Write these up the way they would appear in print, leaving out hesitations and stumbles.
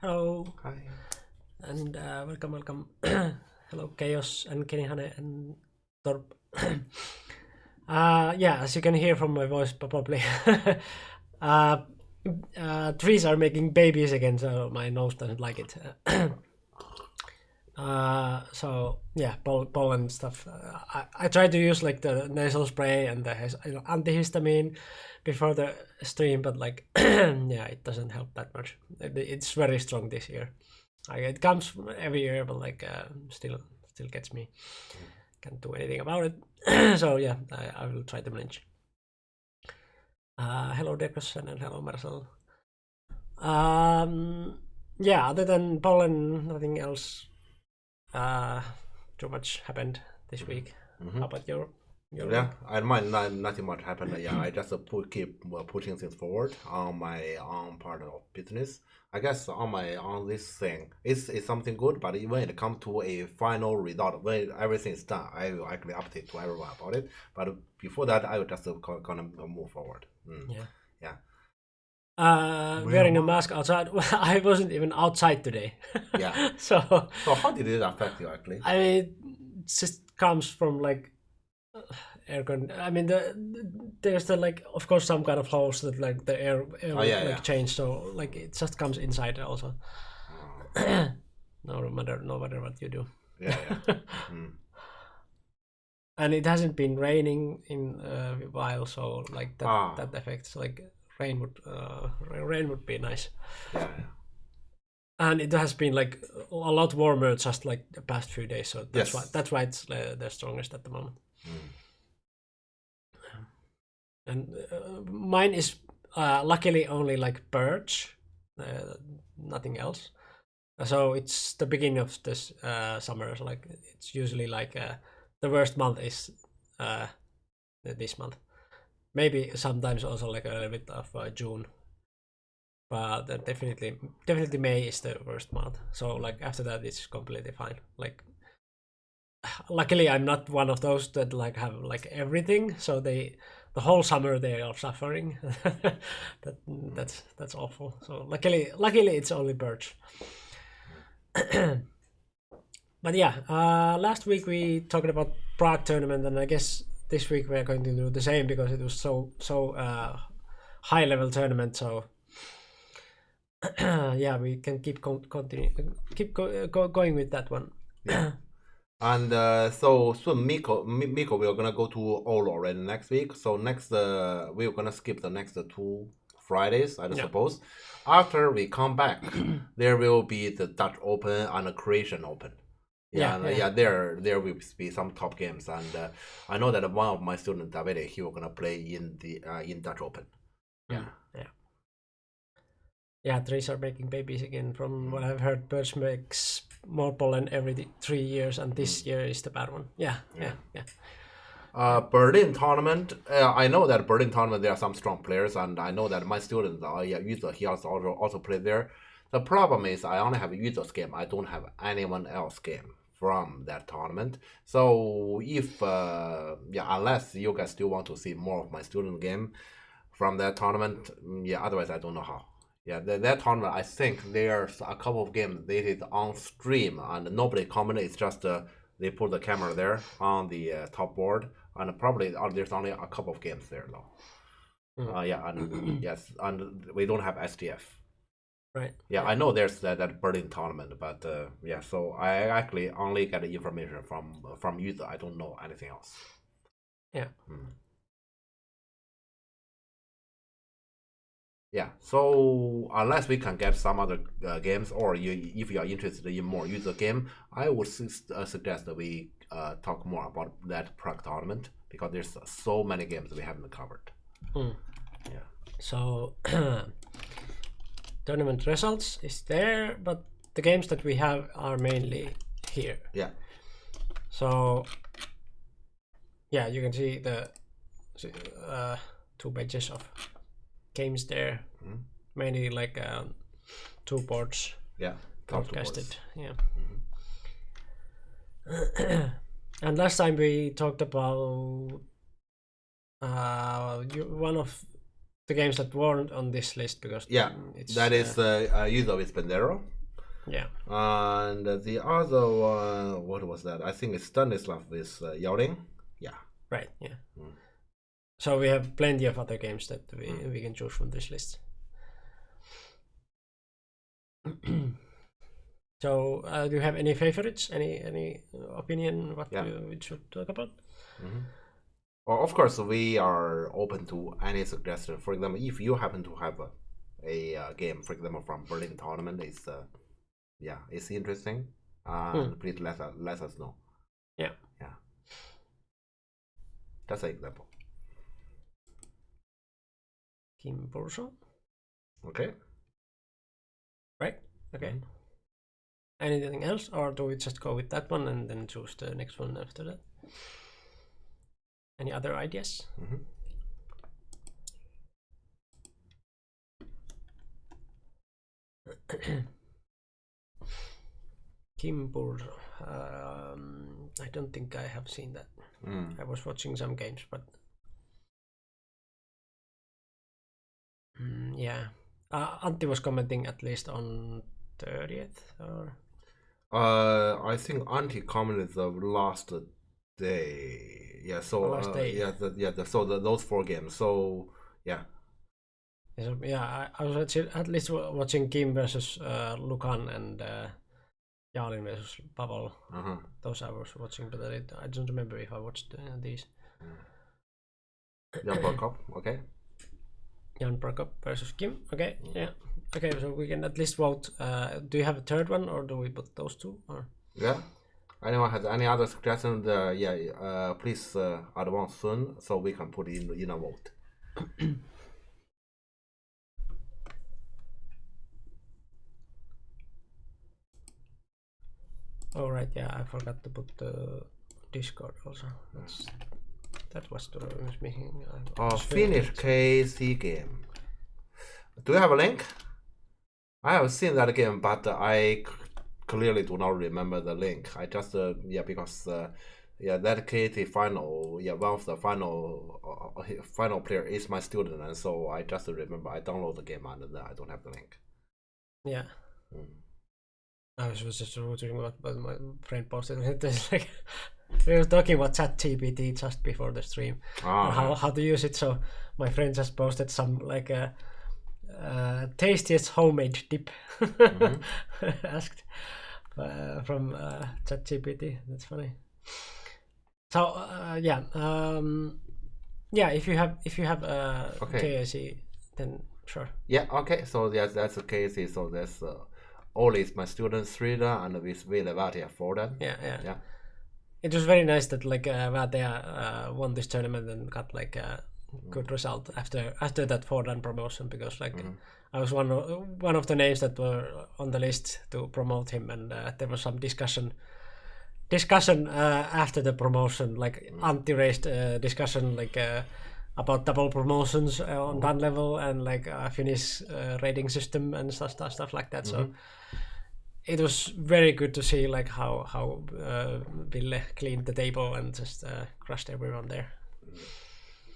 Hello. Hi. And welcome. Hello, Chaos and Kenihane and Torp. Yeah, as you can hear from my voice, probably. uh, Trees are making babies again, so my nose doesn't like it. So yeah, pollen stuff. I try to use like the nasal spray and the antihistamine before the stream, but like yeah, it doesn't help that much. It's very strong this year. Like, it comes every year, but like still gets me. Can't do anything about it. So yeah, I will try to manage. Hello Depression and hello Marcel. Yeah, other than pollen, nothing else too much happened this week. How about your Yeah, I might nothing much happened. Yeah, I just keep pushing things forward on my own part of business. I guess on this thing, it's something good. But when it comes to a final result, when everything is done, I will actually update to everyone about it. But before that, I will just gonna move forward. Yeah. Yeah. Wearing a mask outside. I wasn't even outside today. Yeah. So So how did it affect you actually? I mean, it just comes from like aircon. I mean, there's the like, of course, some kind of hose that like the air Oh, will, yeah, like yeah. change. So like it just comes inside also. No matter what you do. Yeah, yeah. And it hasn't been raining in a while, so like Ah. that affects like rain would be nice. Yeah, yeah. And it has been like a lot warmer just like the past few days, so Yes. that's why it's the strongest at the moment. And mine is luckily only like birch, nothing else. So it's the beginning of this summer. So like it's usually like the worst month is this month. Maybe sometimes also like a little bit of June, but definitely May is the worst month. So like after that it's completely fine. Like luckily I'm not one of those that like have like everything, so the whole summer they are suffering. That's awful. So luckily it's only birch. But yeah, last week we talked about Prague tournament, and I guess this week we are going to do the same because it was so high level tournament. So yeah, we can keep going with that one. Yeah. And so soon, Miko, we're gonna go to Olo already next week. So next, we're gonna skip the next 2 Fridays, I suppose. After we come back, there will be the Dutch Open and the Croatian Open. Yeah. There will be some top games, and I know that one of my students, Davide, he will gonna play in the in Dutch Open. Yeah, trees are making babies again. From what I've heard, birds makes more pollen every 3 years, and this year is the bad one. Yeah. Berlin tournament. I know that Berlin tournament there are some strong players, and I know that my student, Yuzo, he also played there. The problem is I only have Yuzo's game. I don't have anyone else game from that tournament. So if unless you guys still want to see more of my student game from that tournament, otherwise I don't know how. Yeah, that tournament, I think there's a couple of games they did on stream and nobody commented. It's just they put the camera there on the top board, and probably there's only a couple of games there though. And yes, and we don't have SDF. Right. Yeah, I know there's that Berlin tournament, but so I actually only get the information from user. I don't know anything else. Yeah. Yeah, so unless we can get some other games, or if you are interested in more user game, I would suggest that we talk more about that Prague tournament, because there's so many games we haven't covered. Yeah. So tournament results is there, but the games that we have are mainly here. Yeah. So yeah, you can see the 2 pages of games there. Mainly like 2 boards. Yeah. Broadcasted. Yeah. And last time we talked about one of the games that weren't on this list because that is Yuzo with Bandero. Yeah. And the other one, what was that? I think it's Stanislav with Yao. Yeah. Right. Yeah. Mm. So we have plenty of other games that we can choose from this list. So, do you have any favorites? Any opinion what we should talk about? Well, of course, we are open to any suggestion. For example, if you happen to have a game, for example, from Berlin tournament, it's interesting. Please let us know. Yeah. That's an example. Kim Burso. Okay. Right. Okay. Anything else, or do we just go with that one and then choose the next one after that? Any other ideas? Kim Burso. I don't think I have seen that. I was watching some games, but yeah. Antti was commenting at least on 30th, or I think Antti commented the last day. Yeah. So last day. So those 4 games. So yeah. So, yeah, I was at least watching Kim versus Lukan and Jalin versus Pavel. Those I was watching, but I don't remember if I watched these. Jan Prokop, okay. Jan Prokop versus Kim, okay, yeah. Okay, so we can at least vote. Do you have a third one, or do we put those 2? Or? Yeah. Anyone has any other suggestions? Please advance soon so we can put in a vote. Oh right, yeah, I forgot to put the Discord also. That was the missing. Finnish KC game. Do you have a link? I have seen that game, but I clearly do not remember the link. I just because that KT final, one of the final player is my student, and so I just remember I download the game and then I don't have the link. Yeah. I was just wondering what my friend posted. It's like we were talking about ChatGPT just before the stream, how to use it. So my friend just posted some like tastiest homemade dip asked from ChatGPT. That's funny. So if you have KAC, then sure. Yeah. Okay. So that's the KAC. So that's. Oli is my student, Srida, and with Vatia for them. Yeah. It was very nice that like Vatia won this tournament and got like a good result after that Fordan promotion, because like I was one of the names that were on the list to promote him, and there was some discussion after the promotion, like anti-raised discussion like about double promotions on that level and like Finnish rating system and stuff like that. So it was very good to see like how Ville cleaned the table and just crushed everyone there.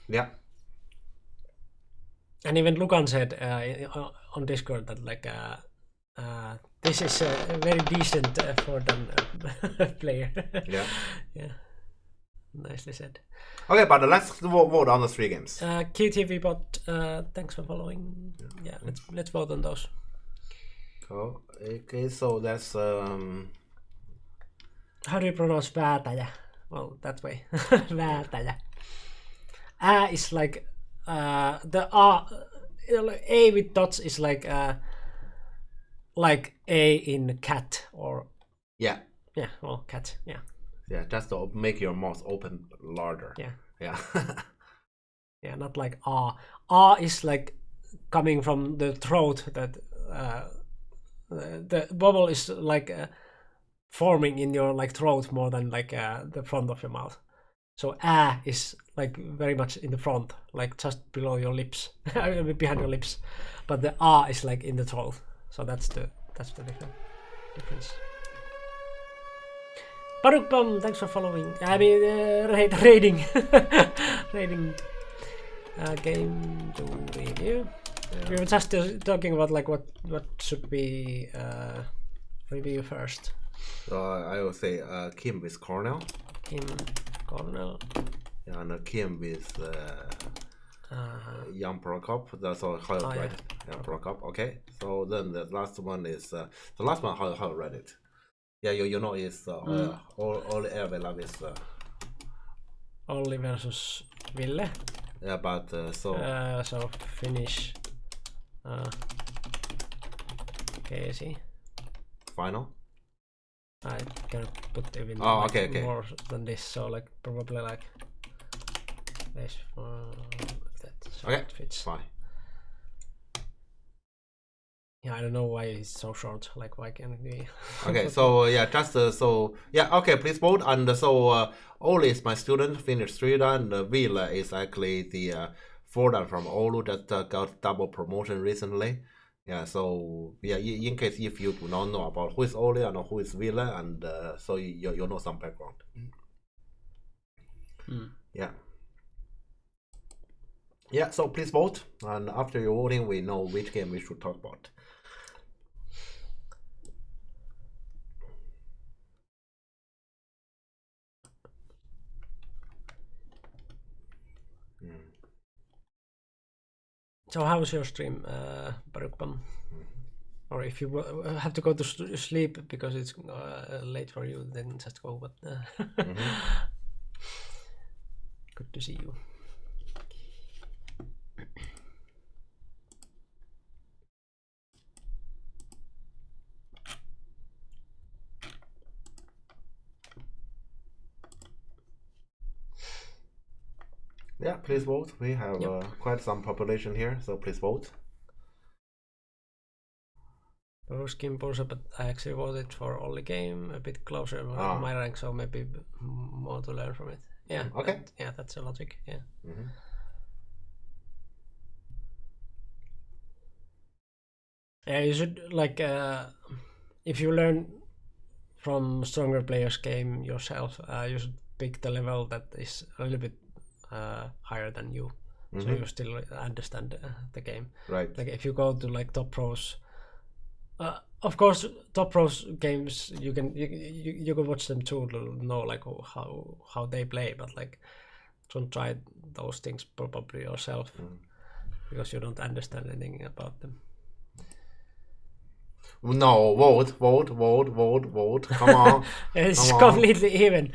Yeah. And even Lukan said on Discord that like this is a very decent Fordan player. Yeah. Nicely said. Okay, but let's vote on the 3 games. QTV bot, thanks for following. Yeah, let's vote on those. Cool. Okay, so that's how do you pronounce Väätäjä? Well, that way. Väätäjä. Is like the A with dots is like A in cat, or yeah, well, cat, yeah. Yeah, just to make your mouth open larger. Yeah. Yeah, not like ah. Ah is like coming from the throat, that the bubble is like forming in your like throat more than like the front of your mouth. So is like very much in the front, like just below your lips, behind your lips, but the is like in the throat. So that's the difference. Baruch Bum, thanks for following. I mean, rating game to review. We were just talking about like what should be review first. So I will say Kim with Cornell. Kim Cornell. Yeah, and Kim with Jan Prokop. That's all how you write it. Jan Prokop. Okay. So then the last one is the last one. How you write it? Yeah, you know is Olli Ervela with. Olli versus Ville. Yeah, but so Finnish. Casey. Final. I cannot put even okay. more than this, so like probably like this like that. So Okay, it fits. fine. Yeah, I don't know why it's so short. Like, why can't it be? Okay, so yeah, just okay, please vote. And so Olli is my student, Finnish student, and Ville is actually the foreigner from Oulu that got double promotion recently. Yeah, so yeah, in case if you do not know about who is Olli and who is Ville, and so you know some background. Yeah. Yeah, so please vote, and after your voting, we know which game we should talk about. So how's your stream, Barukpam? Or if you have to go to sleep because it's late for you, then just go. But good to see you. Yeah, please vote. We have quite some population here, so please vote. Bruce Kimpulse, but I actually voted for Olli game, a bit closer on my rank, so maybe more to learn from it. Yeah. Okay. That's a logic. Yeah. Yeah, you should like if you learn from stronger players' game yourself, you should pick the level that is a little bit higher than you, so you still understand the game. Right. Like if you go to like top pros, of course, top pros games you can watch them too to know like how they play, but like don't try those things probably yourself because you don't understand anything about them. No, vote. Come on. It's completely even.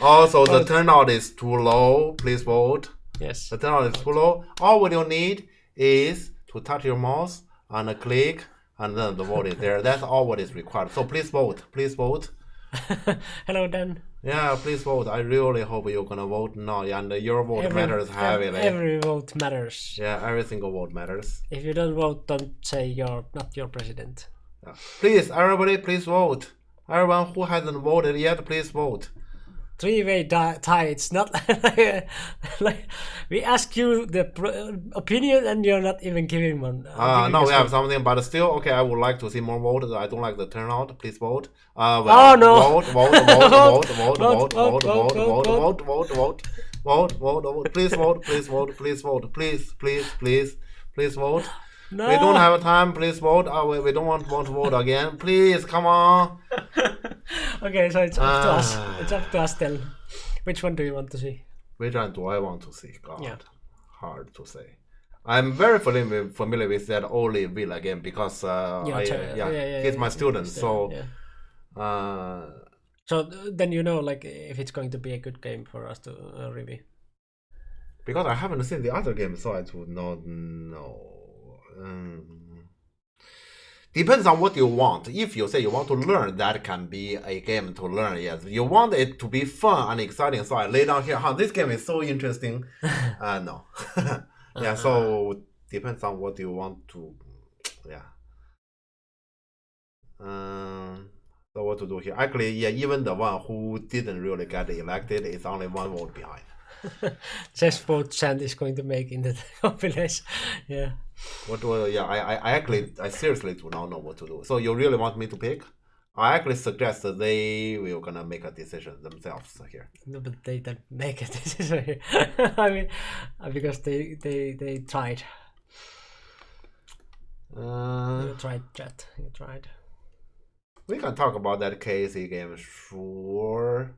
Also, the turnout is too low. Please vote. Yes. The turnout is too low. All what you need is to touch your mouse and click, and then the vote is there. That's all what is required. So please vote. Please vote. Hello, Dan. Yeah, please vote. I really hope you're gonna vote now, and your vote matters heavily. Every vote matters. Yeah, every single vote matters. If you don't vote, don't say you're not your president. Yeah. Please, everybody, please vote. Everyone who hasn't voted yet, please vote. Three-way tie. It's not like we ask you the opinion and you're not even giving one. No, we have something, but still, okay. I would like to see more votes. I don't like the turnout. Please vote. Oh no! Vote. Please vote. Please vote. No. We don't have time. Please vote. We don't want to vote again. Please, come on. Okay, so it's up to us. It's up to us then. Which one do you want to see? Which one do I want to see? God, yeah. Hard to say. I'm very familiar with that Olli Ville game because he's my student. So, so then you know, like, if it's going to be a good game for us to review. Because I haven't seen the other game, so I do not know. Depends on what you want. If you say you want to learn, that can be a game to learn. Yes, you want it to be fun and exciting. So I lay down here. This game is so interesting. No. Yeah. So depends on what you want to. Yeah. So what to do here? Actually, yeah. Even the one who didn't really get elected is only one vote behind. Just vote Chant is going to make in the compilation. Yeah. I seriously do not know what to do. So you really want me to pick? I actually suggest that they will gonna make a decision themselves here. No, but they don't make a decision here. I mean, because they tried. You tried, Chat. You tried. We can talk about that KC game, sure.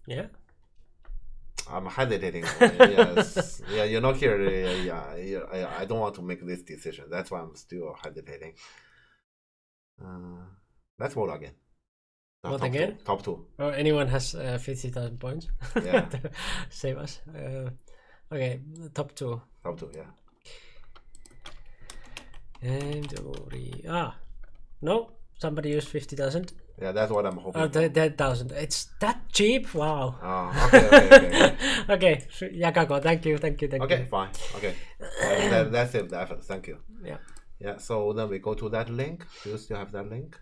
Yeah. I'm hesitating. Yes, yeah, you're not here. I don't want to make this decision. That's why I'm still hesitating. Let's vote again. Vote top again? Top two. Or anyone has 50,000 points. Yeah. to save us. Okay, top two. Top two, yeah. And 2, 3. No, somebody used 50,000. Yeah, that's what I'm hoping. Oh, 10,000. It's that cheap? Wow. Oh, okay. Okay, Yakako, thank you. Okay, fine. Okay. That's it, the effort. Thank you. Yeah. Yeah, so then we go to that link. Do you still have that link?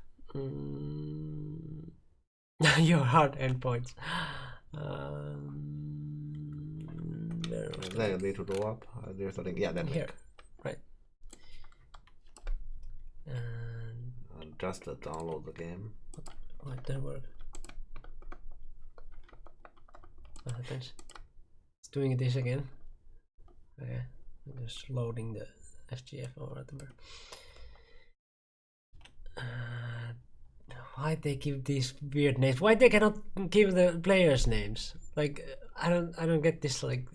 Your hard endpoints. Then you need to go up. There's a link. Yeah, that Here. link. Right. And just download the game. Oh, it didn't work. What happens? It's doing this again. Okay. I'm just loading the FGF or whatever. Why they give these weird names? Why they cannot give the players names? Like I don't get this like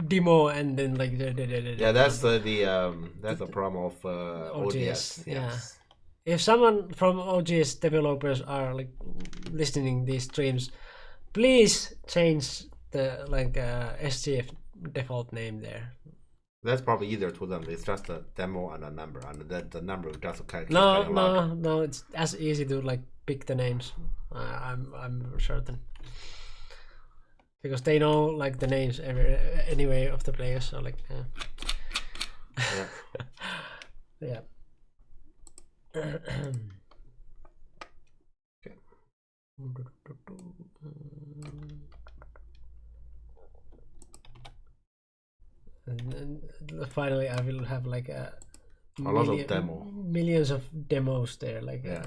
demo and then like yeah, that's the problem of OGS. Yeah. Yes. If someone from OGS developers are like listening these streams, please change the SGF default name there. That's probably easier to them. It's just a demo and a number, and the number just keep no. It's as easy to like pick the names. I'm certain because they know like the names anyway of the players. So like yeah. Yeah. Okay. And finally, I will have like a lot of demo. Millions of demos there. Like yeah.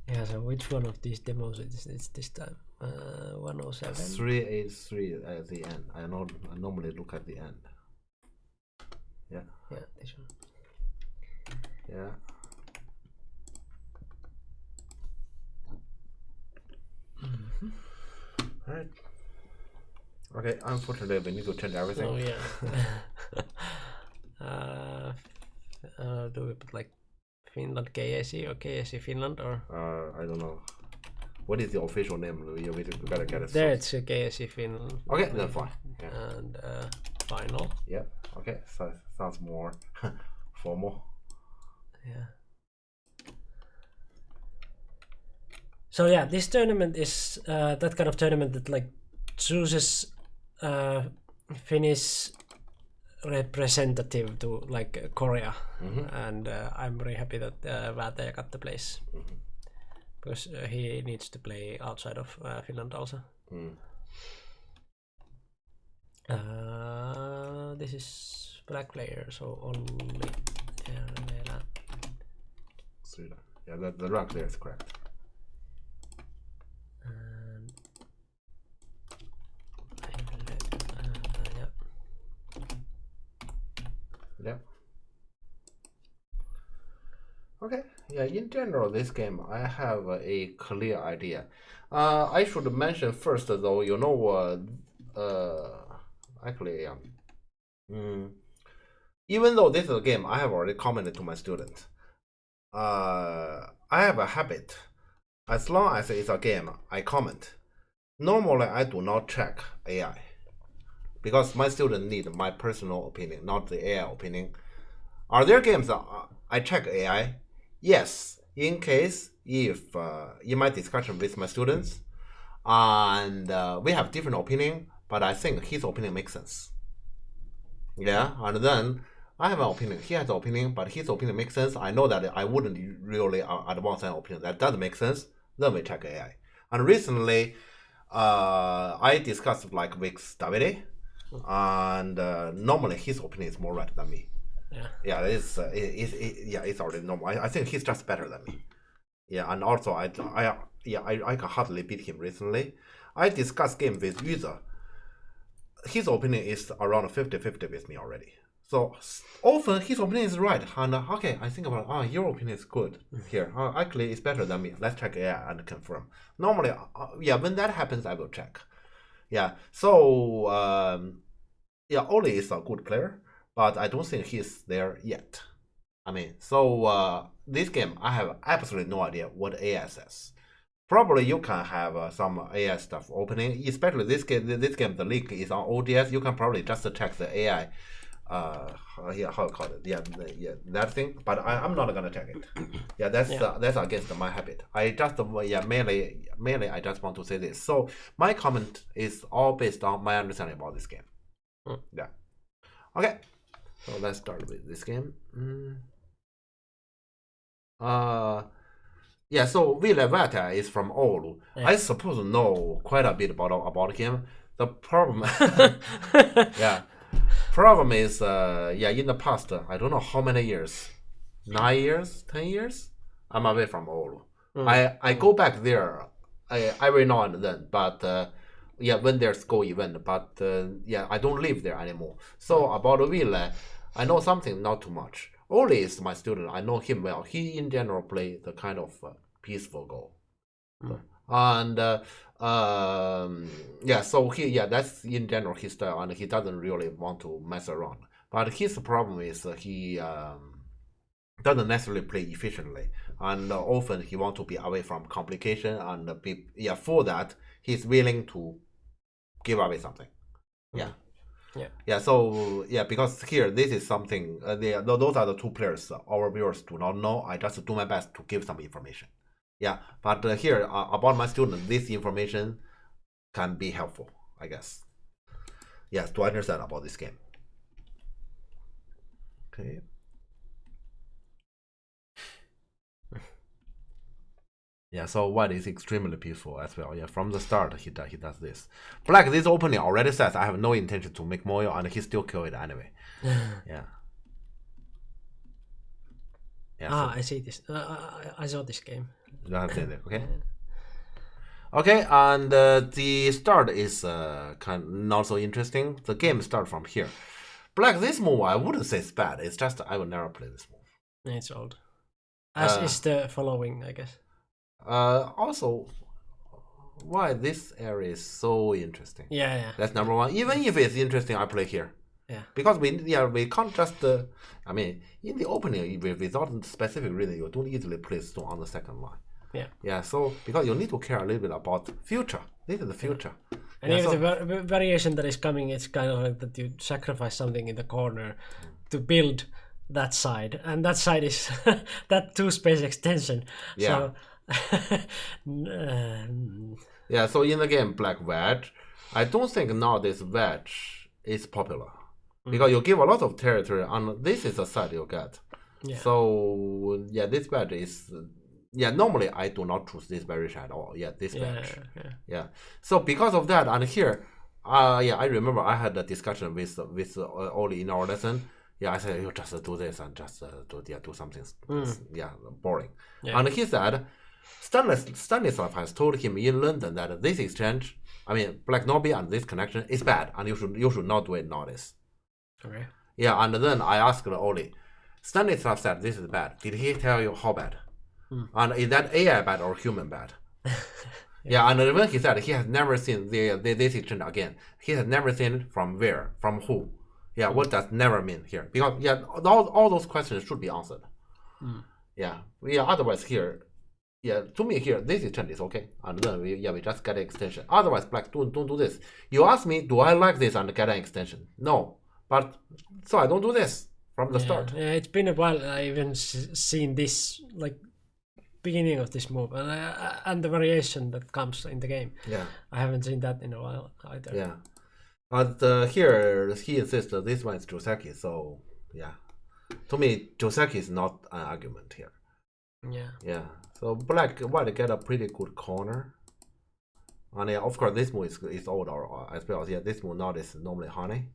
Yeah. So which one of these demos is this time? 107. 383 at the end. I normally look at the end. Yeah. Yeah, this one. Yeah. Alright. Okay, unfortunately we need to change everything. Oh yeah. Do we put like Finland KAC or KAC Finland or? I don't know. What is the official name? We gotta get it. There it's KAC Finland. Okay, then fine. Yeah. And final. Yeah. Okay. So sounds more formal. Yeah. So yeah, this tournament is that kind of tournament that like chooses Finnish representative to like Korea, and I'm very happy that Väätäjä got the place because he needs to play outside of Finland also. This is black player, so only yeah, the rank there is correct. Yeah. Okay. Yeah. In general, this game I have a clear idea. I should mention first, though. Actually, even though this is a game I have already commented to my students, I have a habit. As long as it's a game, I comment. Normally, I do not check AI. Because my students need my personal opinion, not the AI opinion. Are there games that I check AI? Yes, in case if in my discussion with my students, and we have different opinion, but I think his opinion makes sense. Yeah, and then I have an opinion. He has an opinion, but his opinion makes sense. I know that I wouldn't really advance an opinion that doesn't make sense. Then we check AI. And recently, I discussed like with Davide. And normally his opinion is more right than me. Yeah, it's already normal. I think he's just better than me. Yeah, and also I can hardly beat him recently. I discussed game with user. his opinion is around 50-50 with me already. So often his opinion is right, and okay, I think about your opinion is good here. Actually, it's better than me. Let's check AI and confirm. Normally, yeah, when that happens, I will check. Yeah, so yeah, Oli is a good player, but I don't think he's there yet. I mean, so this game, I have absolutely no idea what AI says. Probably you can have some AI stuff opening, especially this game. This game, the link is on ODS. You can probably just check the AI. Yeah, how call it? Yeah, that thing. But I'm not gonna check it. Yeah, that's against my habit. I just mainly I just want to say this. So my comment is all based on my understanding about this game. Yeah. Okay. So let's start with this game. Yeah, so Ville Vata is from Oulu. Yeah. I suppose know quite a bit about him. The problem, yeah, problem is, yeah, in the past, I don't know how many years, 9 years, 10 years, I'm away from Oulu. I go back there every now and then, but yeah, when there's go event, but yeah, I don't live there anymore. So about Ville, I know something, not too much. Oli is my student. I know him well. He in general play the kind of peaceful Go, and yeah. So that's in general his style, and he doesn't really want to mess around. But his problem is he doesn't necessarily play efficiently, and often he wants to be away from complication, and for that he's willing to give away something. Yeah. Yeah, so yeah, because here this is something. Those are the two players our viewers do not know. I just do my best to give some information. Yeah, but here about my student, this information can be helpful, I guess. Yes, to understand about this game. Okay. Yeah, so white is extremely peaceful as well. Yeah, from the start he does this. Black, this opening already says I have no intention to make Moyo, and he still kill it anyway. Yeah. Yeah. So. I see this. I saw this game. You have seen it, okay? Okay, and the start is kind of not so interesting. The game starts from here. Black, this move I wouldn't say it's bad. It's just I will never play this move. It's old. As is the following, I guess. Also, why this area is so interesting. Yeah. That's number one. Even if it's interesting, I play here. Yeah. Because we can't just. I mean, in the opening, without specific reason, you don't easily play stone on the second line. Yeah. Yeah. So because you need to care a little bit about future. This is the future. And if the variation that is coming, it's kind of like that you sacrifice something in the corner to build that side, and that side is that 2-space extension. Yeah. So, yeah, so in the game Black Wedge, I don't think now this Wedge is popular because you give a lot of territory, and this is the side you get. Yeah. So yeah, this Wedge is normally I do not choose this variation at all. Yeah, this Wedge. Yeah. So because of that, and here, I remember I had a discussion with Oli in our lesson. Yeah, I said you just do this and just do something. Boring. Yeah. And he said. Stanislav has told him in London that this exchange, I mean Black Nobby and this connection is bad, and you should not do it nowadays. Okay. Yeah, and then I asked Oli, Stanislav said this is bad. Did he tell you how bad? And is that AI bad or human bad? Yeah, and when he said he has never seen this exchange again, he has never seen it from where, from who? Yeah, what does never mean here? Because all those questions should be answered. Yeah, otherwise here. Yeah, to me here, this exchange is okay, and then we just get an extension. Otherwise, Black, don't do this. You ask me, do I like this and get an extension? No, but so I don't do this from the start. Yeah, it's been a while. I even seen this like beginning of this move and the variation that comes in the game. Yeah, I haven't seen that in a while either. Yeah, but here he insists that this one is Joseki. So yeah, to me, Joseki is not an argument here. Yeah. Yeah. So Black White get a pretty good corner, and yeah, of course this move is old or as well. Yeah, this move now is normally honey.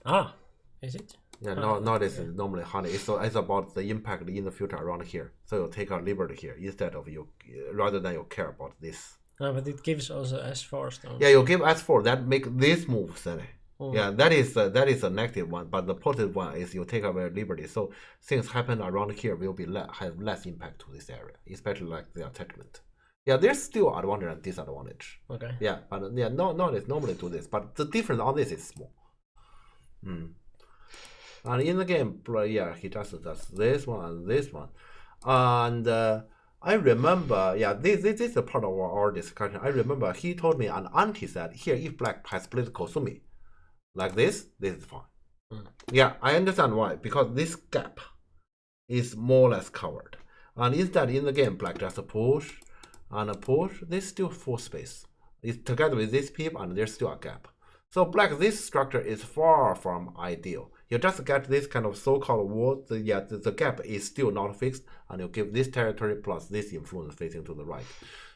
Ah, is it? Yeah, now this is normally honey. It's about the impact in the future around here. So you take a liberty here instead of rather than you care about this. No, but it gives also S4 stone. Yeah, you give S4, that make this move silly. Oh. Yeah, that is a negative one, but the positive one is you take away liberty. So things happen around here will be have less impact to this area, especially like the attachment. Yeah, there's still advantage and disadvantage. Okay. Yeah, but yeah, it's normally do this, but the difference on this is small. And in the game, yeah, he just does this one and this one, and I remember, yeah, this is a part of our discussion. I remember he told me an auntie said here if black has split Kosumi like this is fine. Yeah, I understand why, because this gap is more or less covered, and instead in the game black just push and a push. There's still full space. It's together with this peep and there's still a gap. So black, this structure is far from ideal. You just get this kind of so-called wall, the gap is still not fixed, and you give this territory plus this influence facing to the right.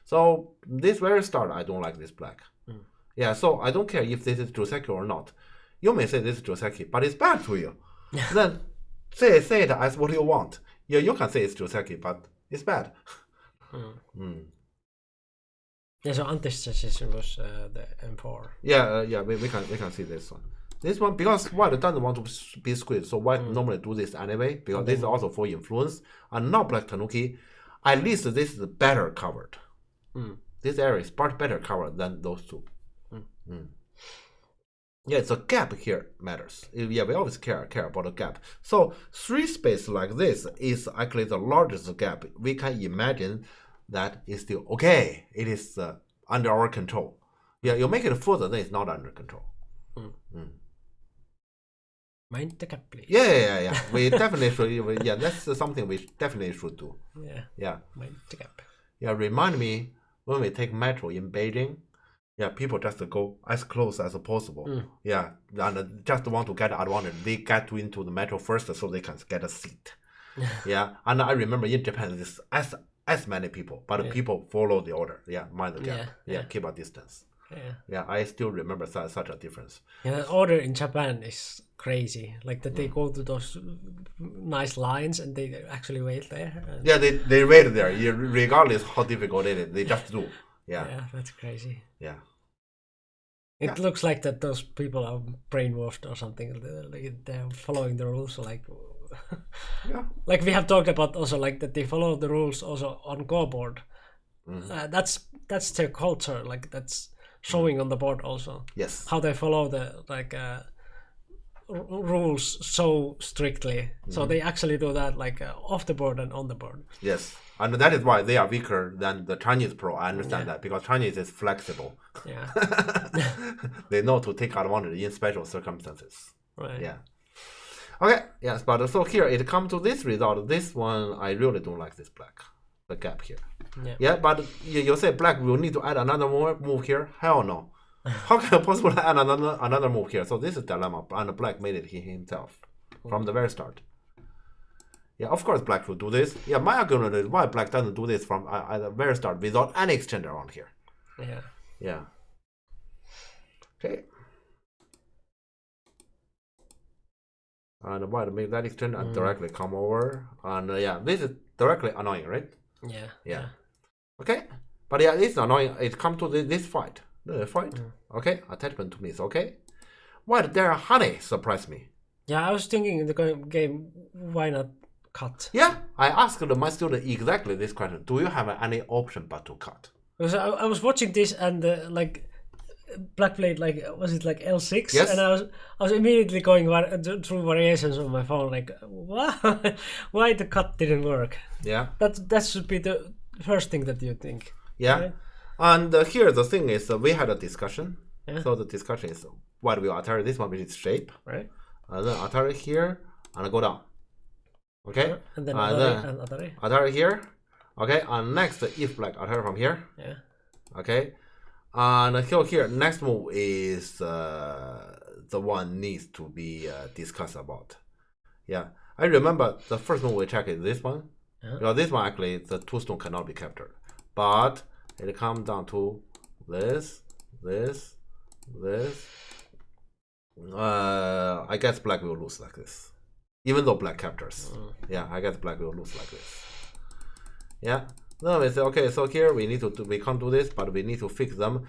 So this very start, I don't like this black. Yeah, so I don't care if this is Joseki or not. You may say this is Joseki, but it's bad to you. Then say it as what you want. Yeah, you can say it's Joseki, but it's bad. Yeah, so Anti's decision was the M4. Yeah, we can see this one. This one, because white doesn't want to be squeezed, so white normally do this anyway, because this is also for influence. And now black Tanuki, at least this is better covered. This area is much better covered than those two. Yeah, it's a gap here matters. Yeah, we always care about the gap. So 3 space like this is actually the largest gap. We can imagine that is still okay. It is under our control. Yeah, you make it further, then it's not under control. Mind the gap, please. Yeah. We definitely should. Yeah, that's something we definitely should do. Yeah. Mind the gap. Yeah, remind me when we take metro in Beijing. Yeah, people just go as close as possible. Yeah, and just want to get advantage. They get into the metro first so they can get a seat. Yeah, and I remember in Japan, this as many people, but people follow the order. Yeah, mind the gap. Yeah, keep a distance. Yeah, I still remember such a difference. Yeah, the order in Japan is crazy. Like that they go to those nice lines and they actually wait there. Yeah, they wait there, regardless how difficult it is. They just do. Yeah, that's crazy. Yeah. It looks like that those people are brainwashed or something. They're following the rules. Like, like we have talked about also, like that they follow the rules also on Go board. That's their culture. Like that's showing on the board also. Yes. How they follow the rules so strictly. So they actually do that like off the board and on the board. Yes. And that is why they are weaker than the Chinese pro. I understand that because Chinese is flexible. Yeah. They know to take advantage in special circumstances. Right. Yeah. Okay. Yes, but so here it comes to this result. This one I really don't like this black, the gap here. Yeah, but you say black will need to add another move here. Hell no. How can I possibly add another move here? So this is dilemma, and black made it himself from the very start. Yeah, of course black should do this. Yeah, my argument is why black doesn't do this from at the very start without any exchange around here. Yeah. Okay. And white make that exchange and directly come over. And yeah, this is directly annoying, right? Yeah. Okay. But yeah, it's annoying. It comes to this fight. The fight. Okay. Attachment to me is okay. White there honey surprised me. Yeah, I was thinking in the game, why not cut? Yeah, I asked my student exactly this question. Do you have any option but to cut? Because I was watching this and like black played like, was it like L6? Yes. And I was immediately going through variations on my phone like, what? Why the cut didn't work? Yeah. That should be the first thing that you think. Yeah. Right? And here the thing is we had a discussion. Yeah. So the discussion is what will Atari this one with its shape. Right. And then Atari here and go down. Okay. And then Atari. Atari here. Okay. And next if black Atari from here. Yeah. Okay. And here next move is the one needs to be discussed about. Yeah. I remember the first move we check is this one. Yeah. Because this one actually the 2 stone cannot be captured. But it comes down to this. I guess black will lose like this. Even though black captures. Yeah, I guess black will lose like this. Yeah. Then we say, okay, so here we need to do, we can't do this, but we need to fix them.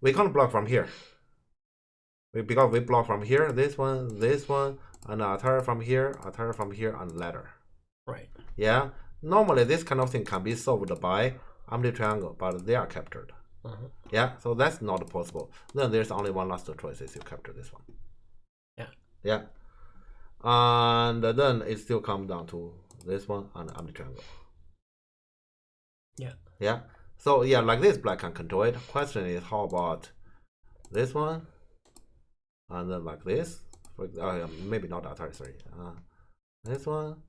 We can't block from here. Because we block from here, this one, and attack from here, and ladder. Right. Yeah. Normally, this kind of thing can be solved by empty triangle, but they are captured. Yeah. So that's not possible. Then there's only one last choice: is you capture this one. Yeah. Yeah. And then it still comes down to this one and empty triangle. Yeah. Yeah. So yeah, like this, black can control it. Question is, how about this one? And then like this, maybe not that. Sorry. This one,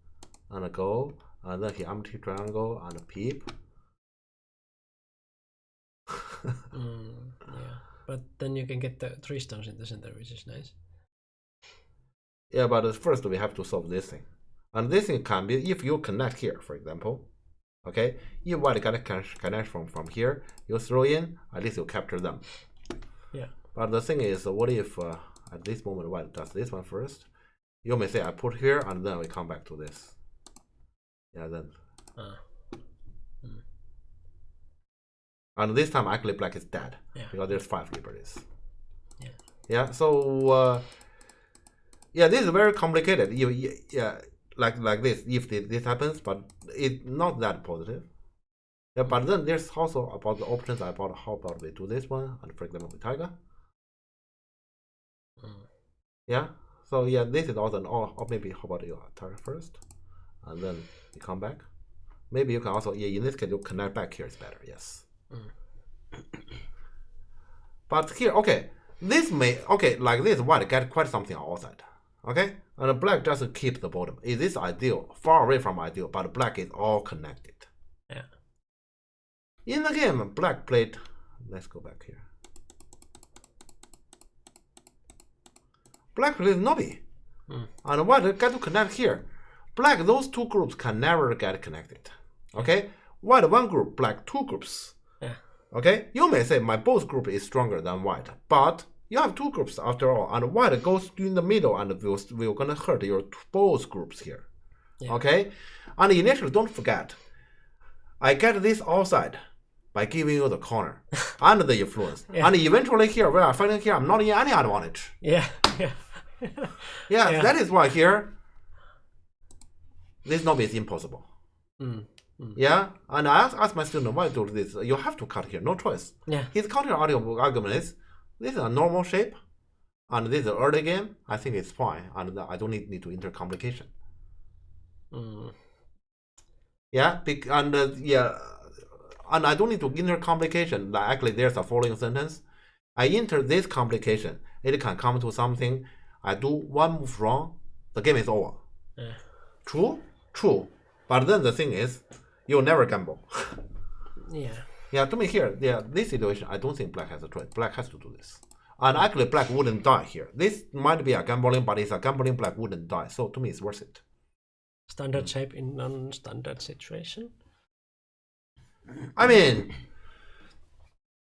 and a go, and then he empty triangle and a peep. Yeah, but then you can get the 3 stones in the center, which is nice. Yeah, but first we have to solve this thing, and this thing can be if you connect here, for example. Okay, if white got a connection from here, you throw in, at least you capture them. Yeah. But the thing is, what if at this moment white does this one first? You may say I put here and then we come back to this. Yeah, then. And this time actually black is dead, because there's 5 liberties. Yeah. Yeah. So yeah, this is very complicated. Yeah, like this. If this happens, but it's not that positive. Yeah, but then there's also about the options. About how about we do this one, and for example, with tiger. Yeah. So yeah, this is also an or maybe how about you attack first, and then you come back. Maybe you can also in this case you connect back here is better. Yes. But here, okay, this may like this white get quite something outside. Okay, and black just keep the bottom. Is this ideal? Far away from ideal, but black is all connected. Yeah. In the game, black played. Let's go back here. Black played Nobi, and white got to connect here. Black, those 2 groups can never get connected. Okay, white 1 group, black 2 groups. Yeah. Okay, you may say my both group is stronger than white, but you have 2 groups after all, and white goes in the middle and will gonna hurt your both groups here. Yeah. Okay, and initially don't forget, I get this outside by giving you the corner and the influence, and eventually here where I find here I'm not in any advantage. Yeah. Yeah, that is why here this Nobi is impossible. Yeah, and I ask my student, why do this? You have to cut here, no choice. Yeah. His counter argument is, this is a normal shape, and this is early game. I think it's fine, and I don't need to enter complication. Yeah, and I don't need to enter complication. Like actually, there's a following sentence. I enter this complication. It can come to something. I do 1 move wrong, the game is over. Yeah. True. But then the thing is, you'll never gamble. Yeah. Yeah, to me here, this situation, I don't think black has a choice. Black has to do this. And actually, black wouldn't die here. This might be a gambling, but it's a gambling black wouldn't die. So to me, it's worth it. Standard shape in non-standard situation? I mean,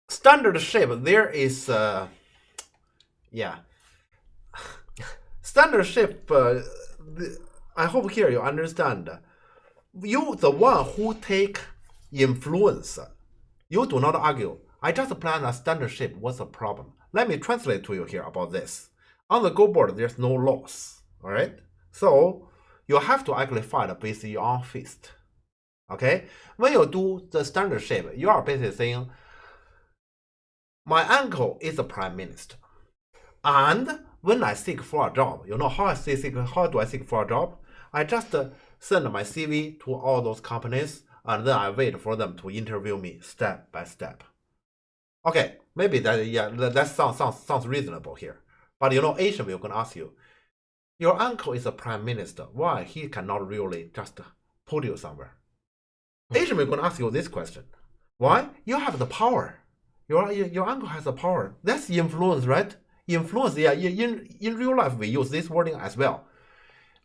standard shape, there is, standard shape, I hope here you understand. You, the one who take influence, you do not argue. I just plan a standard shape. What's the problem? Let me translate to you here about this. On the Go board, there's no loss. All right. So you have to actually fight based on your own fist. Okay. When you do the standard shape, you are basically saying, my uncle is the prime minister, and when I seek for a job, you know how do I seek for a job? I just send my CV to all those companies, and then I wait for them to interview me step by step. Okay, maybe that sounds reasonable here. But you know, Asian will gonna ask you, your uncle is a prime minister. Why he cannot really just put you somewhere? Asian will gonna ask you this question. Why? You have the power. Your uncle has the power. That's influence, right? Influence, in real life we use this wording as well.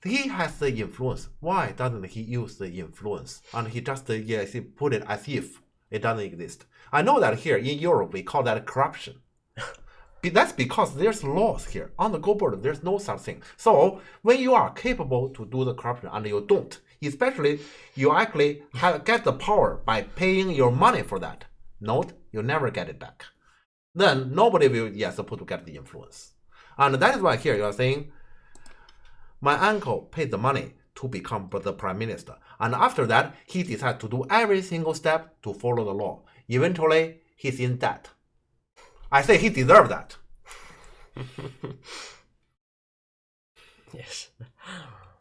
He has the influence. Why doesn't he use the influence? And he just he put it as if it doesn't exist. I know that here in Europe we call that corruption. That's because there's laws here. On the Go board, there's no such thing. So when you are capable to do the corruption and you don't, Especially, you actually get the power by paying your money for that. Note, you never get it back. Then nobody will supposed to get the influence. And that is why here you are saying, my uncle paid the money to become the prime minister. And after that, he decided to do every single step to follow the law. Eventually, he's in debt. I say he deserved that. Yes.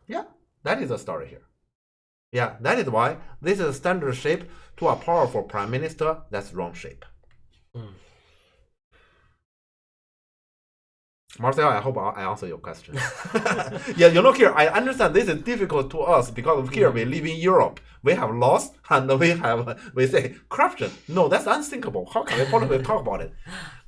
Yeah, that is the story here. Yeah, that is why this is a standard shape to a powerful prime minister. That's wrong shape. Marcel, I hope I answer your question. Yeah, here, I understand this is difficult to us because here we live in Europe. We have laws and we say corruption. No, that's unthinkable. How can we possibly talk about it?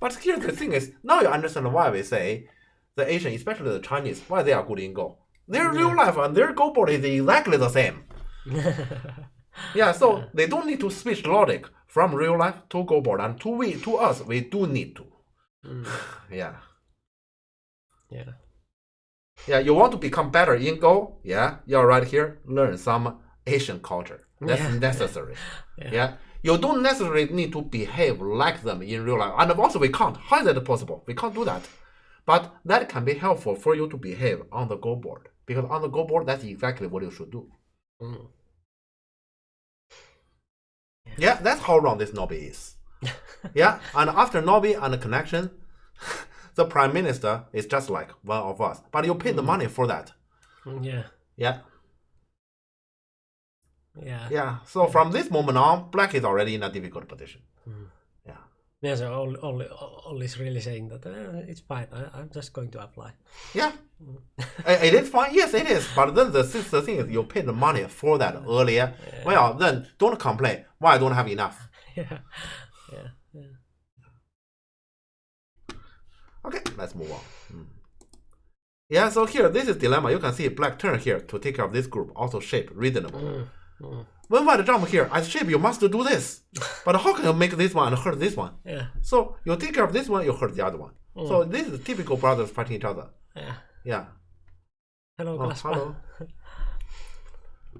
But here the thing is, now you understand why we say the Asian, especially the Chinese, why they are good in Go. Their real life and their Go board is exactly the same. Yeah, so they don't need to switch logic from real life to Go board, and to us, we do need to. Yeah. Yeah. Yeah, you want to become better in Go? Yeah, you're right here. Learn some Asian culture. That's necessary. Yeah. You don't necessarily need to behave like them in real life. And also we can't. How is that possible? We can't do that. But that can be helpful for you to behave on the Go board. Because on the Go board, that's exactly what you should do. Yeah, that's how wrong this Nobi is. Yeah, and after Nobi and the connection, the prime minister is just like one of us. But you pay the money for that. Yeah. Yeah. Yeah. Yeah. So from this moment on, Black is already in a difficult position. Yeah. Yeah. So all is really saying that it's fine. I'm just going to apply. Yeah. It is fine. Yes, it is. But then the thing is, you paid the money for that earlier. Yeah. Well, then don't complain. Why I don't have enough? Yeah. Yeah. Yeah. Okay, let's move on. Yeah, so here, this is dilemma. You can see Black turn here to take care of this group. Also shape, reasonable. When white jump here, as shape, you must do this. But how can you make this one and hurt this one? Yeah. So you take care of this one, you hurt the other one. So this is typical brothers fighting each other. Yeah. Yeah. Hello, hello.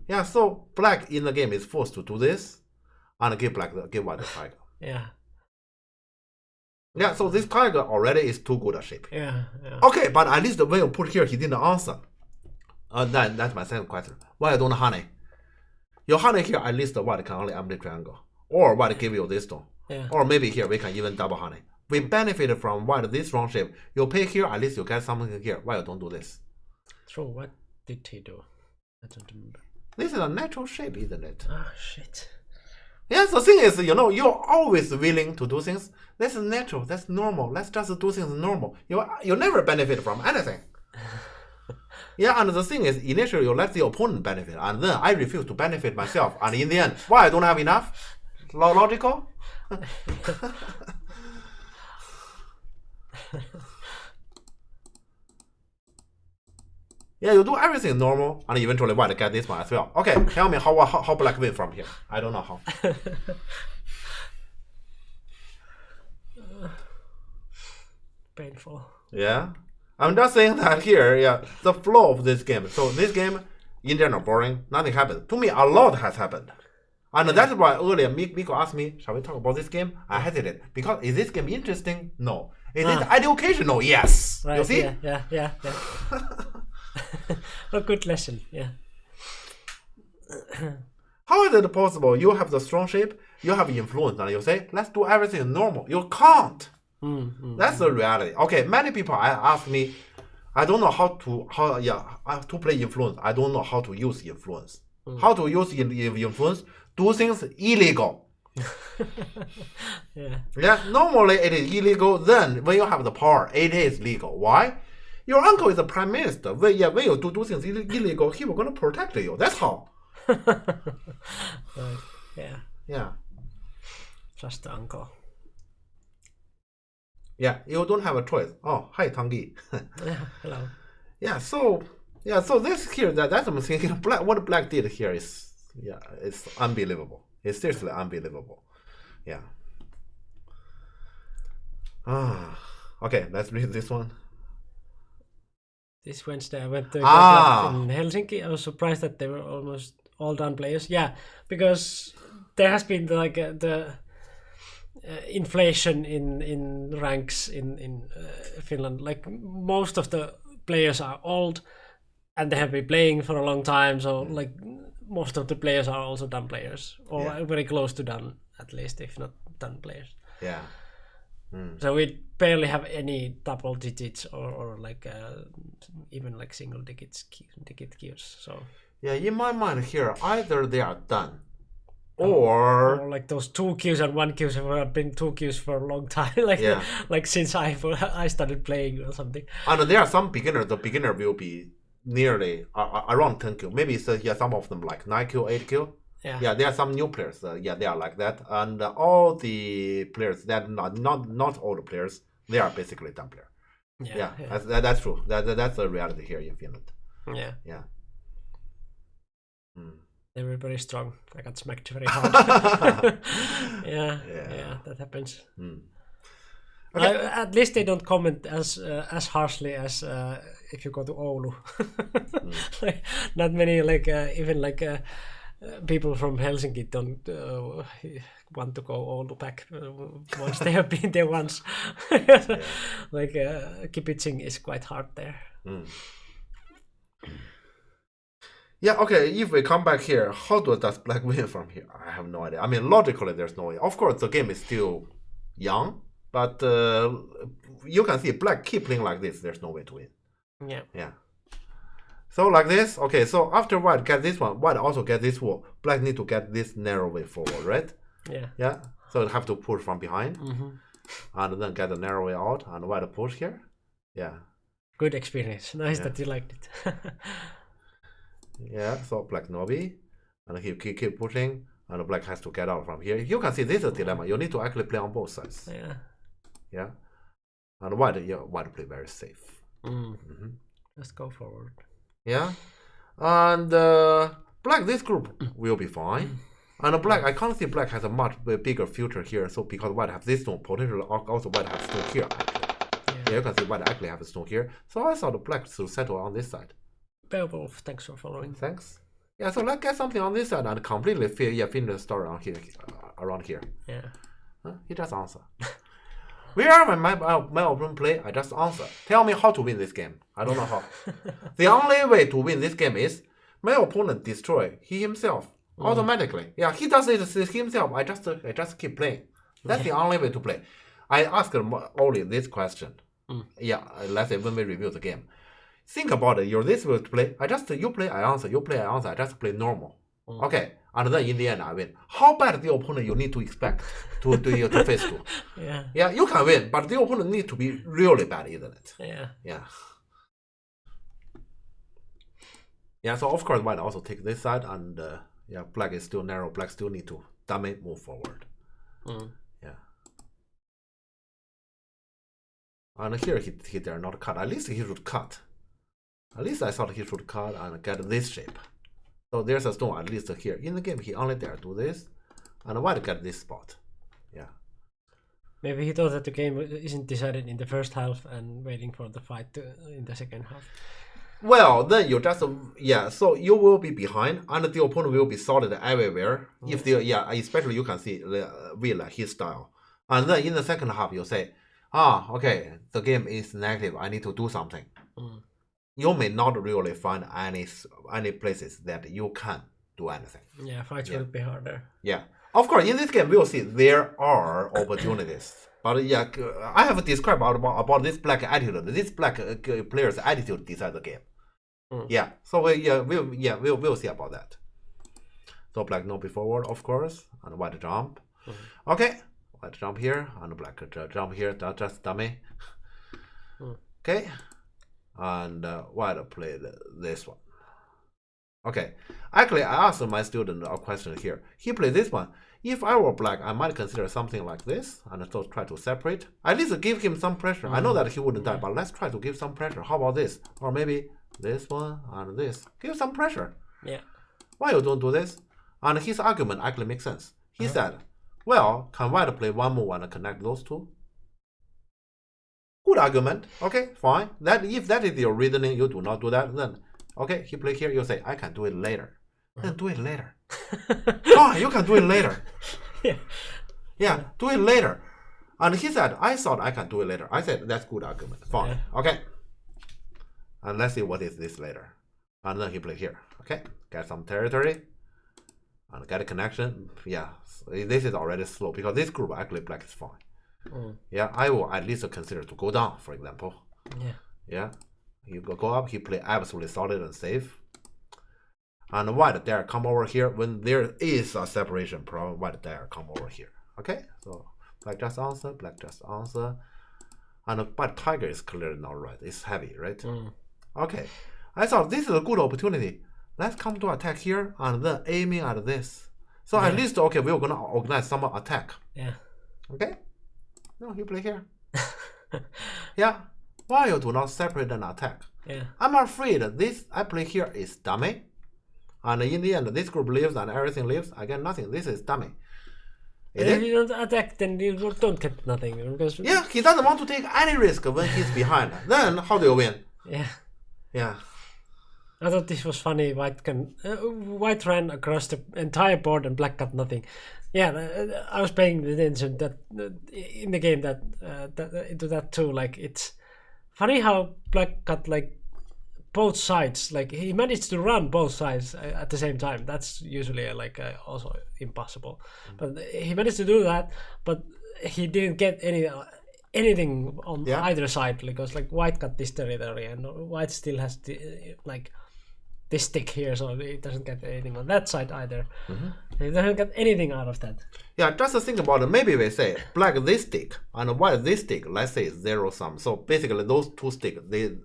Yeah, so Black in the game is forced to do this and give white the tiger. Yeah. Yeah, so this tiger already is too good a shape. Yeah, yeah. Okay, but at least when you put here, he didn't answer. That's my second question. Why you don't honey? Your honey here, at least white can only empty triangle. Or white give you this one. Yeah. Or maybe here we can even double honey. We benefit from white this wrong shape. You pay here, at least you get something here. Why you don't do this? True, what did he do? I don't remember. This is a natural shape, isn't it? Ah, shit. Yes, the thing is, you're always willing to do things. That's natural. That's normal. Let's just do things normal. You never benefit from anything. Yeah, and the thing is, initially you let the opponent benefit, and then I refuse to benefit myself. And in the end, why I don't have enough? Logical? Yeah, you do everything normal, and eventually white get this one as well. Okay, tell me how Black win from here. I don't know how. Painful. Yeah, I'm just saying that here. Yeah, the flow of this game. So this game, in general, boring. Nothing happened. To me, a lot has happened, and that's why earlier Miko asked me, "Shall we talk about this game?" I hesitated because is this game interesting? No. Is it educational? Yes. Right, you see? Yeah. A good lesson. Yeah. How is it possible? You have the strong shape, you have influence, and you say, "Let's do everything normal." You can't. That's the reality. Okay, many people ask me, I don't know how to play influence. I don't know how to use influence. How to use influence? Do things illegal. Yeah. Normally it is illegal. Then when you have the power, it is legal. Why? Your uncle is the prime minister. When you do things illegal, he will gonna protect you. That's how. Right. Yeah. Yeah. Just the uncle. Yeah, you don't have a choice. Oh, hi, Tangi. Yeah, hello. Yeah, so this here, that's what I'm thinking. What Black did here is, it's unbelievable. It's seriously unbelievable. Yeah. Okay, let's read this one. This Wednesday I went to a club in Helsinki. I was surprised that they were almost all done players. Yeah, because there has been like the inflation in ranks in Finland. Like most of the players are old, and they have been playing for a long time. So like most of the players are also done players, or very close to done, at least, if not done players. Yeah. So we barely have any double digits or like even like single digit queues. So Yeah, in my mind here, either they are done, or like those 2 queues and 1 queues have been 2 queues for a long time. Like Yeah. like since I started playing or something. and there are some beginner. The beginner will be nearly around 10 kill. Maybe it's, some of them like 9 kill, 8 kill. Yeah. There are some new players. They are like that, and all the players that not all the players, they are basically done player. Yeah. That's true. That's the reality here in Finland. Yeah. Yeah. Mm. They were very strong. I got smacked very hard. yeah, that happens. Okay. At least they don't comment as harshly as if you go to Oulu. Like, not many like even like people from Helsinki don't want to go Oulu back once they have been there once. Like kibitzing is quite hard there. Yeah, okay, if we come back here, how does Black win from here? I have no idea. I mean, logically, there's no way. Of course, the game is still young, but you can see Black keep playing like this. There's no way to win. Yeah. So like this, okay, so after White get this one, White also get this wall. Black need to get this narrow way forward, right? Yeah, so you have to push from behind, and then get the narrow way out, and White push here. Yeah. Good experience. Nice that you liked it. Yeah, so Black Nobi, and he keep pushing, and Black has to get out from here. You can see this is a dilemma. You need to actually play on both sides. Yeah, and White play very safe. Let's go forward. Yeah, and Black, this group will be fine. And Black, I can't see Black has a much bigger future here. So because White has this stone, potentially also White has stone here. Actually. You can see White actually have a stone here. So I thought Black should settle on this side. Beowulf, thanks for following. Thanks. Yeah, so let's get something on this side and completely finish the story on here, around here. Yeah. He just answer. Wherever my opponent play, I just answer. Tell me how to win this game. I don't know how. The only way to win this game is my opponent destroy he himself automatically. Yeah, he does it himself. I just keep playing. That's the only way to play. I asked only this question. Yeah, let's say when we review the game. Think about it. You're this way to play. You play, I answer. You play, I answer. I just play normal. Okay, and then in the end, I win. How bad the opponent you need to expect to face to? Yeah, you can win, but the opponent need to be really bad, isn't it? Yeah. So of course, White also take this side, and Black is still narrow. Black still need to move forward. Yeah. And here he dare not cut. At least he should cut. At least I thought he should cut and get this shape. So there's a stone at least here. In the game, he only dare do this, and White get this spot. Yeah. Maybe he thought that the game isn't decided in the first half and waiting for the fight in the second half. Well, then you just so you will be behind, and the opponent will be solid everywhere. If especially you can see Will his style, and then in the second half you say, okay, the game is negative. I need to do something. You may not really find any places that you can do anything. Yeah, fights will be harder. Yeah, of course. In this game, we'll see there are opportunities. But I have described about this Black attitude. This Black player's attitude decide the game. Yeah, so we'll see about that. So Black no be forward, of course, and White jump. Okay, White jump here, and Black jump here. That's just dummy. Okay. And White played this one. Okay, actually, I asked my student a question here. He played this one. If I were Black, I might consider something like this, and so try to separate. At least give him some pressure. I know that he wouldn't die, but let's try to give some pressure. How about this? Or maybe this one and this. Give some pressure. Yeah. Why you don't do this? And his argument actually makes sense. He said, well, can White play one move and connect those two? Good argument. Okay, fine. If that is your reasoning, you do not do that, then okay, he play here, you say, I can do it later. then do it later. Fine, you can do it later. Yeah. Yeah, do it later. And he said, I thought I can do it later. I said, that's good argument. Fine. Yeah. Okay. And let's see what is this later. And then he played here. Okay. Get some territory. And get a connection. Yeah. So this is already slow because this group actually black is fine. Yeah, I will at least consider to go down, for example. Yeah. Yeah. You go up, he play absolutely solid and safe. And white there come over here when there is a separation problem. White there come over here. Okay, so black just answer, black just answer, and but tiger is clearly not right. It's heavy, right? Okay, I thought this is a good opportunity. Let's come to attack here and then aiming at this. So at least okay, we're gonna organize some attack. Yeah. Okay. No, you play here. Yeah. Why you do not separate and attack? Yeah. I'm afraid this I play here is dummy. And in the end, this group leaves and everything leaves. I get nothing. This is dummy. If you don't attack, then you don't get nothing. Because yeah, he doesn't want to take any risk when he's behind. Then how do you win? Yeah. Yeah. I thought this was funny. White ran across the entire board and black got nothing. Yeah, I was paying attention that in the game that into that too. Like it's funny how black got like both sides. Like he managed to run both sides at the same time. That's usually also impossible. But he managed to do that. But he didn't get anything on either side because like white got this territory and white still has this stick here, so it doesn't get anything on that side either. It doesn't get anything out of that. Yeah, just think about it. Maybe we say black this stick and white this stick, let's say zero sum. So basically those two sticks,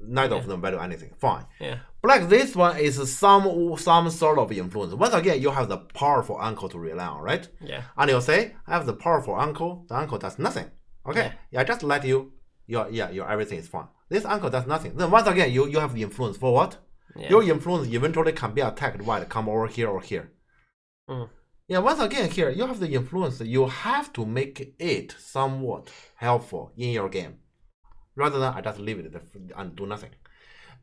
neither of them value anything. Fine. Yeah. Black this one is some sort of influence. Once again, you have the powerful uncle to rely on, right? Yeah. And you say, I have the powerful uncle, the uncle does nothing. Okay. Yeah, just let you your everything is fine. This uncle does nothing. Then once again you have the influence for what? Yeah. Your influence eventually can be attacked while come over here or here. Yeah, once again here, you have the influence. You have to make it somewhat helpful in your game. Rather than I just leave it and do nothing.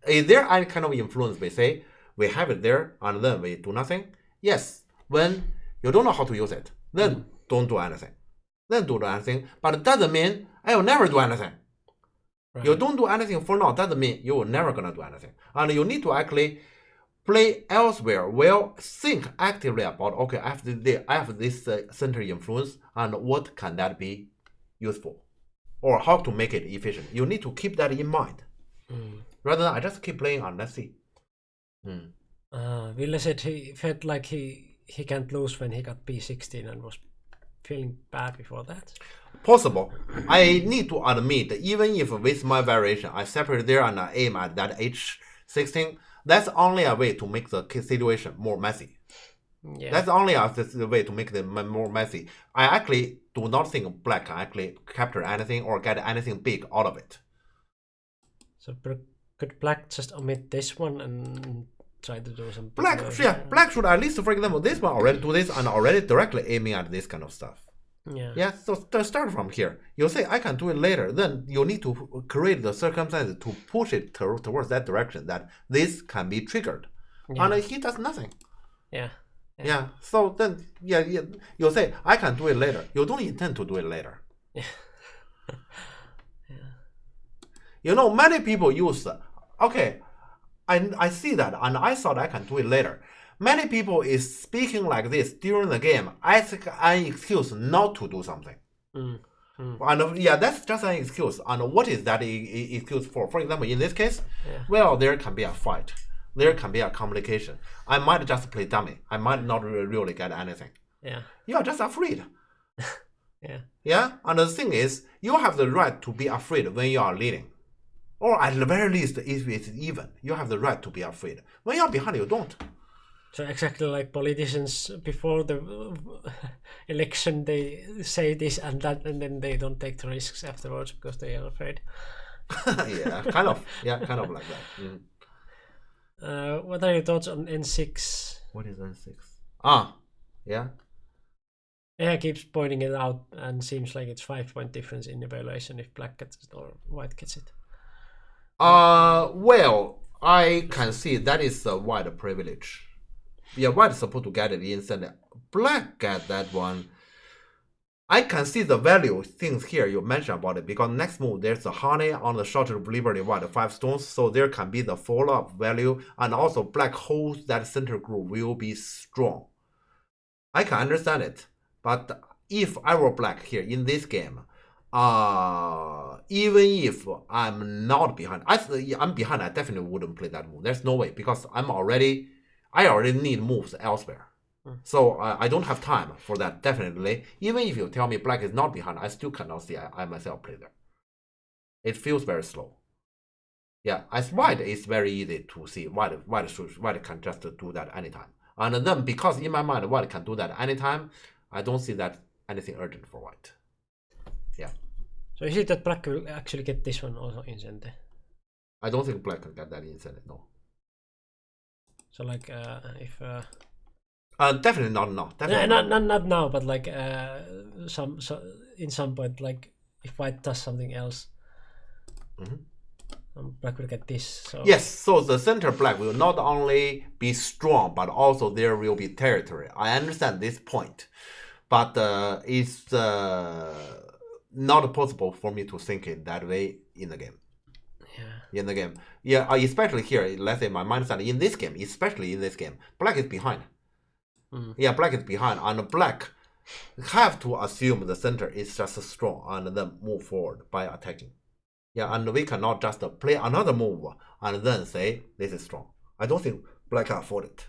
Is there any kind of influence we say, we have it there and then we do nothing? Yes, when you don't know how to use it, then don't do anything. Then do anything, but it doesn't mean I will never do anything. Right. You don't do anything for now, doesn't mean you will never gonna do anything. And you need to actually play elsewhere. Well, think actively about, okay, I have this center influence, and what can that be useful? Or how to make it efficient. You need to keep that in mind. Rather than I just keep playing and let's see. Ville said he felt like he can't lose when he got B16 and was feeling bad before that. Possible. I need to admit, even if with my variation, I separate there and I aim at that H16, that's only a way to make the situation more messy. Yeah. That's only a way to make them more messy. I actually do not think black can actually capture anything or get anything big out of it. So could black just omit this one and try to do some... Black should at least, for example, this one already do this and already directly aiming at this kind of stuff. Yeah, so start from here. You say, I can do it later. Then you need to create the circumstances to push it towards that direction, that this can be triggered. And he does nothing. Yeah. So then, you say, I can do it later. You don't intend to do it later. You know, many people use, okay, I see that and I thought I can do it later. Many people is speaking like this during the game as an excuse not to do something. And that's just an excuse. And what is that excuse for? For example, in this case, well, there can be a fight. There can be a complication. I might just play dummy. I might not really get anything. You are just afraid. And the thing is, you have the right to be afraid when you are leading. Or at the very least, if it's even, you have the right to be afraid. When you're behind, you don't. So exactly like politicians before the election, they say this and that, and then they don't take the risks afterwards because they are afraid. Kind of like that. What are your thoughts on N6? What is N6? Yeah, keeps pointing it out and seems like it's 5-point difference in evaluation if black gets it or white gets it. Well, I can see that is a white privilege. Yeah, white is supposed to get it instantly. Black get that one. I can see the value things here you mentioned about it because next move there's a honey on the shorter liberty white 5 stones, so there can be the follow-up value, and also black holds that center group will be strong. I can understand it, but if I were black here in this game, even if I'm not behind, I'm behind, I definitely wouldn't play that move. There's no way because I already need moves elsewhere. So I don't have time for that, definitely. Even if you tell me black is not behind, I still cannot see I myself play there. It feels very slow. Yeah, as white, it's very easy to see. White can just do that anytime. And then because in my mind, white can do that anytime, I don't see that anything urgent for white. Yeah. So is it that black will actually get this one also instantly? I don't think black can get that instantly, no. So like if... definitely not now. Definitely not now, but like in some point, like if white does something else, black will get this. So yes, so the center black will not only be strong, but also there will be territory. I understand this point, but it's not possible for me to think it that way in the game. Yeah. In the game, yeah, especially here. Let's say my mindset in this game, especially in this game, black is behind. Yeah, black is behind, and black have to assume the center is just strong and then move forward by attacking. Yeah, and we cannot just play another move and then say this is strong. I don't think black can afford it.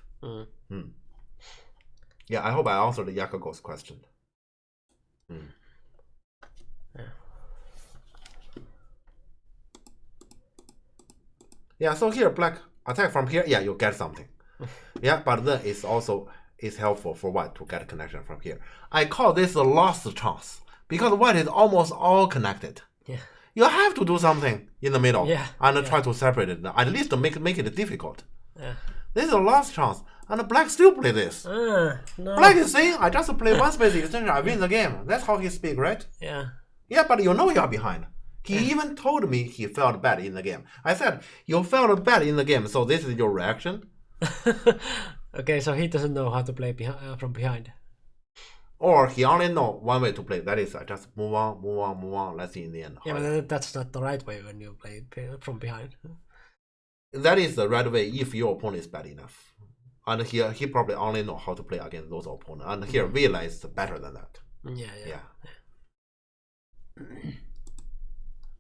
Yeah, I hope I answered Yakago's question. Yeah, so here black attack from here. Yeah, you get something. Yeah, but then it's also helpful for white to get a connection from here. I call this the lost chance because white is almost all connected. Yeah. You have to do something in the middle and try to separate it. At least to make it difficult. Yeah. This is a lost chance. And black still play this. No. Black is saying, I just play one space extension, I win the game. That's how he speak, right? Yeah. Yeah, but you know you are behind. He even told me he felt bad in the game. I said, you felt bad in the game, so this is your reaction? Okay, so he doesn't know how to play from behind. Or he only know one way to play. That is just move on. Let's see in the end. Yeah, but that's not the right way when you play from behind. That is the right way if your opponent is bad enough. And here he probably only know how to play against those opponents. And here Vila is better than that. Yeah.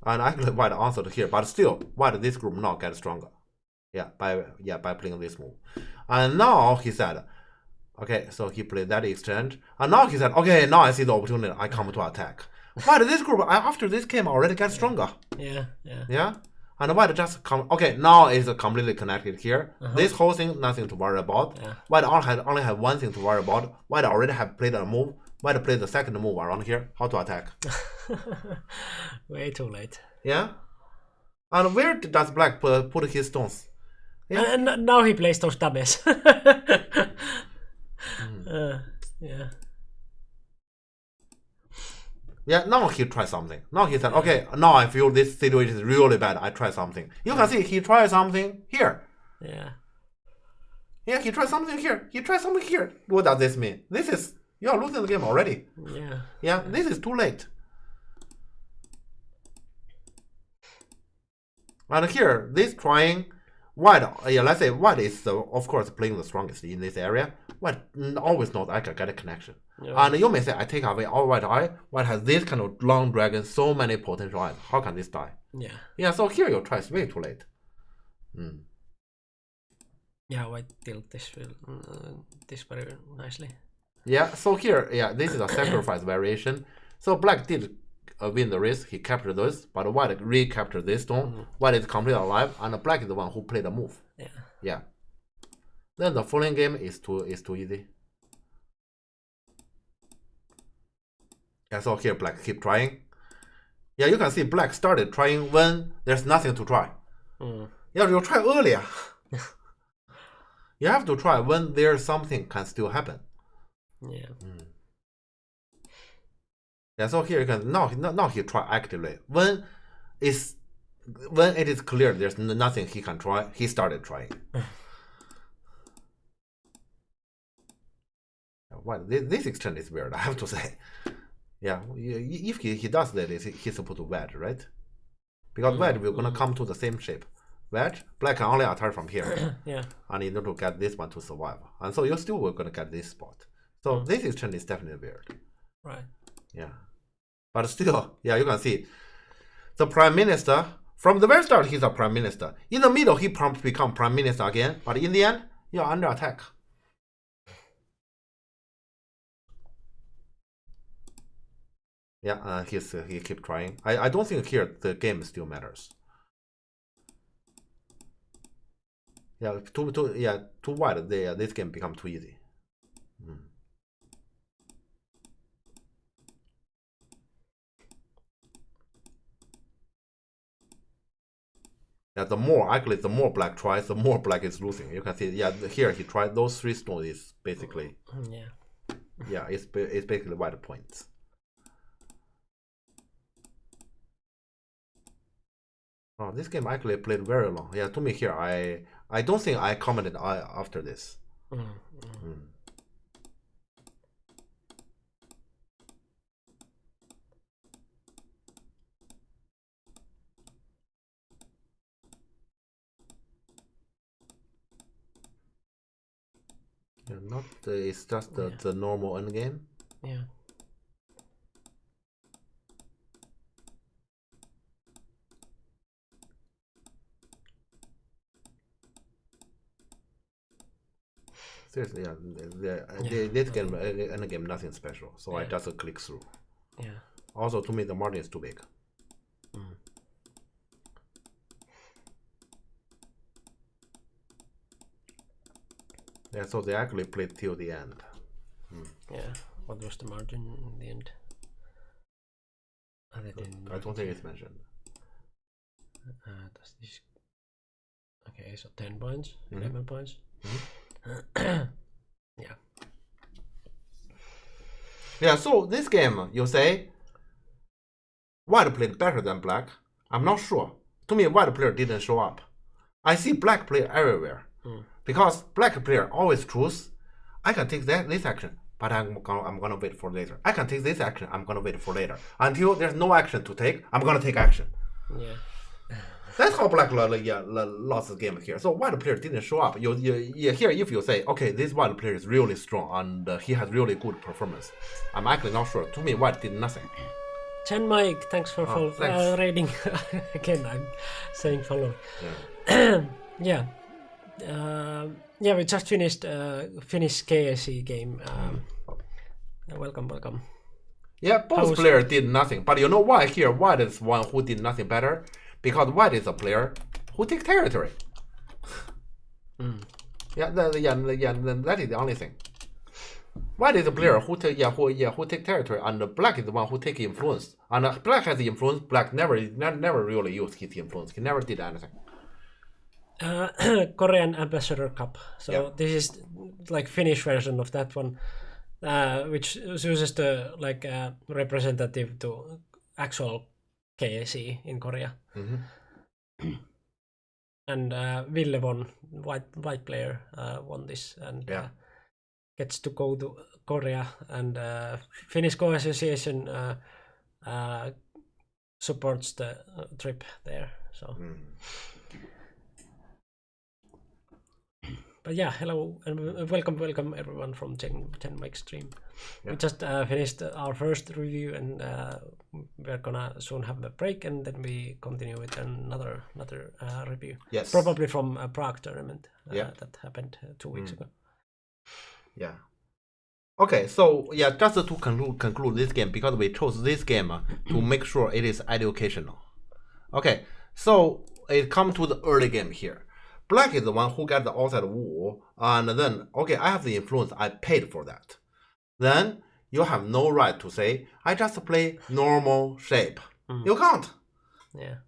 And actually white answered here, but still white this group now get stronger. Yeah, by playing this move. And now he said, okay, so he played that exchange. And now he said, okay, now I see the opportunity. I come to attack. White this group after this game already get stronger. Yeah. And white just come. Okay, now it's completely connected here. This whole thing, nothing to worry about. White only have one thing to worry about. White already have played a move. White played the second move around here. How to attack? Way too late. Yeah. And where does black put his stones? Yeah. And now he plays those dummies. Yeah, now he tried something. Now he said, okay, now I feel this situation is really bad. I try something. You can see he tried something here. Yeah, he tried something here. He tried something here. What does this mean? This is, you are losing the game already. Yeah, this is too late. And here, this trying, white, let's say white is, of course, playing the strongest in this area. White always knows I can get a connection. And you may say, I take away all white eye. White has this kind of long dragon, so many potential eyes. How can this die? Yeah, so here you try, it's way too late. Yeah, white tilt this very nicely. Yeah, so here, this is a sacrifice variation. So black did win the race, he captured this, but white recaptured this stone. White is completely alive, and black is the one who played the move. Yeah. Then the following game is too easy. Yeah, so here black keep trying. Yeah, you can see black started trying when there's nothing to try. Yeah, you try earlier. You have to try when there's something can still happen. Yeah, so here you can now he try actively. When it is clear there's nothing he can try, he started trying. White, this exchange is weird, I have to say. Yeah, if he does that, he's supposed to wedge, right? Because wedge will gonna come to the same shape. Wedge, black can only attack from here. Yeah. And in order to get this one to survive. And so you're still gonna get this spot. So this exchange is definitely weird. Right. Yeah. But still, yeah, you can see the prime minister, from the very start, he's a prime minister. In the middle, he become prime minister again. But in the end, you're under attack. Yeah, he keep trying. I don't think here the game still matters. Yeah, too wide. This game become too easy. Yeah, the more black tries, the more black is losing. You can see, yeah, here he tried those 3 stones is basically. Yeah, it's basically white points. Oh, this game actually played very long. Yeah, to me here, I don't think I commented after this. Yeah, not it's just the normal end game. Yeah. Seriously, this game end game nothing special. So I just click through. Yeah. Also, to me, the margin is too big. Yeah, so they actually played till the end. Yeah. What was the margin in the end? I don't think it's mentioned. Does this... Okay, so 10 points, 11 points. Yeah. Yeah, so this game, you say, white played better than black. I'm not sure. To me, white player didn't show up. I see black player everywhere. Because black player always choose, I can take this action, but I'm gonna wait for later. I can take this action, I'm gonna wait for later. Until there's no action to take, I'm gonna take action. Yeah. That's how black lost the game here. So white player didn't show up. Here, if you say, okay, this white player is really strong and he has really good performance, I'm actually not sure. To me, white did nothing. Chen Mike, thanks for raiding. Again, I'm saying follow. Yeah. Yeah, we just finished Finnish KSE game. Welcome. Yeah, both players did nothing. But you know why here white is one who did nothing better? Because white is a player who takes territory. Yeah, that is the only thing. White is a player who take territory, and black is the one who take influence. And black has the influence. Black never really used his influence. He never did anything. Korean Ambassador Cup. So this is like Finnish version of that one, which uses the representative to actual KSE in Korea. And Ville won, white player won this, and gets to go to Korea, and Finnish Co-Association supports the trip there. So. But yeah, hello and welcome everyone from Chen Mike stream. We just finished our first review, and we're gonna soon have a break, and then we continue with another review. Yes. Probably from a Prague tournament that happened 2 weeks ago. Yeah. Okay, so yeah, just to conclude this game, because we chose this game to make sure it is educational. Okay, so it comes to the early game here. Black is the one who got the outside wall, and then, okay, I have the influence, I paid for that. Then, you have no right to say, I just play normal shape. You can't.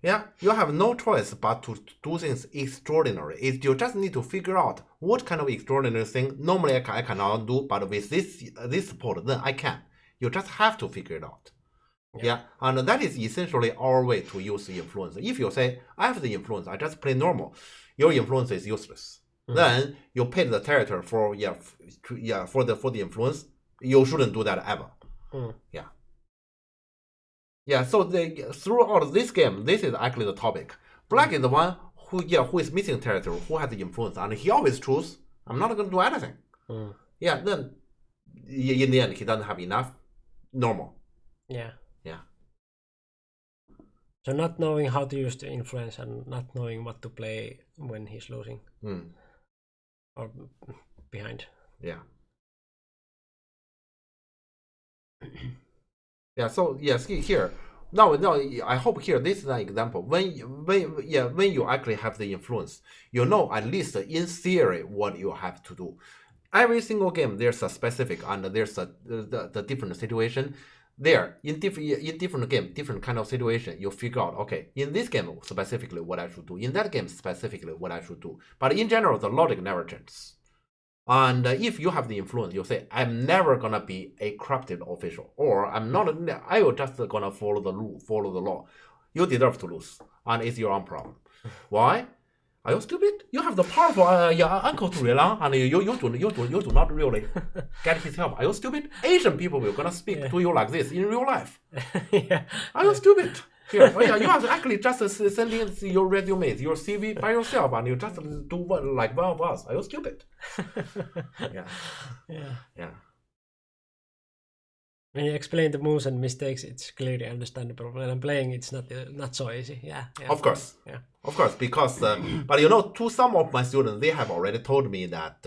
Yeah, you have no choice but to do things extraordinary. You just need to figure out what kind of extraordinary thing normally I cannot do, but with this support, then I can. You just have to figure it out. Yeah, and that is essentially our way to use the influence. If you say, I have the influence, I just play normal, your influence is useless. Then you pay the territory for the influence, You shouldn't do that ever. Yeah. Yeah, so throughout this game, this is actually the topic. Black is the one who is missing territory, who has the influence, and he always chooses, I'm not going to do anything. Yeah, then in the end, he doesn't have enough. Normal. Yeah. Yeah. So not knowing how to use the influence and not knowing what to play when he's losing or behind. Yeah. Yeah. So yes, here. Now, I hope here this is an example. When you actually have the influence, you know at least in theory what you have to do. Every single game there's a specific and there's the different situation. There in different game, different kind of situation, you figure out, okay, in this game specifically what I should do, in that game specifically what I should do. But in general, the logic never changes. And if you have the influence, you say, I'm never gonna be a corrupted official, or I will just gonna follow the rule, follow the law. You deserve to lose, and it's your own problem. Why? Are you stupid? You have the powerful your uncle to rely on, and you do not really get his help. Are you stupid? Asian people will gonna speak to you like this in real life. Yeah. Are you stupid? Here, you have to actually just send in your resume, your CV by yourself, and you just do like one of us. Are you stupid? Yeah. Yeah. Yeah. When you explain the moves and mistakes, it's clearly understandable. When I'm playing, it's not so easy. Yeah. Of course. Yeah. Of course, because but you know, to some of my students, they have already told me that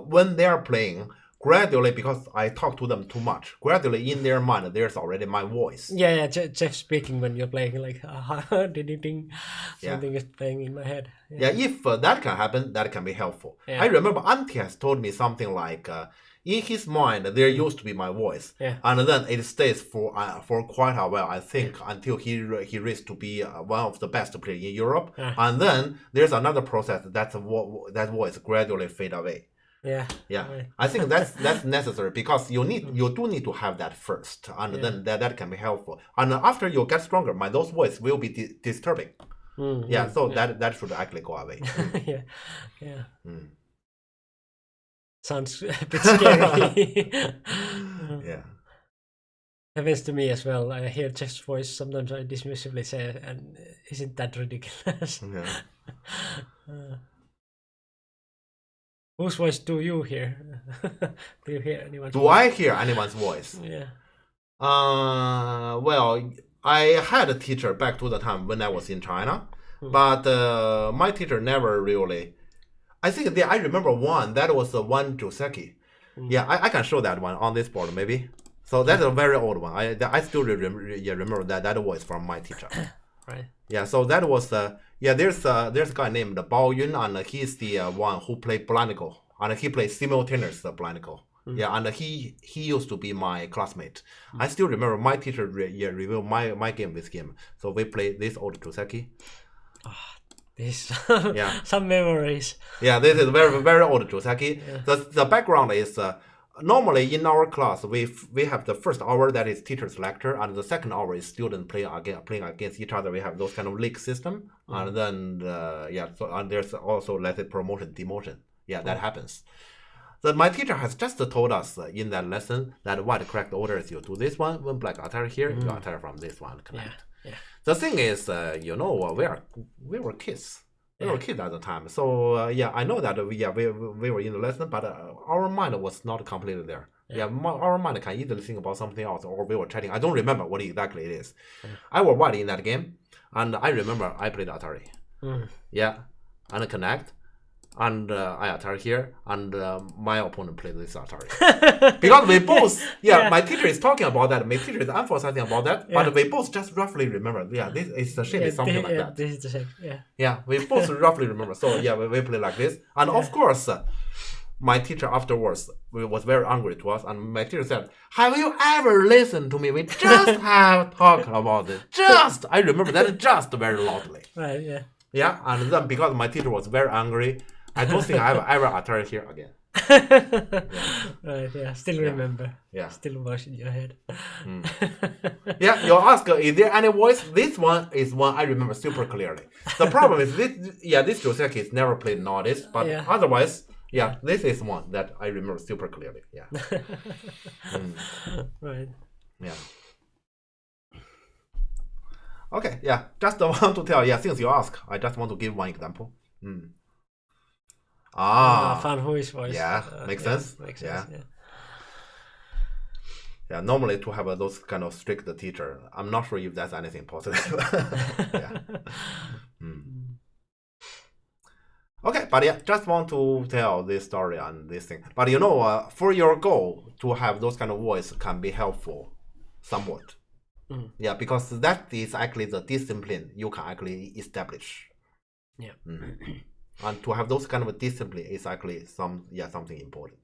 when they are playing, gradually, because I talk to them too much, gradually in their mind, there's already my voice. Yeah. Jeff speaking when you're playing, like, ding, something is playing in my head. Yeah, if that can happen, that can be helpful. Yeah. I remember Auntie has told me something like, in his mind, there used to be my voice, and then it stays for quite a while. I think until he reached to be one of the best players in Europe, and then there's another process that voice gradually fade away. Yeah. Right. I think that's necessary because you do need to have that first, and then that can be helpful. And after you get stronger, those voice will be disturbing. So that should actually go away. Yeah. Sounds a bit scary. Yeah. Happens to me as well. I hear Jeff's voice. Sometimes I dismissively say, "And isn't that ridiculous?" Yeah. Whose voice do you hear? Do you hear anyone's voice? Do I hear anyone's voice? Yeah. Well, I had a teacher back to the time when I was in China, but my teacher never really. I think I remember one. That was the one Joseki. Yeah, I can show that one on this board maybe. So that's a very old one. I still remember that voice from my teacher. Right. Yeah. So that was there's a guy named Bao Yun, and he's the one who played Blanico, and he plays simultaneous Blanico. Yeah, and he used to be my classmate. I still remember my teacher reviewed my game with him. So we played this old Joseki. Some memories. Yeah, this is very very old Joseki. The background is normally in our class we have the first hour that is teacher's lecture, and the second hour is students playing against each other. We have those kind of league system, and then so and there's also let's say promotion demotion. Yeah, that happens. So my teacher has just told us in that lesson that what the correct order is you do this one, when black attack here, you attack from this one, connect. Yeah. The thing is, we were kids. We were kids at the time. So I know that we were in the lesson, but our mind was not completely there. Our mind can easily think about something else, or we were chatting. I don't remember what exactly it is. I was white in that game, and I remember I played Atari. And connect. And I attack here, and my opponent played this Atari. Because we both, my teacher is talking about that, my teacher is emphasizing about that, but we both just roughly remember, this is the shape, is something like that. This is the shape, Yeah, we both roughly remember. So we play like this. And of course, my teacher afterwards was very angry to us, and my teacher said, have you ever listened to me? We just have talked about it. I remember that just very loudly. Right, Yeah, and then because my teacher was very angry, I don't think I ever attack here again. Right, still remember. Still voice in your head. You ask, is there any voice? This one is one I remember super clearly. The problem is this Joseki is never played nowadays, but otherwise, Yeah, this is one that I remember super clearly. Yeah. Right. Yeah. Okay, yeah. Just want to tell, yeah, since you ask, I just want to give one example. Fan Hui's voice. Yeah, makes sense. Makes Yeah. sense. Yeah. Yeah, normally to have those kind of strict teacher, I'm not sure if that's anything positive. Yeah. Okay, but yeah, just want to tell this story and this thing. But for your goal to have those kind of voice can be helpful somewhat. Yeah, because that is actually the discipline you can actually establish. Yeah. And to have those kind of discipline is actually something important.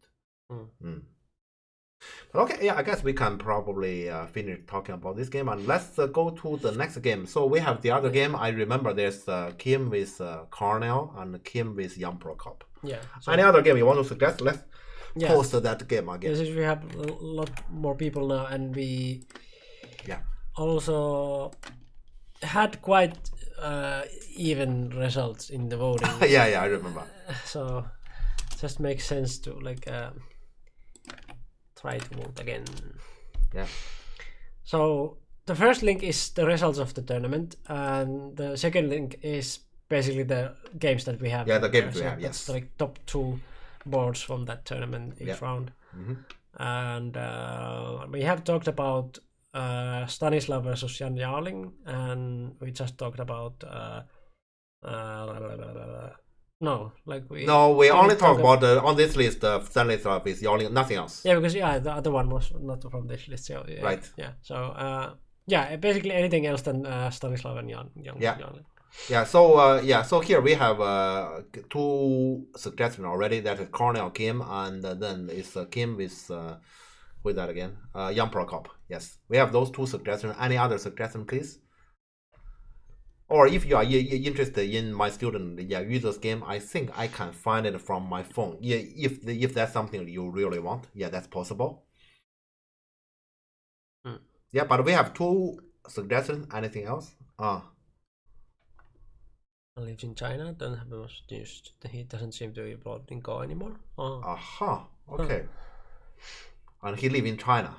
But okay, yeah, I guess we can probably finish talking about this game and let's go to the next game. So we have the other game. I remember there's Kim with Cornell and Kim with Young Prokop. Yeah. So any other game you want to suggest? Let's post that game again. Since we have a lot more people now, and we also had quite even results in the voting. Yeah, I remember. So it just makes sense to try to vote again. Yeah. So the first link is the results of the tournament, and the second link is basically the games that we have. Yeah, the games we have. Yes. That's like top 2 boards from that tournament each round. And we have talked about Stanislav versus Jan Jarling, and we just talked about we only talk about on this list Stanislav is Jarling, nothing else. Yeah, because the other one was not from this list. So right. Yeah. So basically anything else than Stanislav and Jan Jarling. Yeah, so here we have 2 suggestions already. That is Cornell Kim, and then it's Kim with who is that again? Jan Prokop. Yes, we have those 2 suggestions. Any other suggestion, please? Or if you are interested in my student users game, I think I can find it from my phone. Yeah, if that's something you really want, that's possible. Yeah, but we have 2 suggestions. Anything else? Lives in China, don't have much news. He doesn't seem to be involved in Go anymore. Okay. And he lives in China.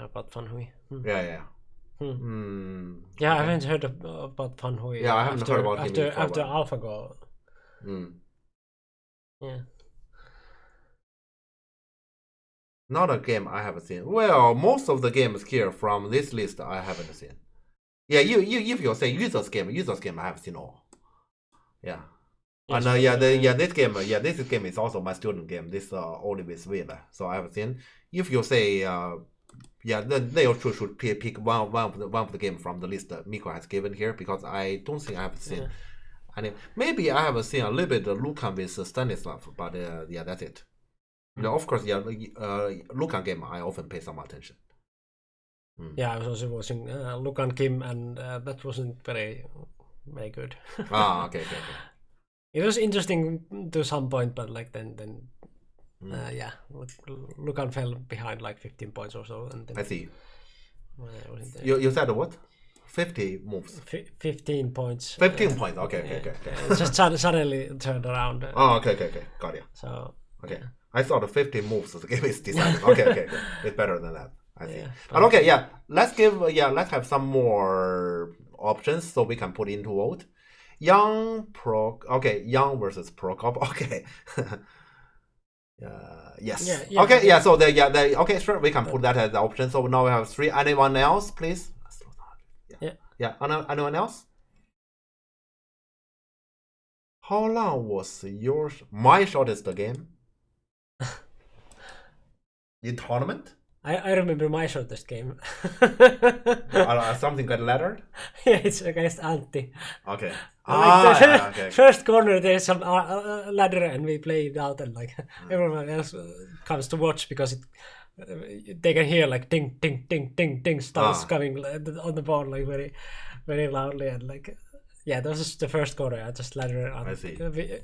About Fan Hui. Yeah. Yeah, I haven't heard about Fan Hui. Yeah, I haven't heard about him after AlphaGo. Yeah. Not a game I haven't seen. Well, most of the games here from this list I haven't seen. Yeah, if you say users game I have seen all. Yeah. Yes, and this game is also my student game. This Olivis Villa, so I haven't seen. If you say then they also should pick one of the game from the list that Miko has given here, because I don't think I have seen any. Maybe I have seen a little bit of Lucan with Stanislav, but that's it. Of course, Lucan game I often pay some attention. Yeah, I was also watching Lucan Kim, and that wasn't very good. Okay. It was interesting to some point, but then Lucan fell behind 15 points or so, and then I see. You said what? 50 moves. 15 points. 15 points. Okay. It just suddenly turned around. Okay. Got you. So okay. I thought 50 moves the game is decided. Okay. It's better than that. I see. But let's have some more options so we can put into vote. Young versus Prokop. Okay. Yes. Okay. Yeah. So okay. Sure. We can put that as the option. So now we have 3. Anyone else, please? Yeah. Anyone else? How long was my shortest game? In tournament? I remember my shortest game. Something got lettered? Yeah, it's against Antti. Okay. Okay. First corner, there's some ladder, and we play it out, and everyone else comes to watch because they can hear ding, ding, ding, ding, ding starts coming on the board very, very loudly, and that was the first corner. I just ladder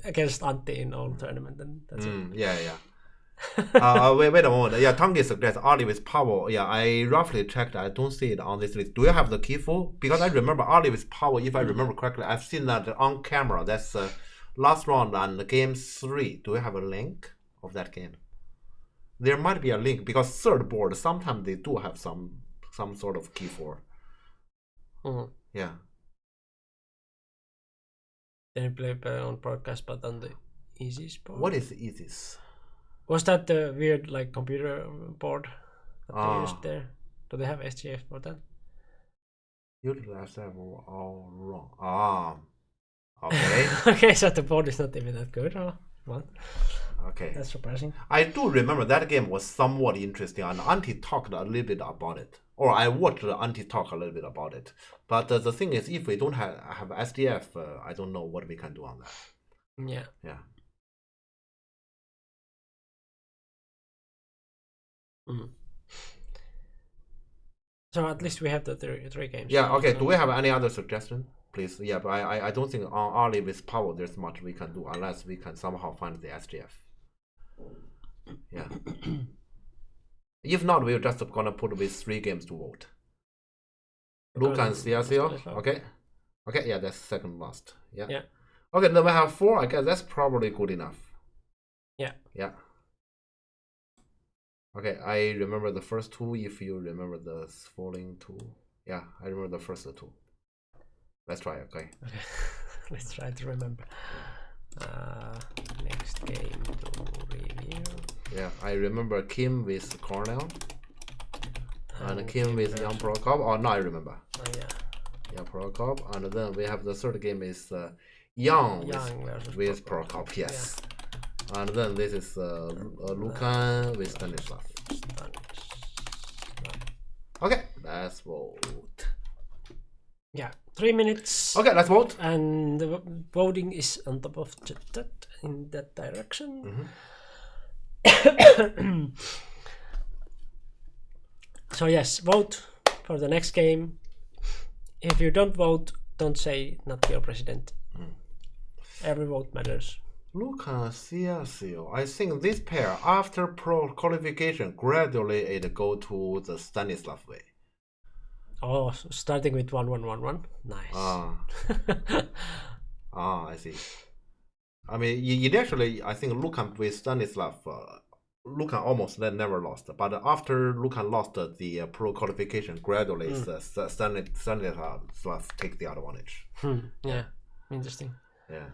against Antti in all tournament, and that's it. Yeah. Wait a moment. Yeah, Tangi suggests Ali with power. Yeah, I roughly checked. I don't see it on this list. Do you have the Kifu? Because I remember Ali with power. If I remember correctly, I've seen that on camera. That's last round and game 3. Do we have a link of that game? There might be a link because third board sometimes they do have some sort of key for. Yeah. Then you play on broadcast, but on the easy sport. What is easiest? Was that the weird like computer board that they used there? Do they have SGF for that? Utilize several all wrong. Okay. Okay, so the board is not even that good, or what? Okay. That's surprising. I do remember that game was somewhat interesting, and Auntie talked a little bit about it. Or I watched Auntie talk a little bit about it. But the thing is, if we don't have SDF, I don't know what we can do on that. Yeah. Yeah. So at least we have the three games. Yeah, okay. Do we have any other suggestion? Please. Yeah, but I don't think on early with power there's much we can do unless we can somehow find the SGF. Yeah. If not, we're just gonna put with 3 games to vote. Luke and CSO. Okay. Okay, yeah, that's second last. Yeah. Yeah. Okay, then we have 4. I guess that's probably good enough. Yeah. Yeah. Okay, I remember the first 2. If you remember the following 2. Yeah, I remember the first 2. Let's try, okay. Let's try to remember. Next game to review. Yeah, I remember Kim with Cornell. And Kim with Young Prokop. Oh, now I remember. Oh, yeah. Yeah, Prokop. And then we have the third game is Young with Prokop, yes. Yeah. And then this is Lukan with Stanislav. Okay, let's vote. Yeah, 3 minutes. Okay, let's vote. And the voting is on top of that in that direction. So yes, vote for the next game. If you don't vote, don't say not your president. Every vote matters. Luka Ciasio. I think this pair after pro qualification gradually it go to the Stanislav way. Oh, starting with 1-1-1-1. Nice. I see. I mean, initially, I think Lukan with Stanislav, Lukan almost never lost. But after Lukan lost the pro qualification, gradually Stanislav take the advantage. Yeah, interesting. Yeah.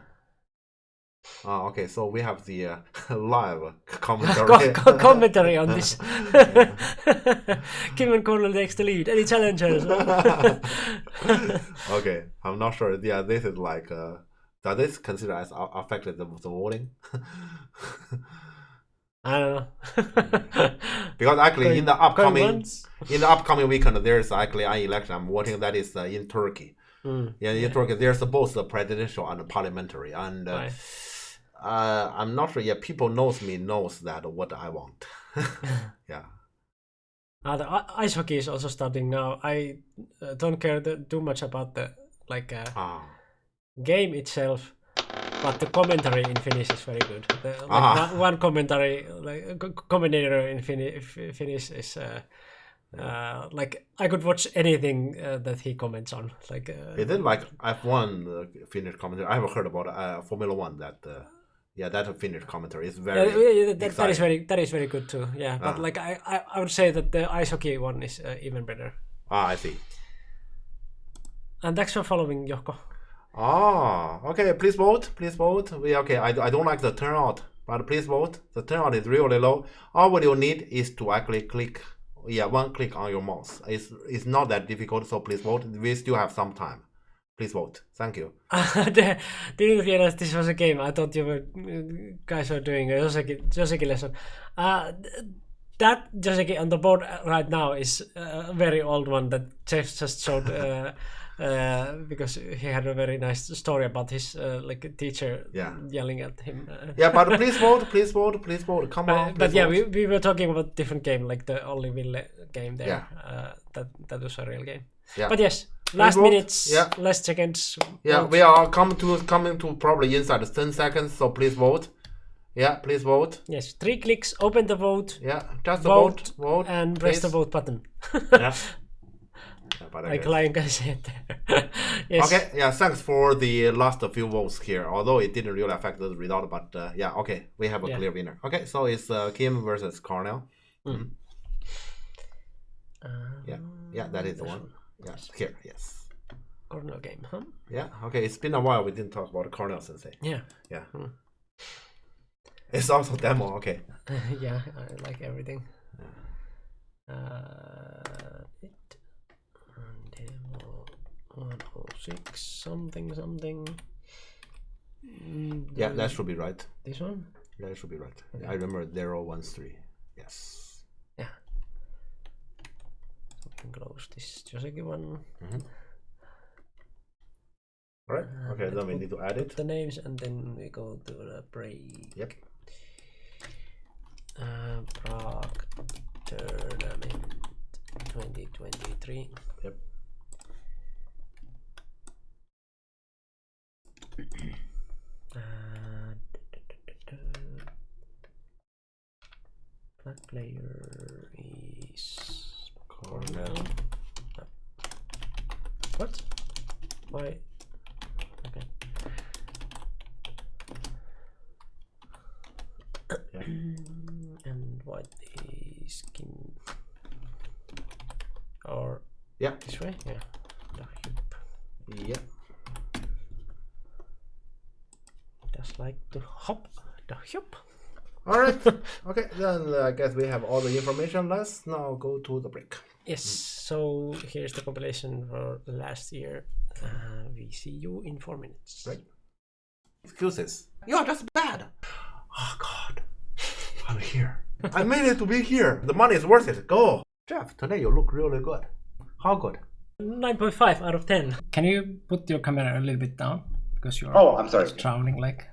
Okay, so we have the live commentary. Commentary on this. Kim and Cornell takes the lead. Any challengers? Okay, I'm not sure. Yeah, this is like, does this consider as affected the voting? I don't know. Because actually, in the upcoming weekend, there's actually an election. I'm voting that is in Turkey. Yeah, in Turkey, there's both the presidential and the parliamentary, and. I'm not sure. Yeah, people knows that what I want. Yeah. The ice hockey is also starting now. I don't care too much about the game itself, but the commentary in Finnish is very good. One commentary, commentator in Finnish is like I could watch anything that he comments on. Like is it like F1 Finnish commentary? I haven't heard about Formula 1 that. Yeah, that Finnish commentary is very. That is very good too. Yeah, but like I would say that the ice hockey one is even better. I see. And thanks for following, Joko. Okay. Please vote. Okay. I don't like the turnout, but please vote. The turnout is really low. All what you need is to actually click. Yeah, one click on your mouse. It's not that difficult. So please vote. We still have some time. Please vote. Thank you. Didn't realize this was a game. I thought you guys were doing a Joseki lesson. That Joseki on the board right now is a very old one that Jeff just showed because he had a very nice story about his like teacher yelling at him. Yeah, but please vote. Come on. But yeah, we were talking about different game, like the Olli Ville game there. Yeah. That was a real game. Yeah. But yes. Last minutes, last seconds. Yeah, we are coming to probably inside 10 seconds, so please vote. Yeah, please vote. Yes, 3 clicks, open the vote. Yeah, just vote, and press the vote button. Yeah. Like Lion guy said there. Yes. Okay, yeah, thanks for the last few votes here. Although it didn't really affect the result, but yeah, okay, we have a Yeah. clear winner. Okay, so it's Kim versus Cornell. Mm. Yeah, that is the this one. Yeah, here, yes. Cornell game, huh? Yeah, okay, it's been a while we didn't talk about Cornell Sensei. Yeah. Yeah. It's also demo, okay. Yeah, I like everything. Demo 106 something. Yeah, that should be right. This one? That should be right. I remember 013. Yes. Yeah. So we can close this Joseki one. Alright, okay, then we need to add it. The names and then we go to the break. Yep. Prague Tournament 2023. Yep. Black player is Cornell. What? Why? Okay. Yeah. And white is Kim. Or Yeah. this way? Yeah. Yeah. Just like to hop. The hop. Alright. Okay, then I guess we have all the information. Let's now go to the break. Yes, so here's the compilation for last year. We see you in 4 minutes. Right. Excuses. You are just bad. Oh god. I'm here. I made it to be here. The money is worth it. Go. Jeff, today you look really good. How good? 9.5 out of 10. Can you put your camera a little bit down? Because you're I'm sorry. drowning like...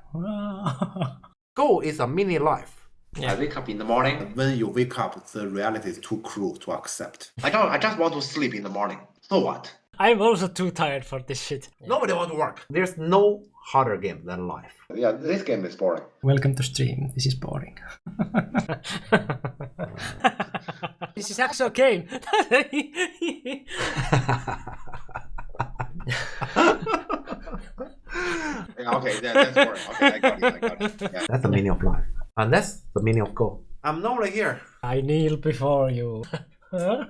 Go is a mini life. I wake up in the morning. When you wake up, the reality is too cruel to accept. I just want to sleep in the morning. So what? I'm also too tired for this shit. Nobody wants to work. There's no harder game than life. Yeah, this game is boring. Welcome to stream. This is boring. This is actual game. Yeah, okay, that's boring. Okay, I got it. Yeah. That's the meaning of life. And that's the meaning of Go. I'm normally here. I kneel before you. Huh?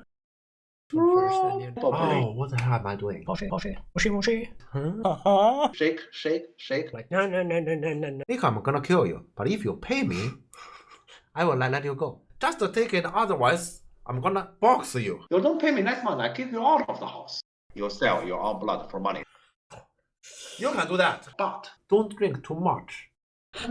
First, then you... Oh, what the hell am I doing? Moshi. Shake, shake, shake. Like, no. Nick, I'm gonna kill you. But if you pay me, I will let you go. Just take it, otherwise, I'm gonna box you. You don't pay me next month, I kick you out of the house. You sell your own blood for money. You can do that. But Don't drink too much.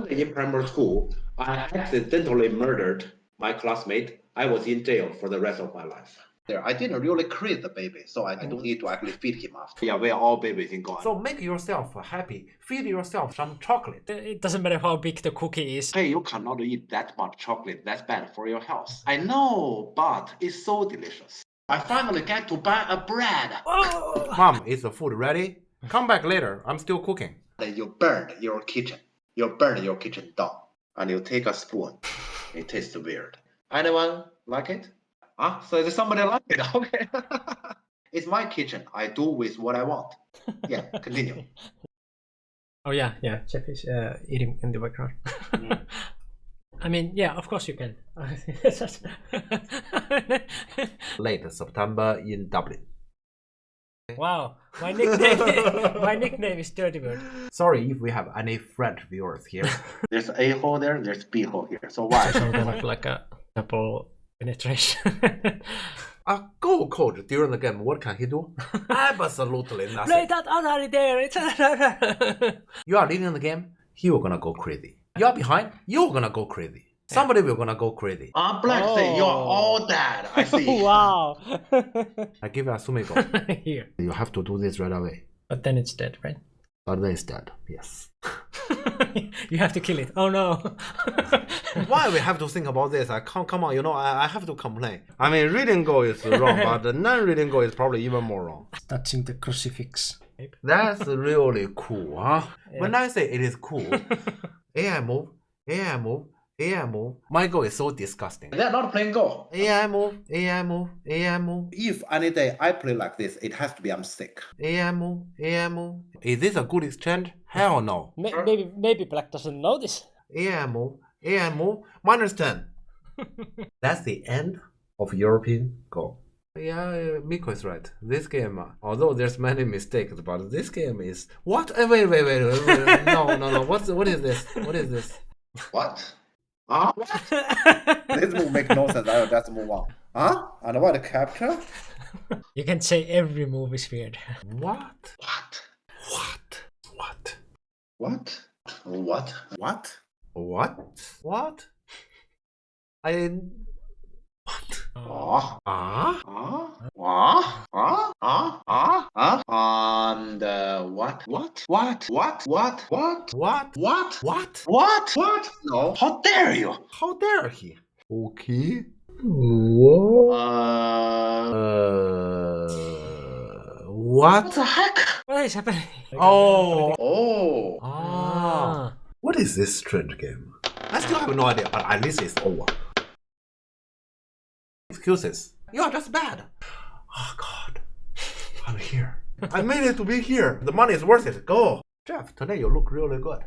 in primary school, I accidentally murdered my classmate. I was in jail for the rest of my life. There, I didn't really create the baby, so I don't need to actually feed him after. Yeah, we are all babies in God. So make yourself happy. Feed yourself some chocolate. It doesn't matter how big the cookie is. Hey, you cannot eat that much chocolate. That's bad for your health. I know, but it's so delicious. I finally get to buy a bread. Oh! Mom, is the food ready? Come back later. I'm still cooking. Then you burn your kitchen. You burn your kitchen down. And you take a spoon. It tastes weird. Anyone like it? So there's somebody like it. Okay. It's my kitchen. I do with what I want. Yeah, continue. Oh yeah. Jeff is eating in the background. I mean, yeah, of course you can. Late September in Dublin. Wow, my nickname is Dirty Bird. Sorry if we have any French viewers here. There's A hole there. There's B hole here. So why? Some kind of like a double penetration. A Go coach during the game, what can he do? Absolutely Play nothing. that Atari there. You are leading the game, he will gonna go crazy. You are behind, you're gonna go crazy. Somebody will gonna go crazy. Black say you're all dead. I see. Wow. I give you a sumiko. Here. You have to do this right away. But then it's dead, right? But then it's dead, yes. You have to kill it. Oh no. Why we have to think about this? Come on, I have to complain. I mean, reading Go is wrong, but the non-reading Go is probably even more wrong. Touching the crucifix. That's really cool, huh? Yeah. When I say it is cool, AI move, AI move. My Go is so disgusting. They're not playing Go. AI move, AI move, AI move, If any day I play like this, it has to be I'm sick. AI move, AI move. Is this a good exchange? Hell no. Maybe Black doesn't know this. AI move, -10. That's the end of European Go. Yeah, Miko is right. This game, although there's many mistakes, but this game is what? Wait. No. What is this? What is this? What? Huh? This move make no sense. I will just move on. Huh? And what capture? You can say every move is weird. What? What? What? What? What? What? What? What? What? I. Oh. Ah? And what? What? What? No, how dare you? How dare he? Okay. What What? the heck? What is happening? Oh. Oh. Ah. What is this strange game? I still have no idea, but at least it's over. Excuses. You are just bad. Oh God. I'm here. I made it to be here. The money is worth it. Go. Jeff, today you look really good.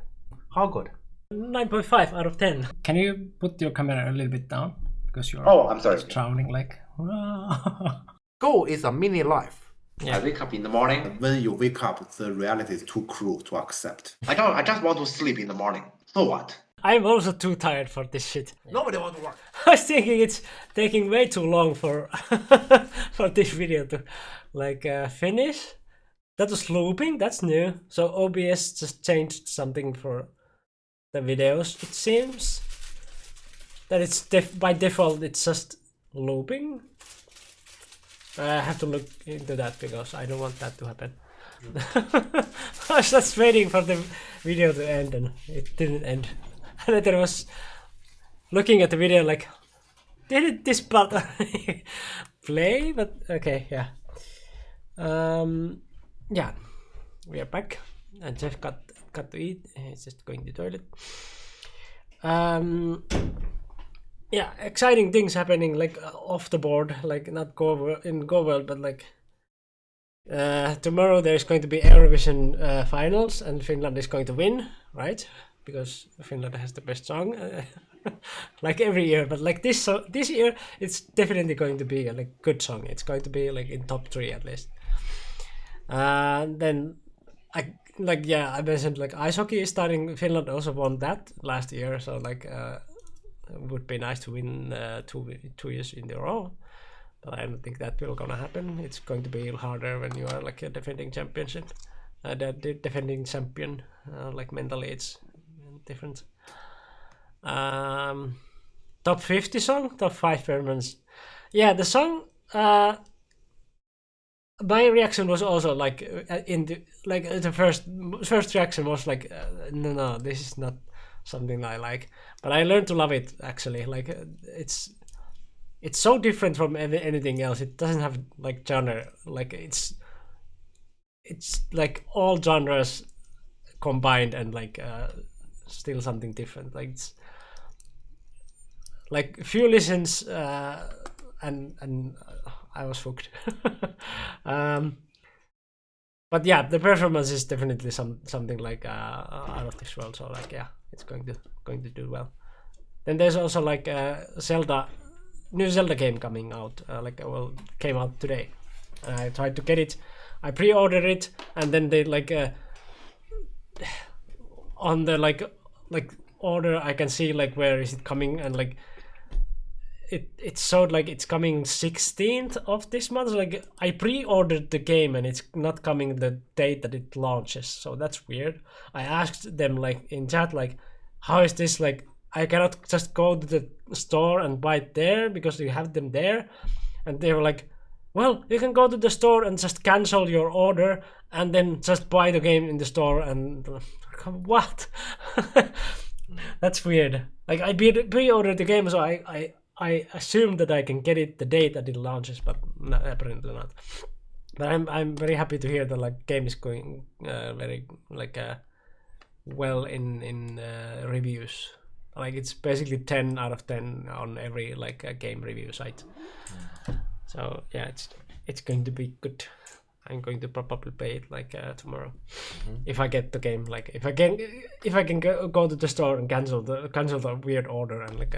How good? 9.5 out of 10. Can you put your camera a little bit down? Because you're Oh, I'm sorry. drowning like. Go is a mini life. I wake up in the morning. When you wake up, the reality is too cruel to accept. I just want to sleep in the morning. So what? I'm also too tired for this shit. Nobody wants to work. I was thinking it's taking way too long for for this video to finish. That was looping, that's new. So OBS just changed something for the videos, it seems. That it's by default it's just looping. I have to look into that because I don't want that to happen. I was just waiting for the video to end and it didn't end. And then I was looking at the video like, did this part play? But okay, yeah. Yeah, we are back. And Jeff got to eat. He's just going to the toilet. Yeah, exciting things happening like off the board, like not in Go World, but like tomorrow there's going to be Eurovision finals and Finland is going to win, right? Because Finland has the best song, like every year. But like this year, it's definitely going to be a like good song. It's going to be like in top 3 at least. Then I mentioned like ice hockey is starting. Finland also won that last year, so like it would be nice to win 2 years in a row. But I don't think that will gonna happen. It's going to be harder when you are like a defending championship. The defending champion, like mentally it's different. Top 50 song, top 5 performance. Yeah, the song. My reaction was also like the first reaction was like no, this is not something I like. But I learned to love it actually. Like it's so different from anything else. It doesn't have like genre. Like it's like all genres combined and like still something different. Like it's like few listens and I was hooked. But yeah, the performance is definitely something like out of this world. So like yeah, it's going to do well. Then there's also like new Zelda game coming out. Came out today. I tried to get it. I pre-ordered it, and then they like on the like order I can see like where is it coming, and like it showed like it's coming 16th of this month. So, like I pre-ordered the game and it's not coming the date that it launches, so that's weird. I asked them like in chat like, how is this, like I cannot just go to the store and buy it there because you have them there? And they were like, well, you can go to the store and just cancel your order and then just buy the game in the store. And what? That's weird. Like I pre-ordered the game, so I assume that I can get it the date that it launches, but no, apparently not. But I'm very happy to hear that like game is going very like well in reviews. Like it's basically 10 out of 10 on every like game review site. So yeah, it's going to be good. I'm going to probably play it like tomorrow, if I get the game. Like if I can go to the store and cancel the weird order and like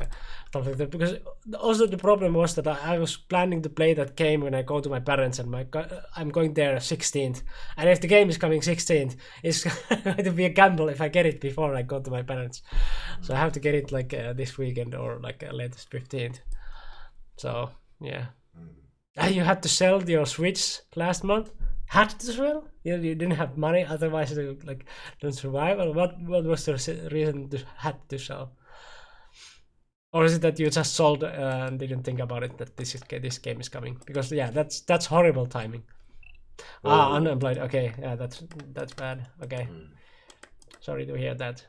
stuff like that. Because also the problem was that I was planning to play that game when I go to my parents, and I'm going there 16th. And if the game is coming 16th, it's going to be a gamble if I get it before I go to my parents. So I have to get it like this weekend or like latest 15th. So yeah. You had to sell your Switch last month. Had to sell? You didn't have money, otherwise you like don't survive. Or what was the reason to had to sell? Or is it that you just sold and didn't think about it that this game is coming? Because yeah, that's horrible timing. Unemployed. Okay, yeah, that's bad. Okay, sorry to hear that.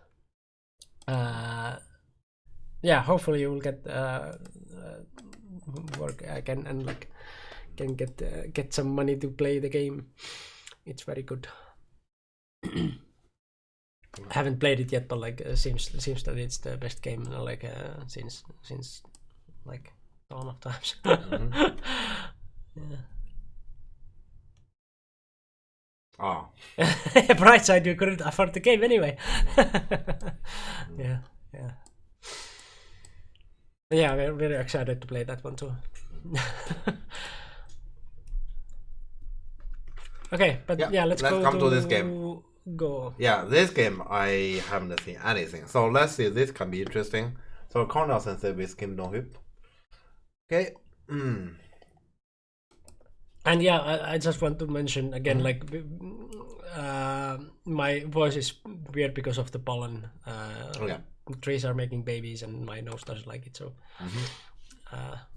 Yeah, hopefully you will get work again and like can get some money to play the game. It's very good. I haven't played it yet, but like seems that it's the best game like since like dawn of times. Yeah. Oh. Bright side, you couldn't afford the game anyway. Yeah. Yeah, we're very excited to play that one too. Okay, but yeah, let's go come to this game. Go. Yeah, this game I haven't seen anything. So let's see, this can be interesting. So Cornell Sensei with Kim Dong-hyuk. Okay. And yeah, I just want to mention again, like my voice is weird because of the pollen. Trees are making babies and my nose doesn't like it, so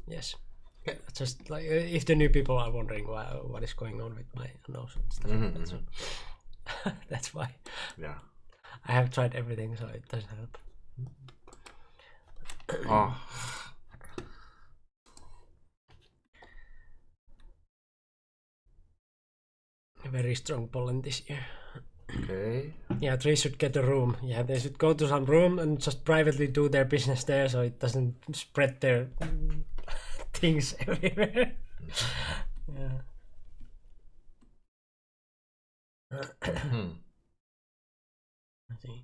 yes. Okay. Just like if the new people are wondering what is going on with my nose and stuff like that, so that's why. Yeah. I have tried everything, so it doesn't help. Oh. Very strong pollen this year. Okay. Yeah, trees should get a room. Yeah, they should go to some room and just privately do their business there, so it doesn't spread their things everywhere. Yeah. I think.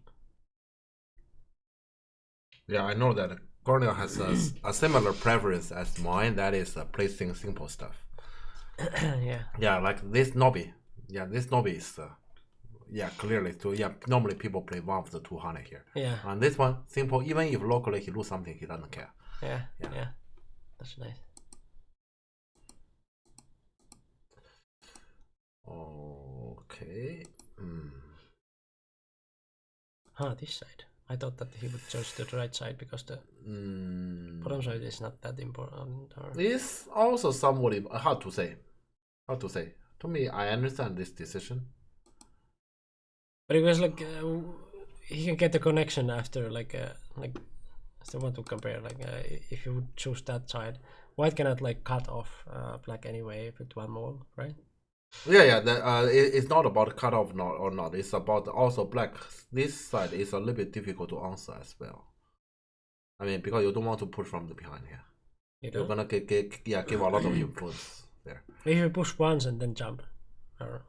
Yeah, I know that Cornell has a similar preference as mine. That is placing simple stuff. Yeah. Yeah, like this Nobi. Yeah, this Nobi is. Yeah, clearly too. Yeah, normally people play one of the 200 here. Yeah. And this one, simple. Even if locally he lose something, he doesn't care. Yeah. That's nice. Okay. This side. I thought that he would choose the right side because the bottom side is not that important. Or... It's also somewhat hard to say. To me, I understand this decision. But it was like he can get the connection after like I still want to compare if you would choose that side, white cannot like cut off black anyway with one more, right? Yeah. It's not about cut off or not. It's about also black. This side is a little bit difficult to answer as well. I mean, because you don't want to push from the behind here. You're gonna give a lot of influence there. If you push once and then jump, or...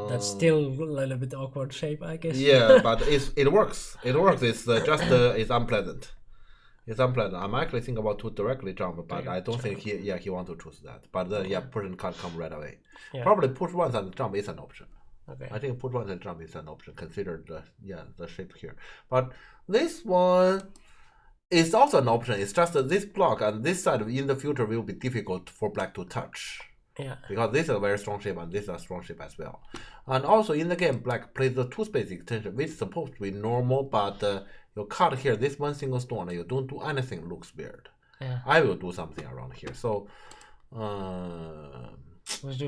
that's still a little bit awkward shape, I guess. Yeah, but it works. It's just it's unpleasant. It's unpleasant. I'm actually thinking about to directly jump, but I don't think he want to choose that. But push and can't come right away. Yeah. Probably push once and jump is an option. Okay. I think push once and jump is an option. Consider the shape here. But this one is also an option. It's just this block and this side in the future will be difficult for black to touch. Yeah. Because this is a very strong shape and this is a strong shape as well. And also in the game, black plays the 2 space extension, which is supposed to be normal, but you cut here this one single stone and you don't do anything, looks weird. Yeah. I will do something around here. So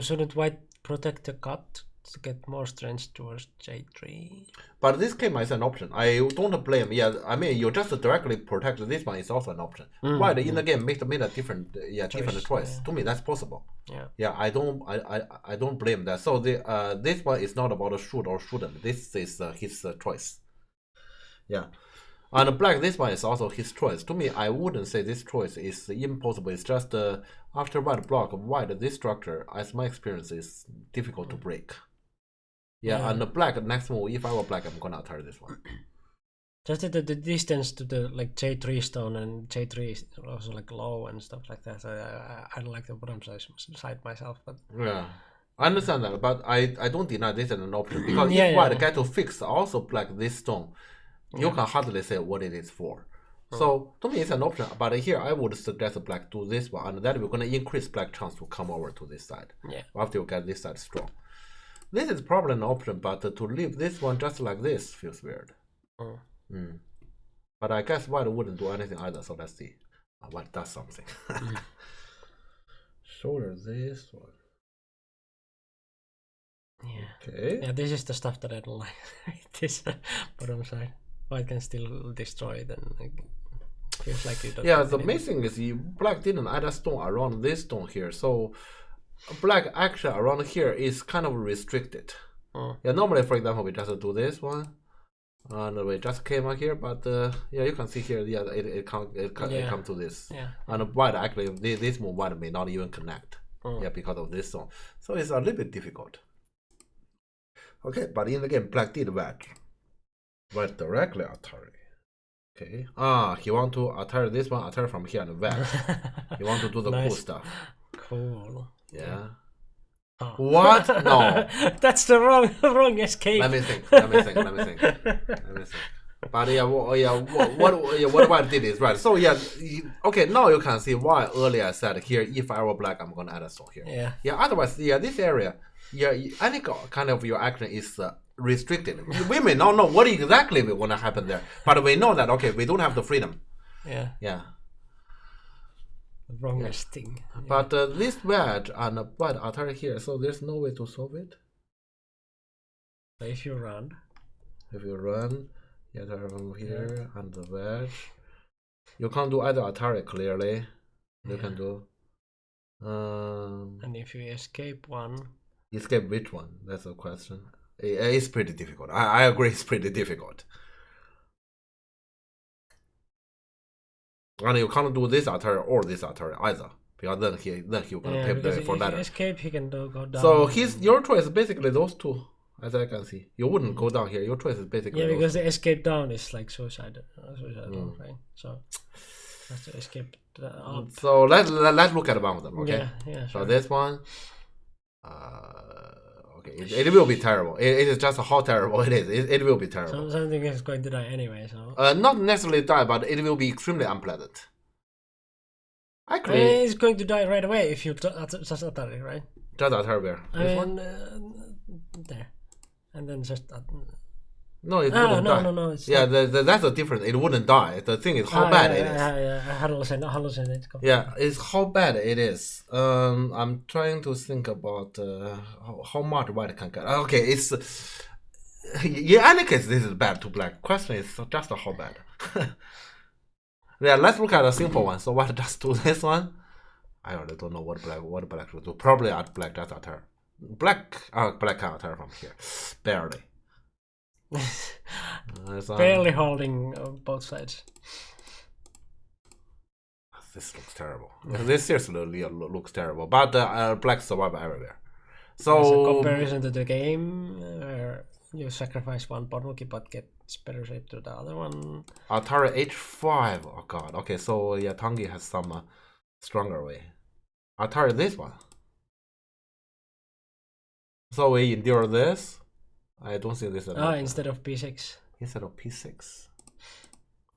shouldn't white protect the cut to get more strength towards J3? But this game is an option. I don't blame. Yeah, I mean you just directly protect this one is also an option. White in the game made a different different choice. To me that's possible. Yeah, I don't blame that. So this one is not about a shoot or shouldn't. This is his choice. Yeah. And black, this one is also his choice. To me, I wouldn't say this choice is impossible. It's just after white block, white, this structure, as my experience, is difficult to break. Yeah, and the black, next move, if I were black, I'm gonna attack this one. Just the distance to the like J3 stone and J3 is also like low and stuff like that. So I don't like the bottom side myself, but Yeah, I understand that, but I don't deny this as an option because Yeah, if white yeah. get to fix also black this stone, you can hardly say what it is for. So to me, it's an option. But here, I would suggest black do this one, and that we're gonna increase black chance to come over to this side. yeah. After you get this side strong, this is probably an option. But to leave this one just like this feels weird. But I guess white wouldn't do anything either. So let's see. White does something. Shoulder this one. Yeah. Okay. Yeah, this is the stuff that I don't like. This bottom side. White can still destroy it and like, feels like you don't. Yeah, have the any- main thing is black didn't add a stone around this stone here, so black action around here is kind of restricted. Yeah, normally, for example, we just do this one, and we just came up here, but yeah, you can see here, yeah, it come to this. Yeah. And white actually, this move white may not even connect. Yeah, because of this stone, so it's a little bit difficult. Okay, but in the game, black did wedge. White directly Atari. Okay. He want to Atari this one, Atari from here and wedge. He want to do the cool Nice. stuff. Cool. Yeah. Oh. What? No. That's the wrong escape. Let me think. But yeah, what white did is right. So yeah, okay. Now you can see why earlier I said here, if I were black, I'm gonna add a stone here. Yeah. Yeah. Otherwise, yeah, this area, yeah, any kind of your action is restricted. We may not know what exactly will gonna happen there, but we know that okay, we don't have the freedom. Yeah. Yeah. The wrongest thing. But this wedge and white Atari here, so there's no way to solve it. So if you run. If you run, you Atari from here and the wedge. You can't do either Atari clearly. You can do. And if you escape one. Escape which one? That's the question. It's pretty difficult. I agree, it's pretty difficult. And you can't do this Atari or this Atari either, because then he gonna pay because for if that. you escape, he can go down. So your choice is basically those two, as I can see. You wouldn't go down here. Your choice is basically Yeah, those because two. the escape down is like suicidal, right? So that's the escape up. So let's look at one of them, okay? Yeah, So sure. this one, okay, it will be terrible. It is just how terrible it is. It will be terrible. So something is going to die anyway. So Not necessarily die, but it will be extremely unpleasant. I Actually, mean, it's going to die right away if you just attack it, right? just Atari where? I This mean, one? there, and then just. No, it wouldn't die. No. It's Yeah, not. that's the difference. It wouldn't die. The thing is how bad it is. Yeah, hallucinate. Yeah, it's how bad it is. I'm trying to think about how much white can get. Okay, it's in any case this is bad to black. Question is just how bad. Yeah, let's look at a simple one. So what just do this one? I really don't know what black should do. Probably at black just attack. Black can attack from here, barely. Barely holding both sides. This looks terrible. This seriously looks terrible. But black survive everywhere. So As a comparison to the game, where you sacrifice one Bonuki but get better shape to the other one. Atari H5. Oh god. Okay, so yeah, Tangi has some stronger way. Atari this one. So we endure this. I don't see this at all. Instead of P6. Instead of P6.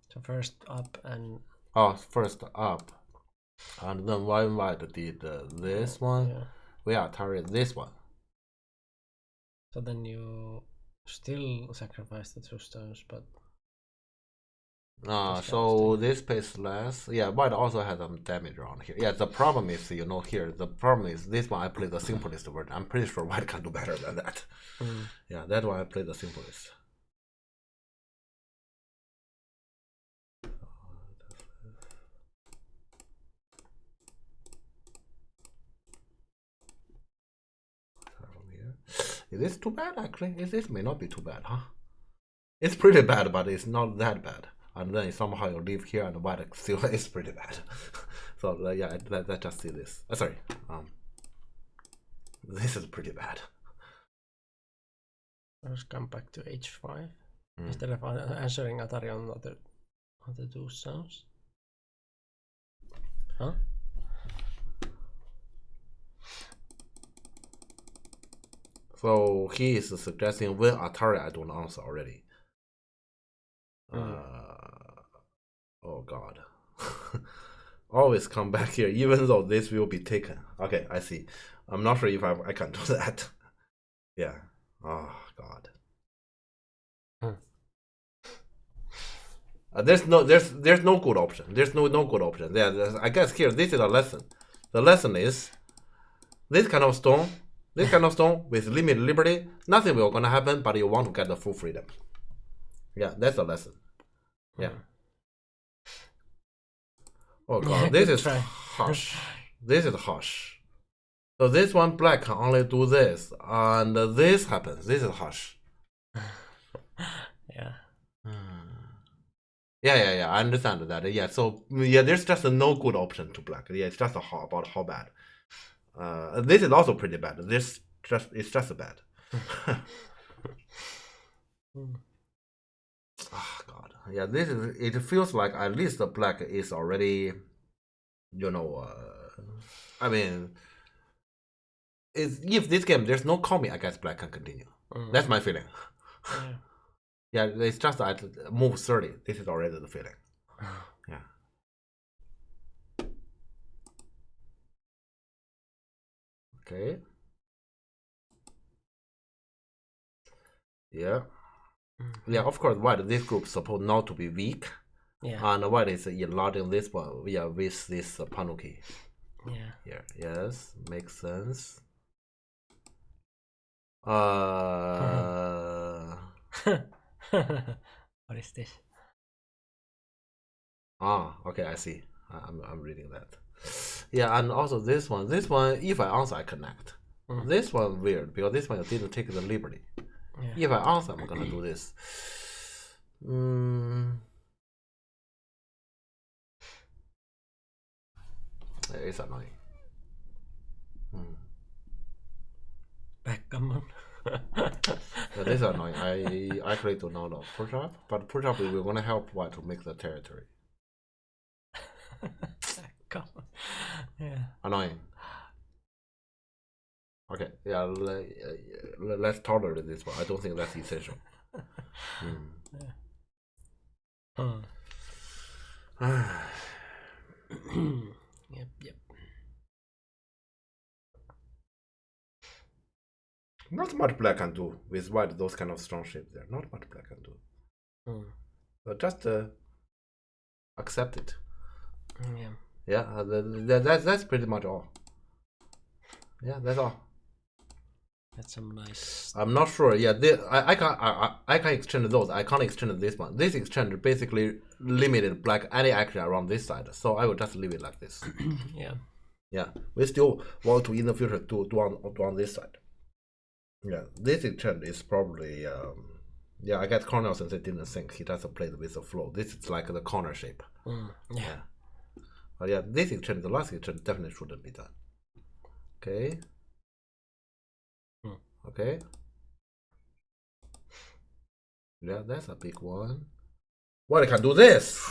So first up and. Oh, first up. And then white did this one. Yeah. We Atari this one. So then you still sacrifice the 2 stones, but. So this pays less. Yeah, white also has some damage around here. Yeah, the problem is, here, the problem is this one I play the simplest version. I'm pretty sure white can do better than that. Yeah, that one I play the simplest. Is this too bad actually? This may not be too bad, huh? It's pretty bad, but it's not that bad. and then somehow you leave here, and white still is pretty bad. So yeah, let's just see this. Sorry, this is pretty bad. Let's come back to h5 instead of answering Atari on other two sounds. Huh? So he is suggesting when Atari, I don't answer already. Oh God. Always come back here, even though this will be taken. Okay, I see. I'm not sure if I can do that. Yeah. Oh God. There's no good option. There's no good option. I guess here this is a lesson. The lesson is this kind of stone with limited liberty, nothing will gonna happen, but you want to get the full freedom. Yeah, that's a lesson. Yeah. Oh God, this is harsh. This is harsh. So this one black can only do this, and this happens. This is harsh. Yeah. Yeah. I understand that. Yeah. So yeah, there's just no good option to black. Yeah, it's just about how bad. This is also pretty bad. It's just bad. Oh God. Yeah. It feels like at least the black is already, I mean, if this game there's no comic, I guess black can continue. That's my feeling. Yeah, it's just at move 30. This is already the feeling. Yeah. Okay. Yeah. Yeah, of course, white, this group is supposed not to be weak. Yeah. And white is enlarging this one, with this Panuki. Yeah. Here. Yes, makes sense. What is this? Okay, I see. I'm reading that. Yeah, and also this one, if I answer, I connect. This one weird because this one didn't take the liberty. Yeah. If I answer, I'm gonna do this. It's annoying. Backgammon. This is annoying. I actually do not know push up, but push up we're gonna help white to make the territory. Yeah. Annoying. Okay, yeah, let's tolerate this one. I don't think that's essential. Yep. Not much black can do with white, those kind of strong shapes there. Not much black can do. But just accept it. Yeah, that's pretty much all. Yeah, that's all. That's some nice. I'm not sure. Yeah, I can exchange those. I can't exchange this one. This exchange basically limited black any action around this side. So I will just leave it like this. Yeah. Yeah, we still want to in the future do on this side. Yeah, this exchange is probably yeah. I guess Cornell since he didn't think he just played with the flow. This is like the corner shape. Yeah. But yeah, this exchange, the last exchange definitely shouldn't be done. Okay. Okay. Yeah, that's a big one. Well, I can do this.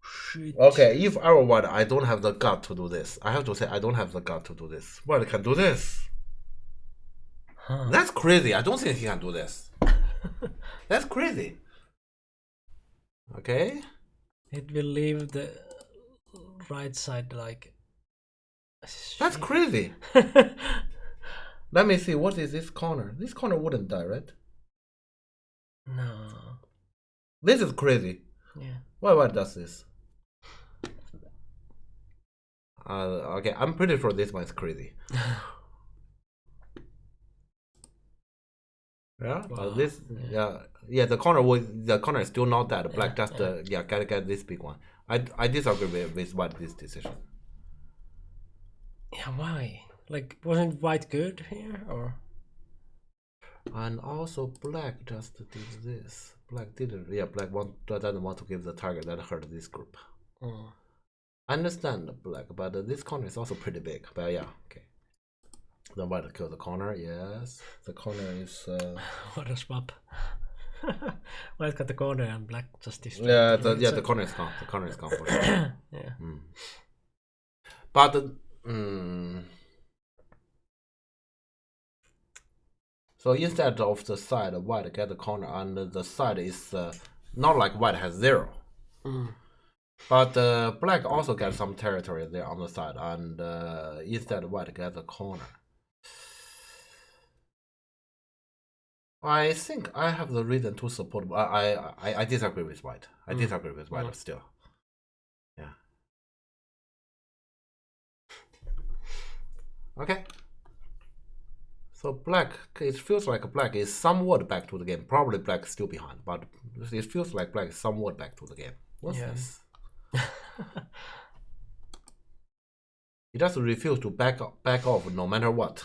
Shit. Okay, if I were white, I don't have the gut to do this. I have to say I don't have the gut to do this. Well, I can do this. That's crazy. I don't think he can do this. That's crazy. Okay. It will leave the right side like. That's crazy. Let me see. What is this corner? This corner wouldn't die, right? No. This is crazy. Yeah. Why does this? Okay, I'm pretty sure this one is crazy. Yeah, wow. This yeah the corner is still not that black. Just gotta get this big one. I disagree with what this decision. Yeah, why? Like, wasn't white good here or? And also black just did this. Black didn't. Yeah, black doesn't want to give the target that hurt this group. I understand black, but this corner is also pretty big. But yeah, okay. The white kill the corner. Yes, the corner is. What a swap. White got the corner and black just destroyed. Yeah, the the corner is gone. The corner is gone for sure. Yeah. But so instead of the side, white get the corner, and the side is not like white has 0. But black also gets some territory there on the side, and instead white gets the corner. I think I have the reason to support. I disagree with white. I disagree with white still. Yeah. Okay. So black, it feels like black is somewhat back to the game. Probably black is still behind, but it feels like black is somewhat back to the game. What's this? He just refuse to back off no matter what.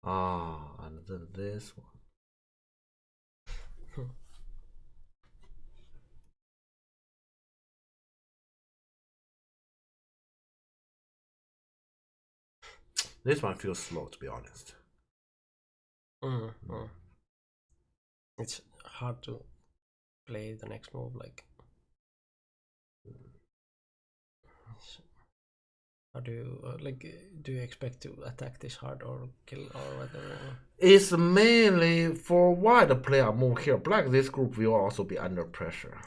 And then this one. This one feels slow, to be honest. It's hard to play the next move. Like, how do you do you expect to attack this hard or kill or whatever? It's mainly for white player move here. Black, this group will also be under pressure.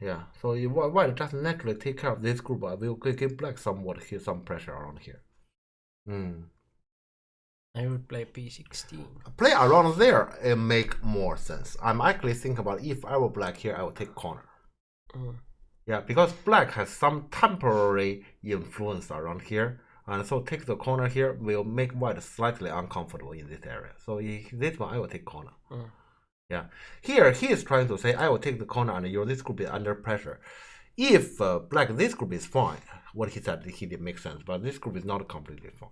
Yeah. So white just naturally take care of this group. I will give black somewhat here, some pressure around here. I would play p16. Play around there, it make more sense. I'm actually thinking about if I were black here, I would take corner. Yeah, because black has some temporary influence around here, and so take the corner here will make white slightly uncomfortable in this area. So this one I will take corner. Yeah, here he is trying to say I will take the corner and this group is under pressure. If black, this group is fine. What he said, he did make sense, but this group is not completely fine.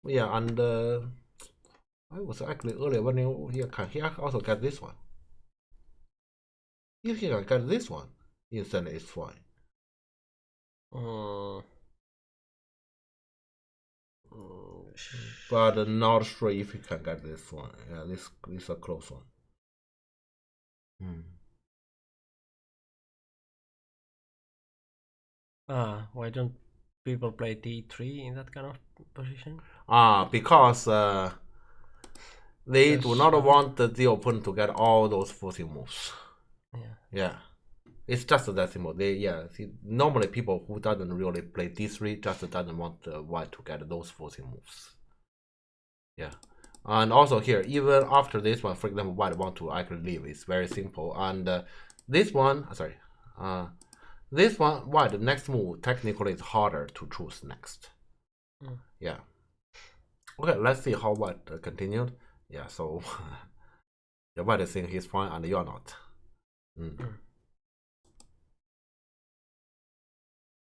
Yeah, and I was actually earlier when he also get this one. If he can get this one, instantly it's fine. But not sure if he can get this one. Yeah, this is a close one. Why don't people play d3 in that kind of position? Because they do not want the opponent to get all those forcing moves. Yeah. It's just that simple. Normally people who doesn't really play d3 just doesn't want the white to get those forcing moves. Yeah. And also here, even after this one, for example, white want to actually leave. It's very simple. And this one, this one, white, the next move technically is harder to choose next. Yeah. Okay, let's see how white continued. Yeah, so the white is saying he's fine and you're not.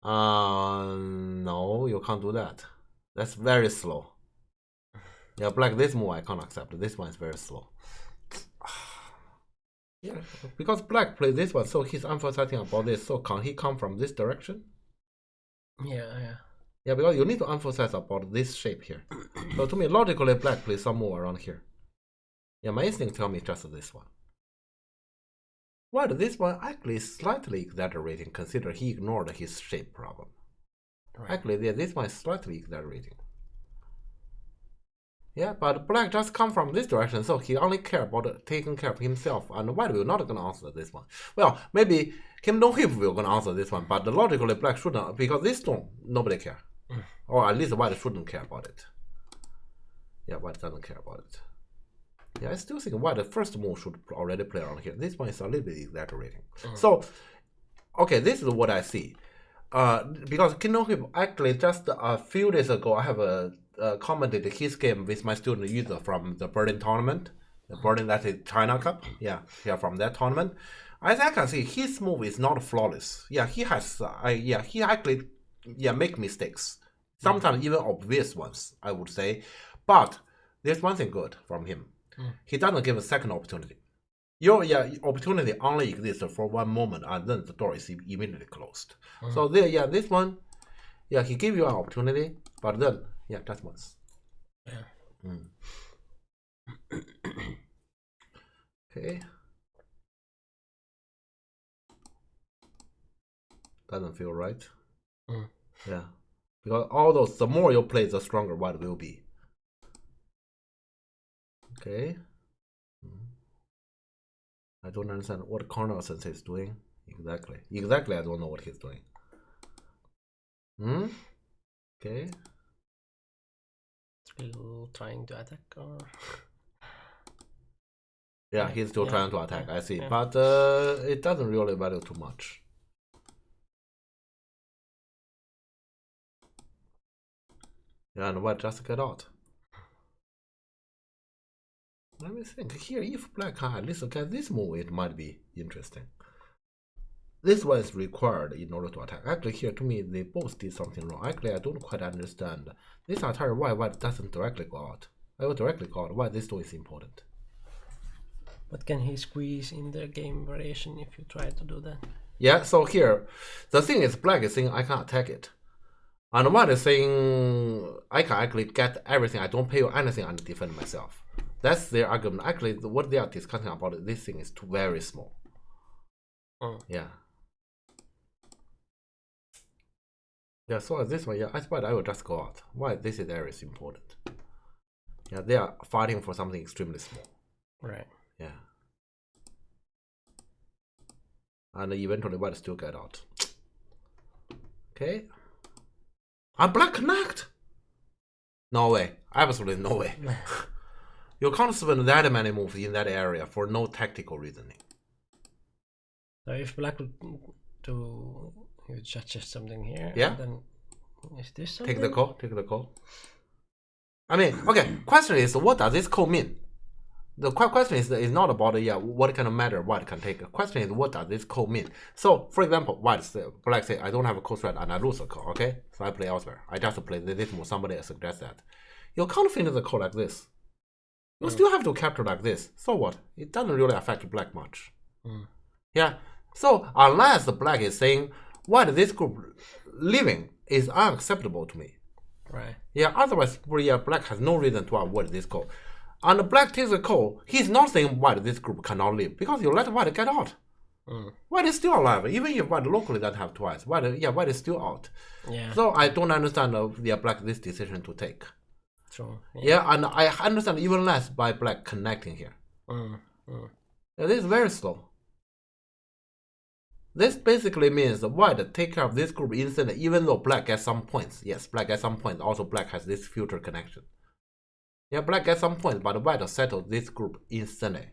No, you can't do that. That's very slow. Yeah, black, this move I can't accept. This one is very slow. Yeah, because black played this one, so he's emphasizing about this. So can he come from this direction? Yeah, because you need to emphasize about this shape here. So to me, logically, black plays some more around here. Yeah, my instinct tell me just this one. While this one actually is slightly exaggerating, consider he ignored his shape problem. Right. Actually, yeah, this one is slightly exaggerating. Yeah, but black just come from this direction, so he only care about taking care of himself, and white will not gonna answer this one. Well, maybe Kim Dong-hip will gonna answer this one, but logically black shouldn't, because this stone nobody care, or at least white shouldn't care about it. Yeah, white doesn't care about it. Yeah, I still think white the first move should already play around here. This one is a little bit exaggerating. So, okay, this is what I see. Because Kim Dong-hip actually just a few days ago, I have commented his game with my student user from the Berlin tournament, the Berlin, that is China Cup. Yeah, from that tournament. As I can see, his move is not flawless. Yeah, he has. He actually make mistakes. Sometimes even obvious ones, I would say. But there's one thing good from him. He doesn't give a second opportunity. Your opportunity only exists for one moment, and then the door is immediately closed. So there, this one, he give you an opportunity, but then just once. Okay. Doesn't feel right. Yeah. Because although the more you play, the stronger white will be. Okay. I don't understand what Cornell Sensei is doing. Exactly, I don't know what he's doing. Okay. Still trying to attack or... Yeah, he's still trying to attack, I see. Yeah. But it doesn't really matter too much. Yeah, and white just get out. Let me think. Here, if black can at least get this move, it might be interesting. This one is required in order to attack. Actually, here to me, they both did something wrong. Actually, I don't quite understand. This entire why white doesn't directly go out. I will directly go out. Why this door is important? But can he squeeze in the game variation if you try to do that? Yeah, so here, the thing is, black is saying I can attack it. And white is saying I can actually get everything. I don't pay you anything and defend myself. That's their argument. Actually, what they are discussing about this thing is too very small. Yeah. Yeah, so this one, I suppose I will just go out. Why this area is important. Yeah, they are fighting for something extremely small. Right. Yeah. And eventually white still get out. Okay. And black connect? No way. Absolutely no way. You can't spend that many moves in that area for no tactical reasoning. So if black would do... You judge something here. Yeah. Then is this something? Take the call. Take the call. I mean, okay. Question is, what does this call mean? The question is not about what kind of matter white can take. The question is, what does this call mean? So, for example, black say I don't have a call threat and I lose a call. Okay, so I play elsewhere. I just play this move. Somebody suggests that. You can't finish the call like this. You still have to capture like this. So what? It doesn't really affect black much. Yeah. So unless the black is saying what this group living is unacceptable to me. Right. Yeah, otherwise black has no reason to avoid this call. And the black takes a call, he's not saying white this group cannot live because you let white get out. White is still alive, even if white locally doesn't have twice. White is still out. Yeah. So I don't understand black this decision to take. True. Yeah, and I understand even less by black connecting here. Yeah, this is very slow. This basically means white take care of this group instantly, even though black gets some points. Yes, black gets some points. Also, black has this future connection. Yeah, black gets some points, but white settles this group instantly.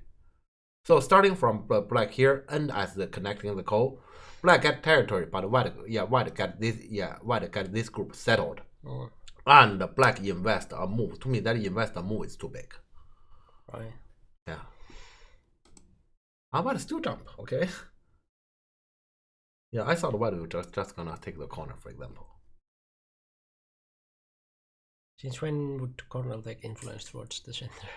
So starting from black here, and as the connecting the call, black get territory, but white get this group settled. And black invest a move. To me, that invest a move is too big. Right. Yeah. White still jump, okay? Yeah, I thought white was just gonna take the corner, for example. Since when would Cornell take influence towards the center?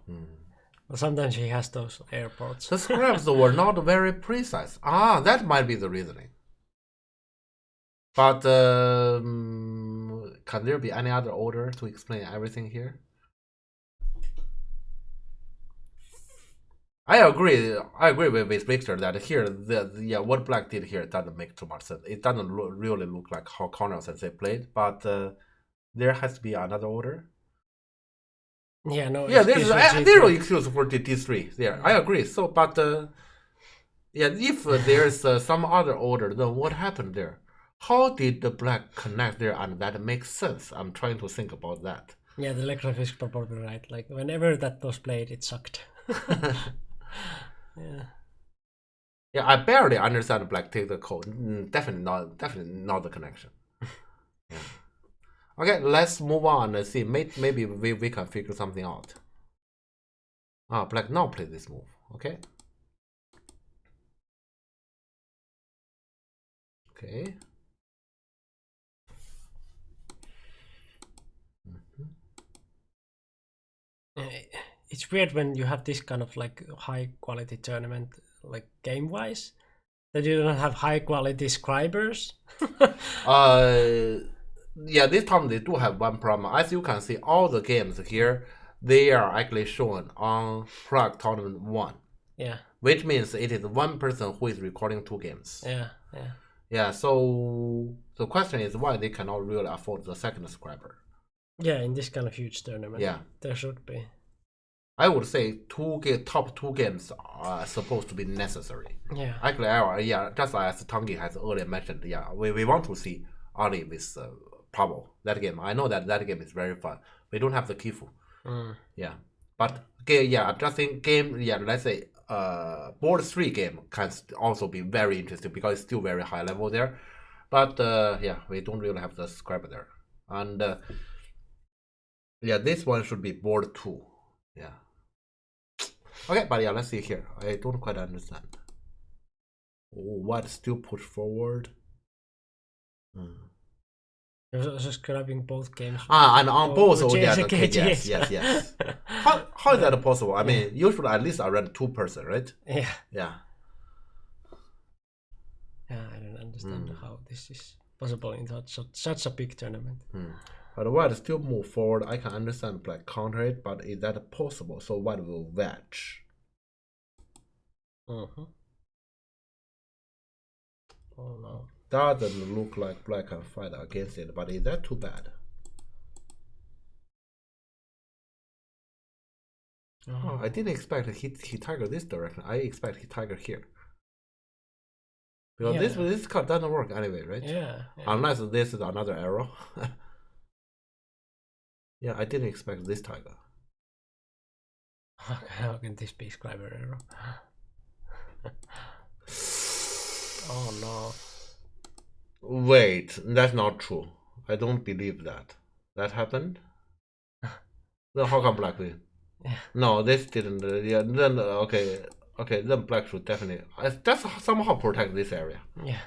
Well, sometimes he has those airports. The scraps were not very precise. That might be the reasoning. But can there be any other order to explain everything here? I agree with Victor that here what black did here doesn't make too much sense. It doesn't really look like how Cornell Sensei played, but there has to be another order. Yeah, no. Yeah, there's zero excuse for D3 there. I agree. So, but if there's some other order, then what happened there? How did the black connect there, and that makes sense? I'm trying to think about that. Yeah, the Electrograph is probably right. Like whenever that was played, it sucked. Yeah. Yeah, I barely understand black take the code. Definitely not the connection. Yeah. Okay, let's move on and see. Maybe we can figure something out. Black now play this move. Okay. Okay. it's weird when you have this kind of like high quality tournament, like game wise, that you don't have high quality scribers. Yeah, this time they do have one problem. As you can see, all the games here, they are actually shown on Prague Tournament 1, Yeah, which means it is one person who is recording 2 games. yeah. Yeah, so the question is why they cannot really afford the second scriber. Yeah, in this kind of huge tournament. Yeah. There should be. I would say top 2 games are supposed to be necessary. Yeah. Actually, just as Tangi has earlier mentioned, we want to see Ali with Pavel. That game, I know that game is very fun. We don't have the Kifu. Yeah, but I just think game, let's say board 3 game can also be very interesting because it's still very high level there. But we don't really have the scribe there. And this one should be board 2. Yeah. Okay, but let's see here. I don't quite understand. What still push forward? You're also scribing both games. And on both, JSK, okay, yes. How is that possible? I mean, usually at least around 2 person, right? Yeah. Yeah. Yeah, I don't understand how this is possible in such a big tournament. But white still move forward. I can understand black counter it, but is that possible? So white will wedge. Oh no. Doesn't look like black can fight against it, but is that too bad? Oh, I didn't expect he tiger this direction. I expect he tiger here. Because this card doesn't work anyway, right? Yeah. Unless this is another arrow. Yeah, I didn't expect this tiger. How can this be scriber arrow? Oh no. Wait, that's not true. I don't believe that. That happened? Then how come black win? Yeah. No, this didn't. Then okay, then black should definitely. That's somehow protect this area. Yeah.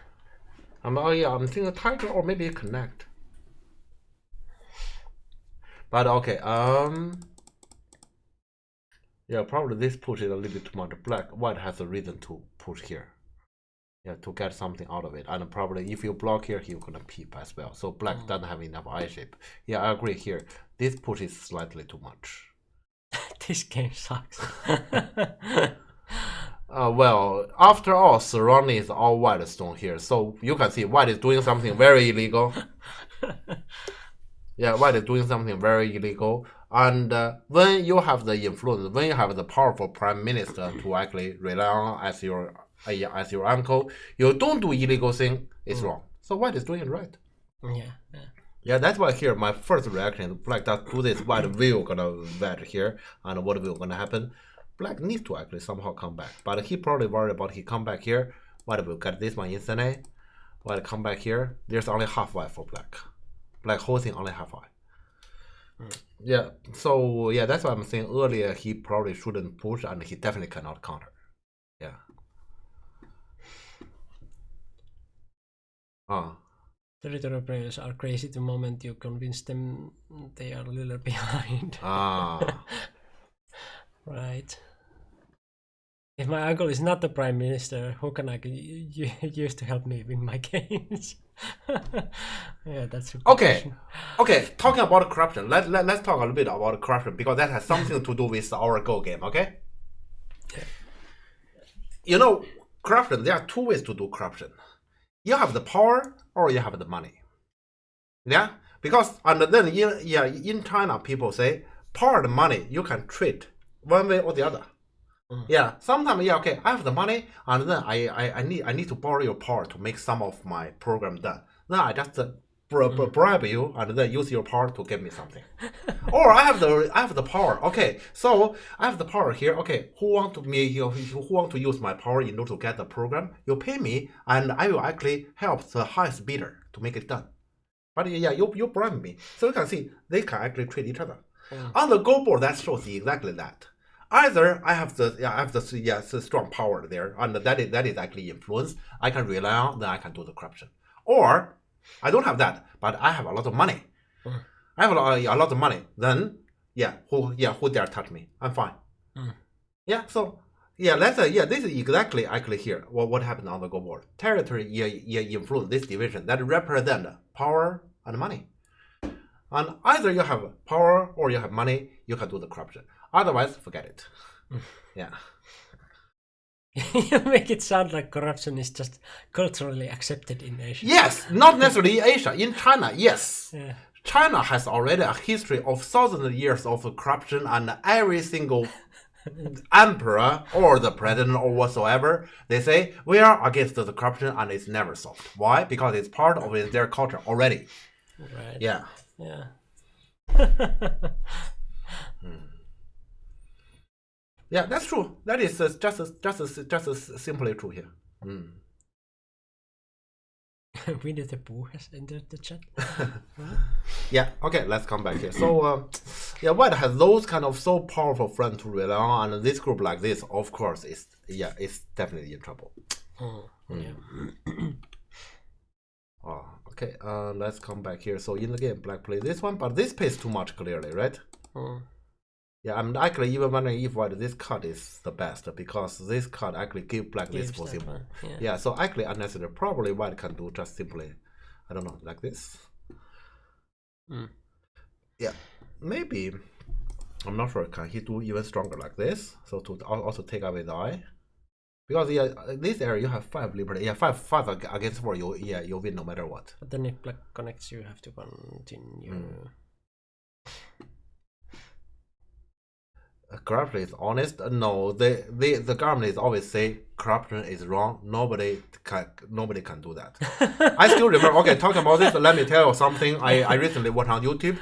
I'm thinking tiger or maybe connect. But okay, probably this push is a little bit too much. White has a reason to push here. Yeah, to get something out of it. And probably if you block here, he's gonna peep as well. So black doesn't have enough eye shape. Yeah, I agree here. This push is slightly too much. This game sucks. Well, after all, surrounding is all white stone here. So you can see white is doing something very illegal. Yeah, white is doing something very illegal. And when you have the influence, when you have the powerful prime minister to actually rely on as your uncle, you don't do illegal thing, it's wrong. So white is doing it right. Yeah, that's why here my first reaction is black does do this, white will gonna wedge here, and what will gonna happen? Black needs to actually somehow come back, but he probably worried about he come back here, white will get this one instantly, white come back here, there's only half white for black. Black whole thing only half white. Yeah, so that's why I'm saying earlier he probably shouldn't push and he definitely cannot counter. Yeah. Territorial players are crazy the moment you convince them they are a little behind. Right. If my uncle is not the prime minister, who can I use to help me win my games? Yeah, that's a good question. Okay. Talking about corruption, let's talk a little bit about corruption because that has something to do with our Go game. Okay. Yeah. You know, corruption. There are 2 ways to do corruption. You have the power or you have the money. Yeah, because and then in China people say power and money you can trade one way or the other. Yeah, sometimes I have the money and then I need to borrow your power to make some of my program done. Then I just bribe you and then use your power to give me something. Or I have the power. Okay, so I have the power here. Okay, who want to use my power in order to get the program? You pay me and I will actually help the highest bidder to make it done. But you bribe me. So you can see they can actually trade each other. On the Go board that shows exactly that. Either I have the strong power there, and that is actually influence. I can rely on, then I can do the corruption. Or I don't have that, but I have a lot of money. I have a lot of money. Then who dare touch me? I'm fine. Mm. Yeah, so let's say this is exactly actually here what happened on the Go board. Territory influence this division that represent power and money. And either you have power or you have money, you can do the corruption. Otherwise, forget it. Yeah. You make it sound like corruption is just culturally accepted in Asia. Yes, not necessarily in Asia. In China, yes. Yeah. China has already a history of thousands of years of corruption, and every single emperor or the president or whatsoever, they say we are against the corruption and it's never solved. Why? Because it's part of their culture already. Right. Yeah. Yeah. Yeah, that's true. That is just simply true here. Winnie the Pooh has entered the chat. Yeah, okay, let's come back here. So, White has those kind of so powerful friends to rely on, and this group like this, of course, is definitely in trouble. Yeah. Okay, let's come back here. So in the game, Black plays this one, but this pays too much clearly, right? Yeah, I'm actually even wondering if this card is the best, because this card actually gives Black this possible. Yeah, so actually unnecessary. Probably White can do just simply, I don't know, like this. Yeah, maybe, I'm not sure, can he do even stronger like this? So to also take away the eye? Because this area you have 5 liberty. Yeah, 5 against 4. You win no matter what. But then if Black connects, you have to continue. Corruption is honest? No, the government is always say corruption is wrong. Nobody can do that. I still remember. Okay, talking about this, let me tell you something. I recently watched on YouTube.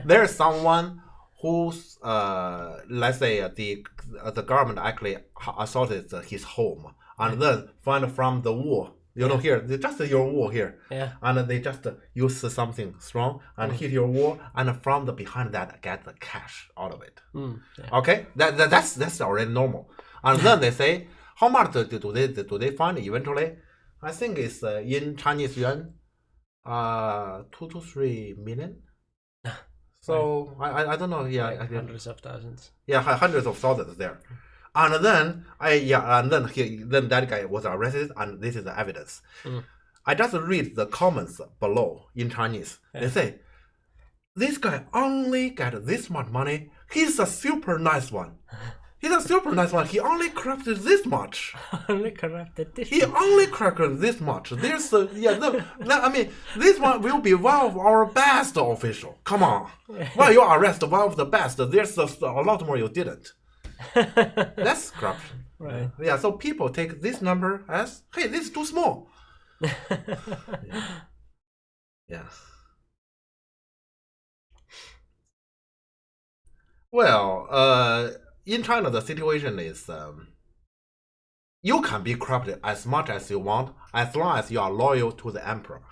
There's someone who's let's say the government actually assaulted his home and then find from the wall. You know, here, just your wall here. Yeah. And they just use something strong and hit your wall, and from the behind that get the cash out of it. Yeah. Okay, that's already normal. And then they say, how much do they find eventually? I think it's in Chinese yuan, 2 to 3 million. So I don't know. Yeah, like hundreds of thousands. Yeah, hundreds of thousands there. And then then that guy was arrested, and this is the evidence. I just read the comments below in Chinese. They say, this guy only got this much money. He's a super nice one. He's a super nice one. He only corrupted this much. Only corrupted this. He only corrupted this much. There's I mean, this one will be one of our best official. Come on. Well, you arrest one of the best. There's a lot more you didn't. That's corruption. Right. Yeah, so people take this number as, hey, this is too small. Yeah. Well, in China, the situation is you can be corrupted as much as you want, as long as you are loyal to the emperor.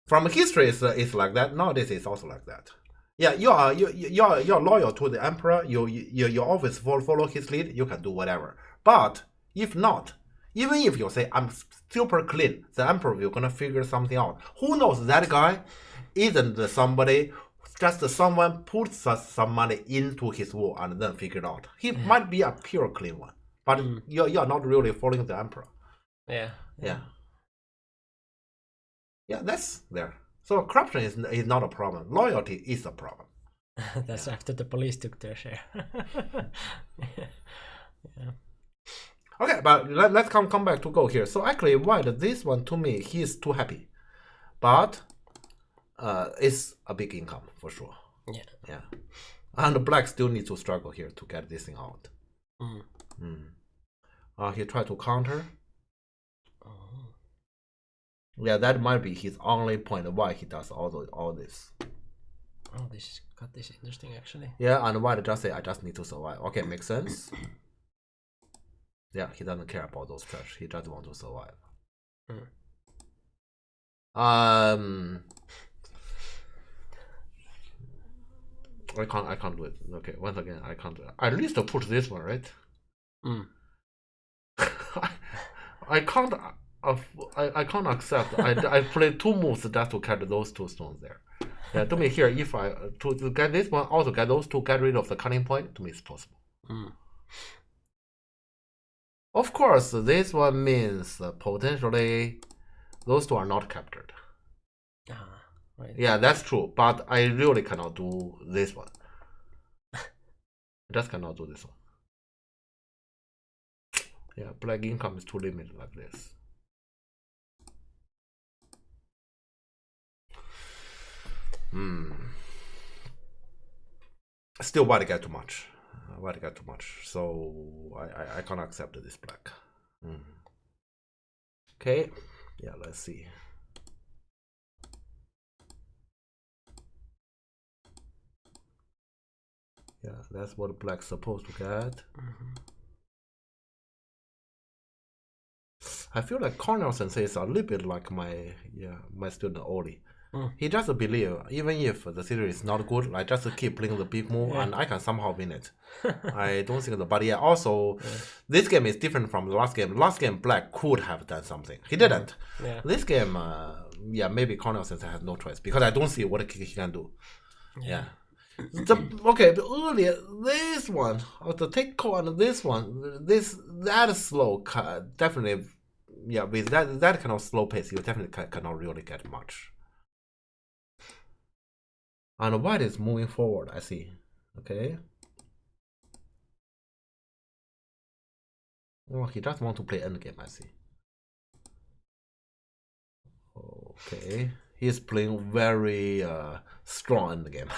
From history, it's like that. Nowadays, it's also like that. Yeah, you're loyal to the emperor. You always follow his lead. You can do whatever. But if not, even if you say I'm super clean, the emperor will gonna figure something out. Who knows that guy isn't somebody, just someone puts some money into his war and then figured out. He might be a pure clean one, but you're not really following the emperor. Yeah. Yeah, that's there. So corruption is not a problem. Loyalty is a problem. That's after the police took their share. Yeah. Okay, but let's come back to Go here. So actually, White, this one to me, he is too happy, but it's a big income for sure. Yeah, and Black still needs to struggle here to get this thing out. He tried to counter. Yeah, that might be his only point why he does all this. Oh, this got this interesting actually. Yeah, and White just say, I just need to survive. Okay, makes sense. Yeah, he doesn't care about those trash. He just wants to survive. I can't do it. Okay, once again, I can't. At least put this one, right? I can't. I can't accept. I played 2 moves just to catch those 2 stones there. Yeah, to me here, if I to get this one, also get those two, get rid of the cutting point, to me it's possible. Mm. Of course, this one means potentially those two are not captured. Ah, right. Yeah, that's true, but I really cannot do this one. I just cannot do this one. Yeah, black income is too limited like this. Still white get too much. White get too much. So I can't accept this black. Okay. Yeah, let's see. Yeah, that's what black's supposed to get. I feel like Cornell Sensei is a little bit like my student Oli. He just believe even if the series is not good, I just keep playing the big move and I can somehow win it. I don't think but yeah, also this game is different from the last game. Last game black could have done something. He didn't. Yeah. This game maybe Cornell Sensei has no choice because I don't see what he can do. Yeah. Okay, but earlier this one, the take call and this one, that slow definitely, yeah, with that kind of slow pace, you definitely cannot really get much. And white is moving forward, I see. Okay. Oh, he just want to play endgame, I see. Okay, he's playing very strong endgame.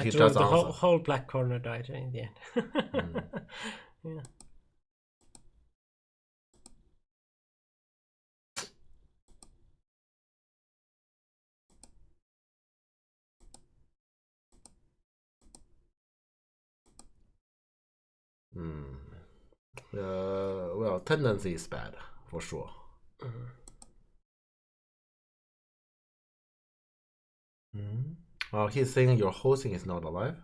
He the whole black corner died in the end. Yeah. Well, tendency is bad for sure. He's saying your whole thing is not alive.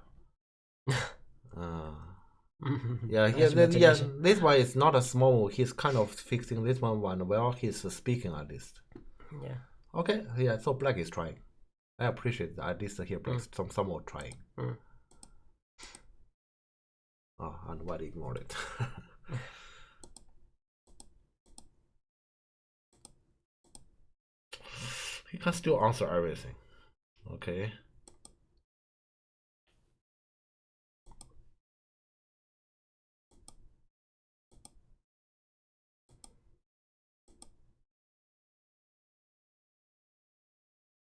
Yeah, this one is not a small. He's kind of fixing this one well. He's speaking at least. Yeah. Okay. Yeah. So black is trying. I appreciate that. At least here black somewhat trying. And white ignored it. He can still answer everything. Okay.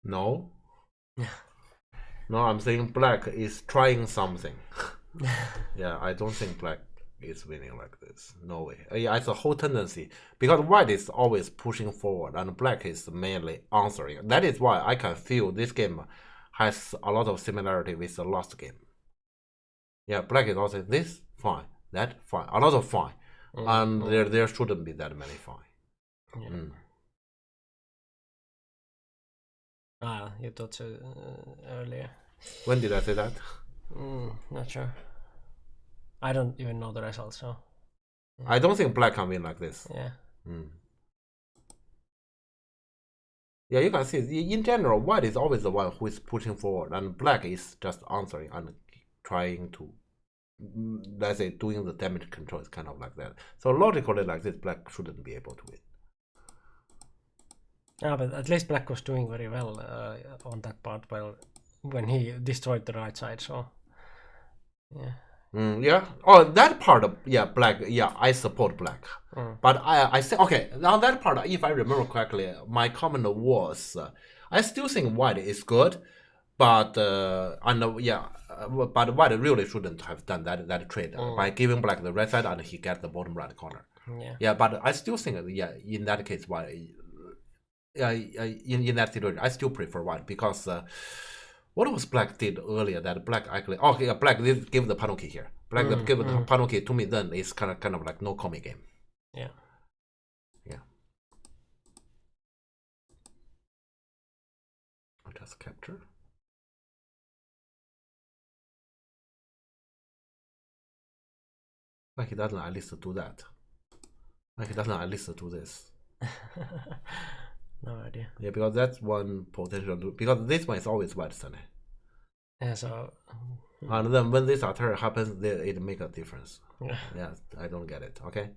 No. No, I'm saying black is trying something. Yeah, I don't think black is winning like this. No way. Yeah, it's a whole tendency because white is always pushing forward and black is mainly answering. That is why I can feel this game has a lot of similarity with the last game. Yeah, black is also this fine, that fine, a lot of fine, and there shouldn't be that many fine. Yeah. You thought so earlier. When did I say that? Not sure. I don't even know the result, so. I don't think black can win like this. Yeah. Yeah, you can see in general, white is always the one who is pushing forward, and black is just answering and trying to, let's say, doing the damage control is kind of like that. So logically, like this, black shouldn't be able to win. Yeah, but at least black was doing very well on that part. Well, when he destroyed the right side, so yeah. Yeah. Oh, that part of black. Yeah, I support black. But I say okay. Now that part, if I remember correctly, my comment was I still think white is good, but but white really shouldn't have done that trade by giving black the red side and he get the bottom right corner. Yeah. Yeah, but I still think in that case white. In that situation, I still prefer white because. What was black did earlier that black actually black did give the penalty here. Black give the penalty to me then it's kind of like no comic game. Yeah. Yeah. I'll just capture. Why he doesn't at least do that? Why he doesn't at least do this? No idea. Yeah, because that's one potential. Because this one is always white Sunny. Yeah, so And then when this attack happens, it make a difference. yeah. Yeah, I don't get it. Okay.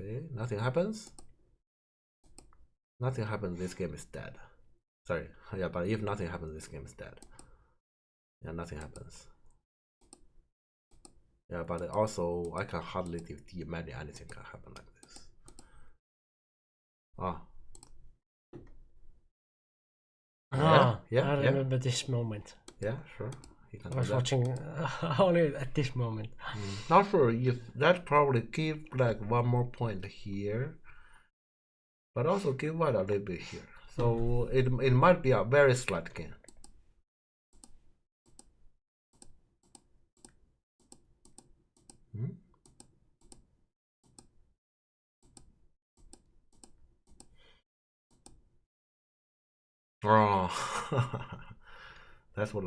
Okay, nothing happens. Nothing happens, this game is dead. Sorry, yeah, but if nothing happens, this game is dead. Yeah, nothing happens. Yeah, but also I can hardly imagine anything can happen like this. Ah. Yeah, I remember this moment. Yeah, sure. I was watching only at this moment. Not sure if that probably give black one more point here, but also give white a little bit here. So it might be a very slight gain. Oh, that's what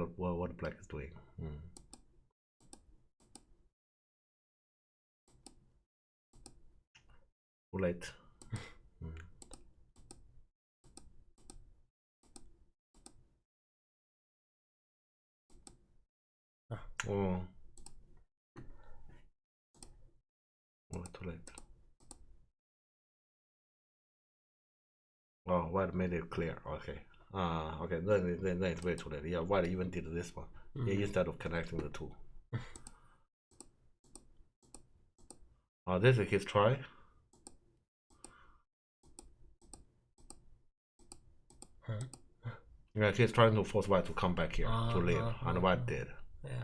black is doing. Too late. Oh, too late. Oh, white made it clear. Okay. Okay. Then it's way too late. Yeah, white even did this one. Yeah, instead of connecting the two. This is his try. Yeah, he's trying to force white to come back here to live, and white did. Yeah.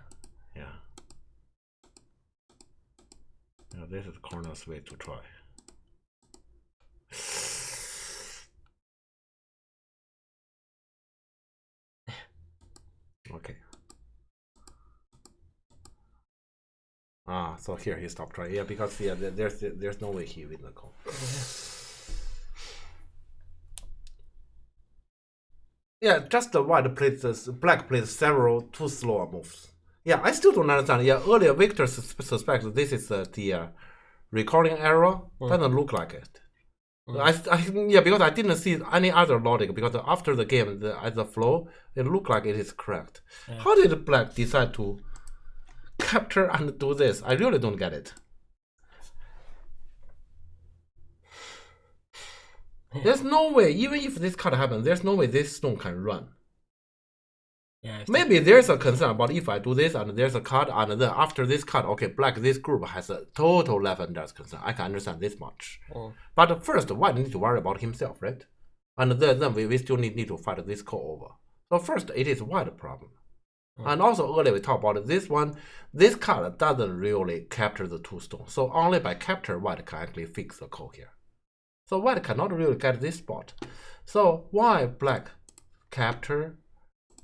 Yeah, this is corner's way to try. Okay. So here he stopped trying. Yeah, because yeah, there's no way he win the call. Yeah, just the white plays black plays several too slow moves. Yeah, I still don't understand. Yeah, earlier Victor suspects this is the recording error. Doesn't look like it. Yeah, because I didn't see any other logic. Because after the game, the flow, it looked like it is correct. Yeah. How did black decide to capture and do this? I really don't get it. Yeah. There's no way, even if this card happens, there's no way this stone can run. Yeah, maybe there's a concern about if I do this and there's a card, and then after this card, okay, black, this group has a total left and right concern. I can understand this much. But first, white needs to worry about himself, right? And then we still need to fight this call over. So first, it is white problem. And also earlier we talked about this one. This card doesn't really capture the two stones. So only by capture, white can actually fix the call here. So white cannot really get this spot. So why black capture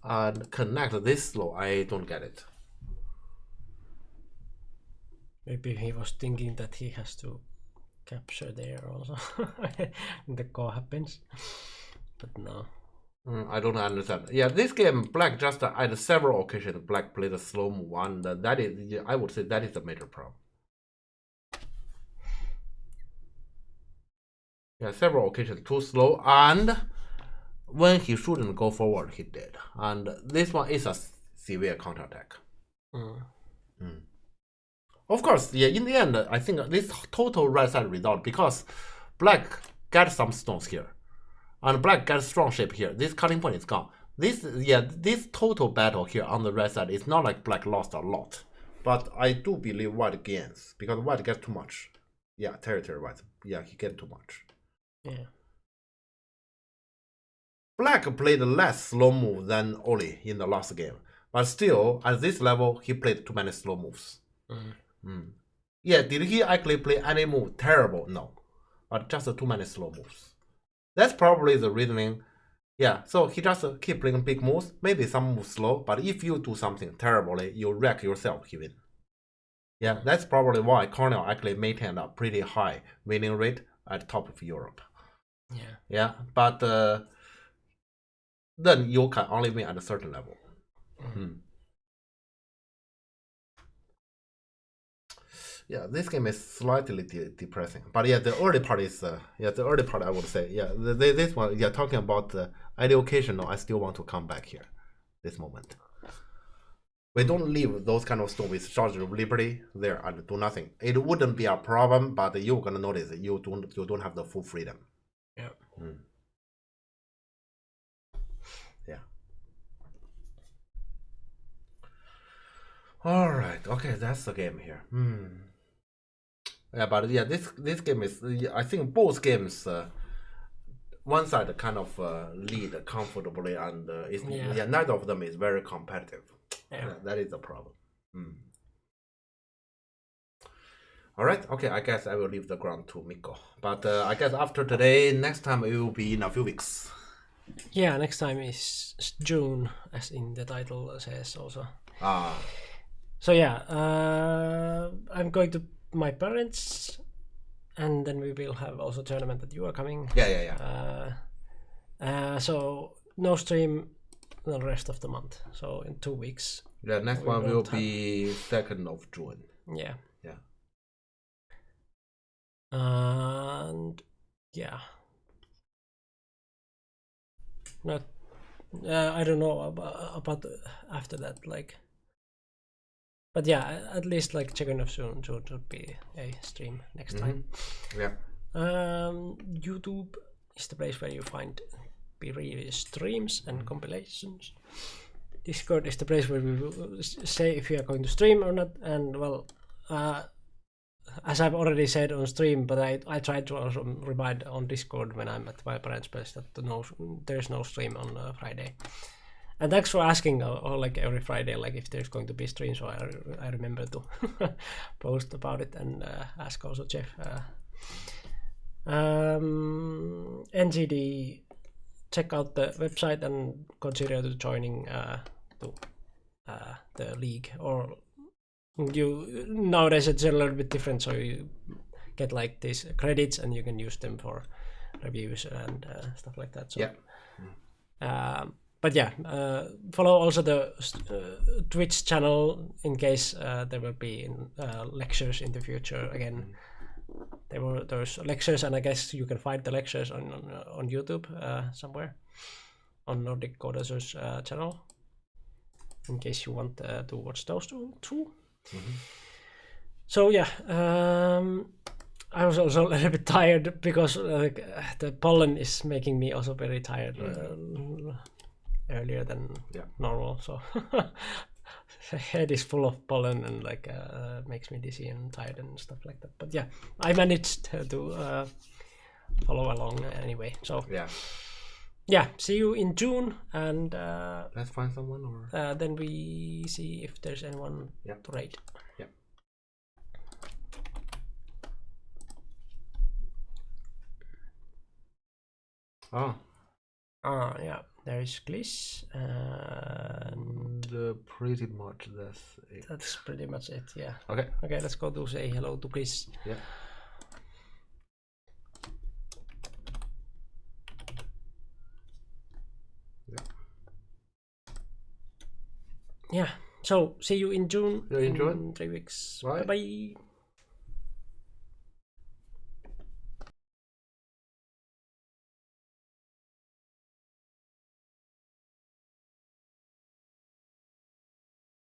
and connect this slow? I don't get it. Maybe he was thinking that he has to capture there also. The call happens. But no. I don't understand. Yeah, this game, black just at several occasions, black played a slow move, and that is, I would say, that is a major problem. Yeah, several occasions too slow, and when he shouldn't go forward, he did. And this one is a severe counterattack. Of course, yeah, in the end, I think this total right side result, because black gets some stones here, and black gets strong shape here. This cutting point is gone. This total battle here on the right side is not like black lost a lot, but I do believe white gains, because white gets too much. Yeah, territory-wise, yeah, he gets too much. Yeah. Black played less slow move than Oli in the last game, but still, at this level, he played too many slow moves. Yeah, did he actually play any move terrible? No, but just too many slow moves. That's probably the reasoning. Yeah, so he just keep playing big moves, maybe some moves slow, but if you do something terribly, you wreck yourself, he win. Yeah, that's probably why Cornell actually maintained a pretty high winning rate at top of Europe. Yeah, but then you can only win at a certain level. Yeah, this game is slightly depressing, but yeah, the early part is the early part I would say this one talking about educational. I still want to come back here, this moment. We don't leave those kind of stuff with Statue of Liberty there and do nothing. It wouldn't be a problem, but you're gonna notice you don't have the full freedom. Yeah. Yeah. All right. Okay, that's the game here. Yeah, but yeah, this game is. I think both games. One side kind of lead comfortably, and neither of them is very competitive. Yeah, that is the problem. All right. Okay. I guess I will leave the ground to Mikko. But I guess after today, next time it will be in a few weeks. Yeah, next time is June, as in the title says also. So yeah, I'm going to my parents, and then we will have also tournament that you are coming. Yeah. So no stream the rest of the month. So in 2 weeks. Yeah, next one will be 2nd of June. Yeah. Yeah. And yeah. Not. I don't know about after that, like. But yeah, at least like 2nd of June should be a stream next time. Yeah. YouTube is the place where you find previous streams and compilations. Discord is the place where we will say if you are going to stream or not. And well, as I've already said on stream, but I tried to also remind on Discord when I'm at my parents' place that there's no stream on Friday. And thanks for asking, like every Friday, like if there's going to be stream, so I remember to post about it and ask also Jeff. NGD, check out the website and consider to joining the league. Or nowadays it's a little bit different, so you get like these credits and you can use them for reviews and stuff like that. So, yeah. But yeah, follow also the Twitch channel in case there will be lectures in the future. Again, there were those lectures, and I guess you can find the lectures on YouTube somewhere on Nordic Coders channel. In case you want to watch those too. So yeah, I was also a little bit tired because the pollen is making me also very tired. Earlier than normal, so head is full of pollen and like makes me dizzy and tired and stuff like that. But yeah, I managed to follow along anyway. So yeah, see you in June, and let's find someone, or then we see if there's anyone to raid. Yeah. There is Gliss, and pretty much that's it. That's pretty much it, yeah. Okay, let's go to say hello to Gliss. Yeah, so see you in June. In 3 weeks. Bye. Bye.